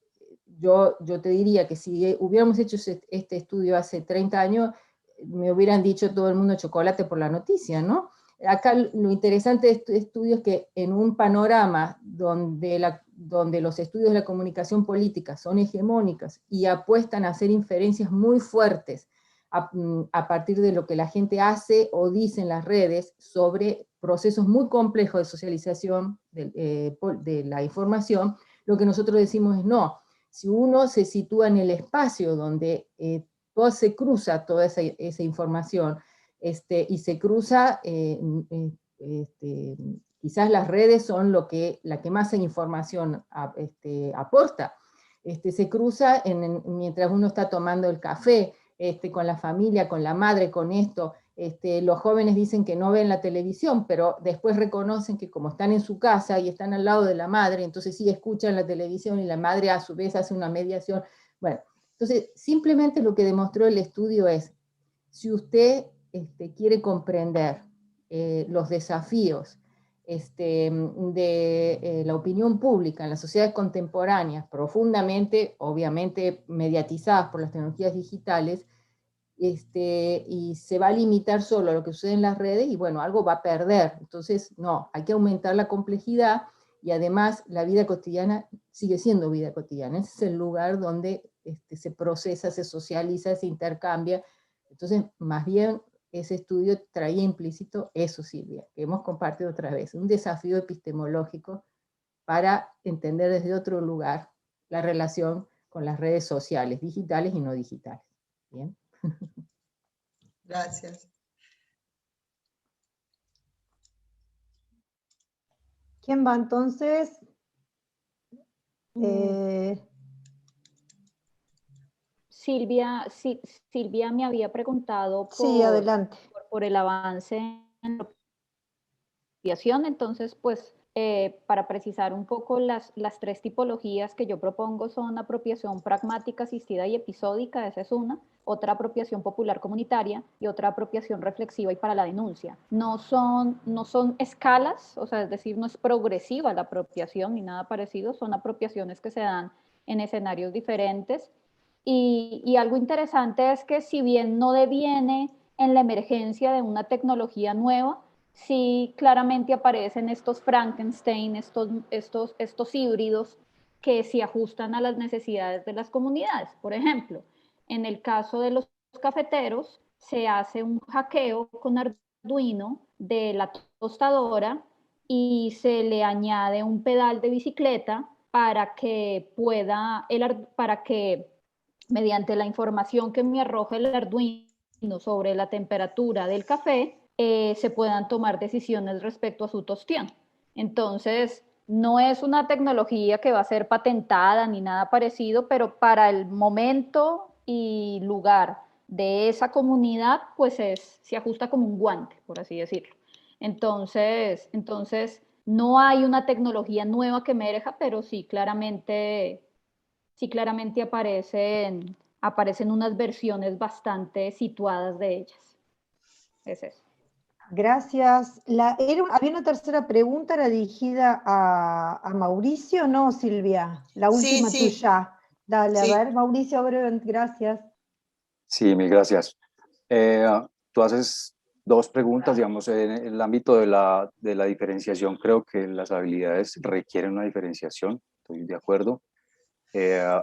Yo te diría que si hubiéramos hecho este estudio hace 30 años, me hubieran dicho todo el mundo chocolate por la noticia, ¿no? Acá lo interesante de este estudio es que en un panorama donde los estudios de la comunicación política son hegemónicas y apuestan a hacer inferencias muy fuertes a partir de lo que la gente hace o dice en las redes sobre procesos muy complejos de socialización de la información, lo que nosotros decimos es no. Si uno se sitúa en el espacio donde se cruza toda esa información, y se cruza, quizás las redes son la que más información aporta. Se cruza mientras uno está tomando el café, con la familia, con la madre, con esto. Los jóvenes dicen que no ven la televisión, pero después reconocen que como están en su casa y están al lado de la madre, entonces sí escuchan la televisión, y la madre a su vez hace una mediación. Bueno, entonces simplemente lo que demostró el estudio es, si usted quiere comprender los desafíos de la opinión pública en las sociedades contemporáneas, profundamente, obviamente, mediatizadas por las tecnologías digitales, y se va a limitar solo a lo que sucede en las redes, y bueno, algo va a perder. Entonces, no, hay que aumentar la complejidad, y además la vida cotidiana sigue siendo vida cotidiana. Ese es el lugar donde se procesa, se socializa, se intercambia. Entonces, más bien, ese estudio traía implícito eso, Silvia, que hemos compartido otra vez, un desafío epistemológico para entender desde otro lugar la relación con las redes sociales, digitales y no digitales. ¿Bien? Gracias. ¿Quién va entonces? Silvia me había preguntado Sí, adelante. por el avance en la apropiación, entonces pues para precisar un poco las tres tipologías que yo propongo son apropiación pragmática, asistida y episódica, esa es una, otra apropiación popular comunitaria y otra apropiación reflexiva y para la denuncia. No son escalas, o sea, es decir, no es progresiva la apropiación ni nada parecido, son apropiaciones que se dan en escenarios diferentes. Y algo interesante es que si bien no deviene en la emergencia de una tecnología nueva, sí claramente aparecen estos Frankenstein, estos híbridos que se ajustan a las necesidades de las comunidades. Por ejemplo, en el caso de los cafeteros, se hace un hackeo con Arduino de la tostadora y se le añade un pedal de bicicleta para que mediante la información que me arroja el Arduino sobre la temperatura del café, se puedan tomar decisiones respecto a su tostión. Entonces, no es una tecnología que va a ser patentada ni nada parecido, pero para el momento y lugar de esa comunidad, pues se ajusta como un guante, por así decirlo. Entonces, no hay una tecnología nueva que emerja, pero sí claramente aparecen unas versiones bastante situadas de ellas. Es eso. Gracias. Había una tercera pregunta, era dirigida a Mauricio, ¿no, Silvia? La última Sí. tuya. Dale, Sí. a ver, Mauricio, brevemente, gracias. Sí, mil gracias. Tú haces dos preguntas, digamos, en el ámbito de la diferenciación, creo que las habilidades requieren una diferenciación, estoy de acuerdo.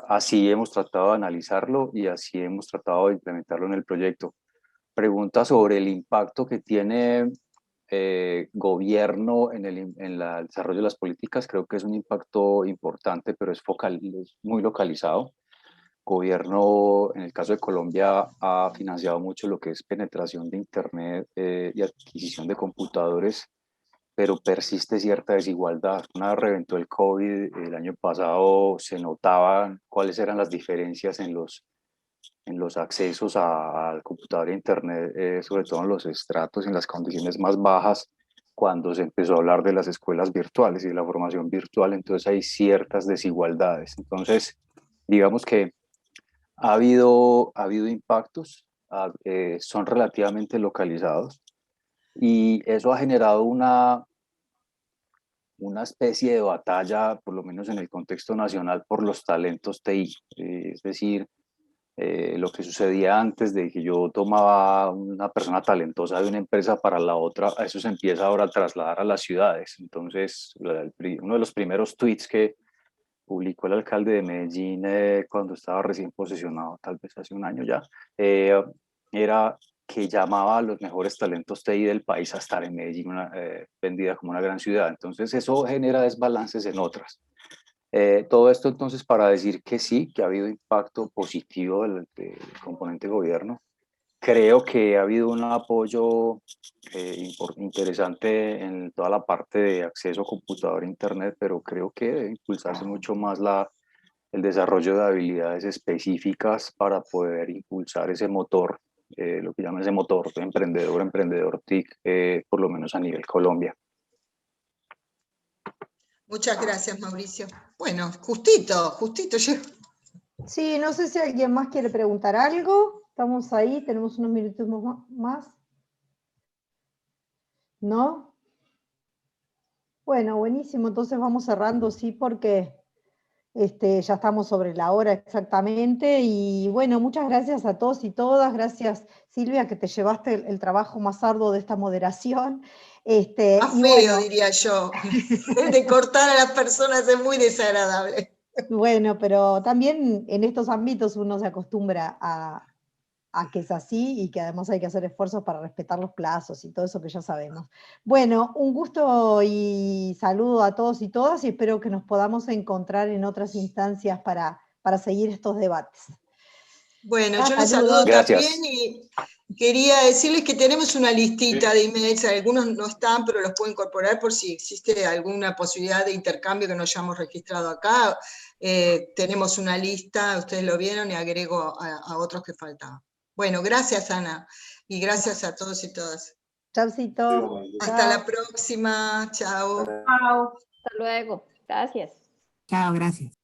Así hemos tratado de analizarlo y así hemos tratado de implementarlo en el proyecto. Pregunta sobre el impacto que tiene gobierno en el desarrollo de las políticas. Creo que es un impacto importante, pero es muy localizado. Gobierno, en el caso de Colombia, ha financiado mucho lo que es penetración de Internet y adquisición de computadores, pero persiste cierta desigualdad. Una vez reventó el COVID el año pasado, se notaban cuáles eran las diferencias en los accesos al computador e Internet, sobre todo en los estratos, en las condiciones más bajas, cuando se empezó a hablar de las escuelas virtuales y de la formación virtual. Entonces hay ciertas desigualdades. Entonces, digamos que ha habido impactos, son relativamente localizados, y eso ha generado una especie de batalla, por lo menos en el contexto nacional, por los talentos TI. Es decir, lo que sucedía antes de que yo tomaba una persona talentosa de una empresa para la otra, eso se empieza ahora a trasladar a las ciudades. Entonces, uno de los primeros tweets que publicó el alcalde de Medellín cuando estaba recién posesionado, tal vez hace un año ya, era que llamaba a los mejores talentos TI del país a estar en Medellín, vendida como una gran ciudad. Entonces eso genera desbalances en otras. Todo esto entonces para decir que sí, que ha habido impacto positivo del componente gobierno. Creo que ha habido un apoyo interesante en toda la parte de acceso a computador e internet, pero creo que debe impulsarse mucho más el desarrollo de habilidades específicas para poder impulsar ese motor, lo que llaman ese motor de emprendedor TIC, por lo menos a nivel Colombia. Muchas gracias, Mauricio. Bueno, justito yo. Sí, no sé si alguien más quiere preguntar algo. Estamos ahí, tenemos unos minutos más. ¿No? Bueno, buenísimo. Entonces vamos cerrando, sí, porque ya estamos sobre la hora exactamente. Y bueno, muchas gracias a todos y todas. Gracias, Silvia, que te llevaste el trabajo más arduo de esta moderación. Más y feo, bueno, diría yo. El de cortar a las personas es muy desagradable. Bueno, pero también en estos ámbitos uno se acostumbra a que es así y que además hay que hacer esfuerzos para respetar los plazos y todo eso que ya sabemos. Bueno, un gusto y saludo a todos y todas y espero que nos podamos encontrar en otras instancias para seguir estos debates. Bueno, yo los saludo también y quería decirles que tenemos una listita de emails, algunos no están, pero los puedo incorporar por si existe alguna posibilidad de intercambio que no hayamos registrado acá. Tenemos una lista, ustedes lo vieron y agrego a otros que faltaban. Bueno, gracias Ana, y gracias a todos y todas. Chaucito. Hasta la próxima, chao. Chao. Hasta luego, gracias. Chao, gracias.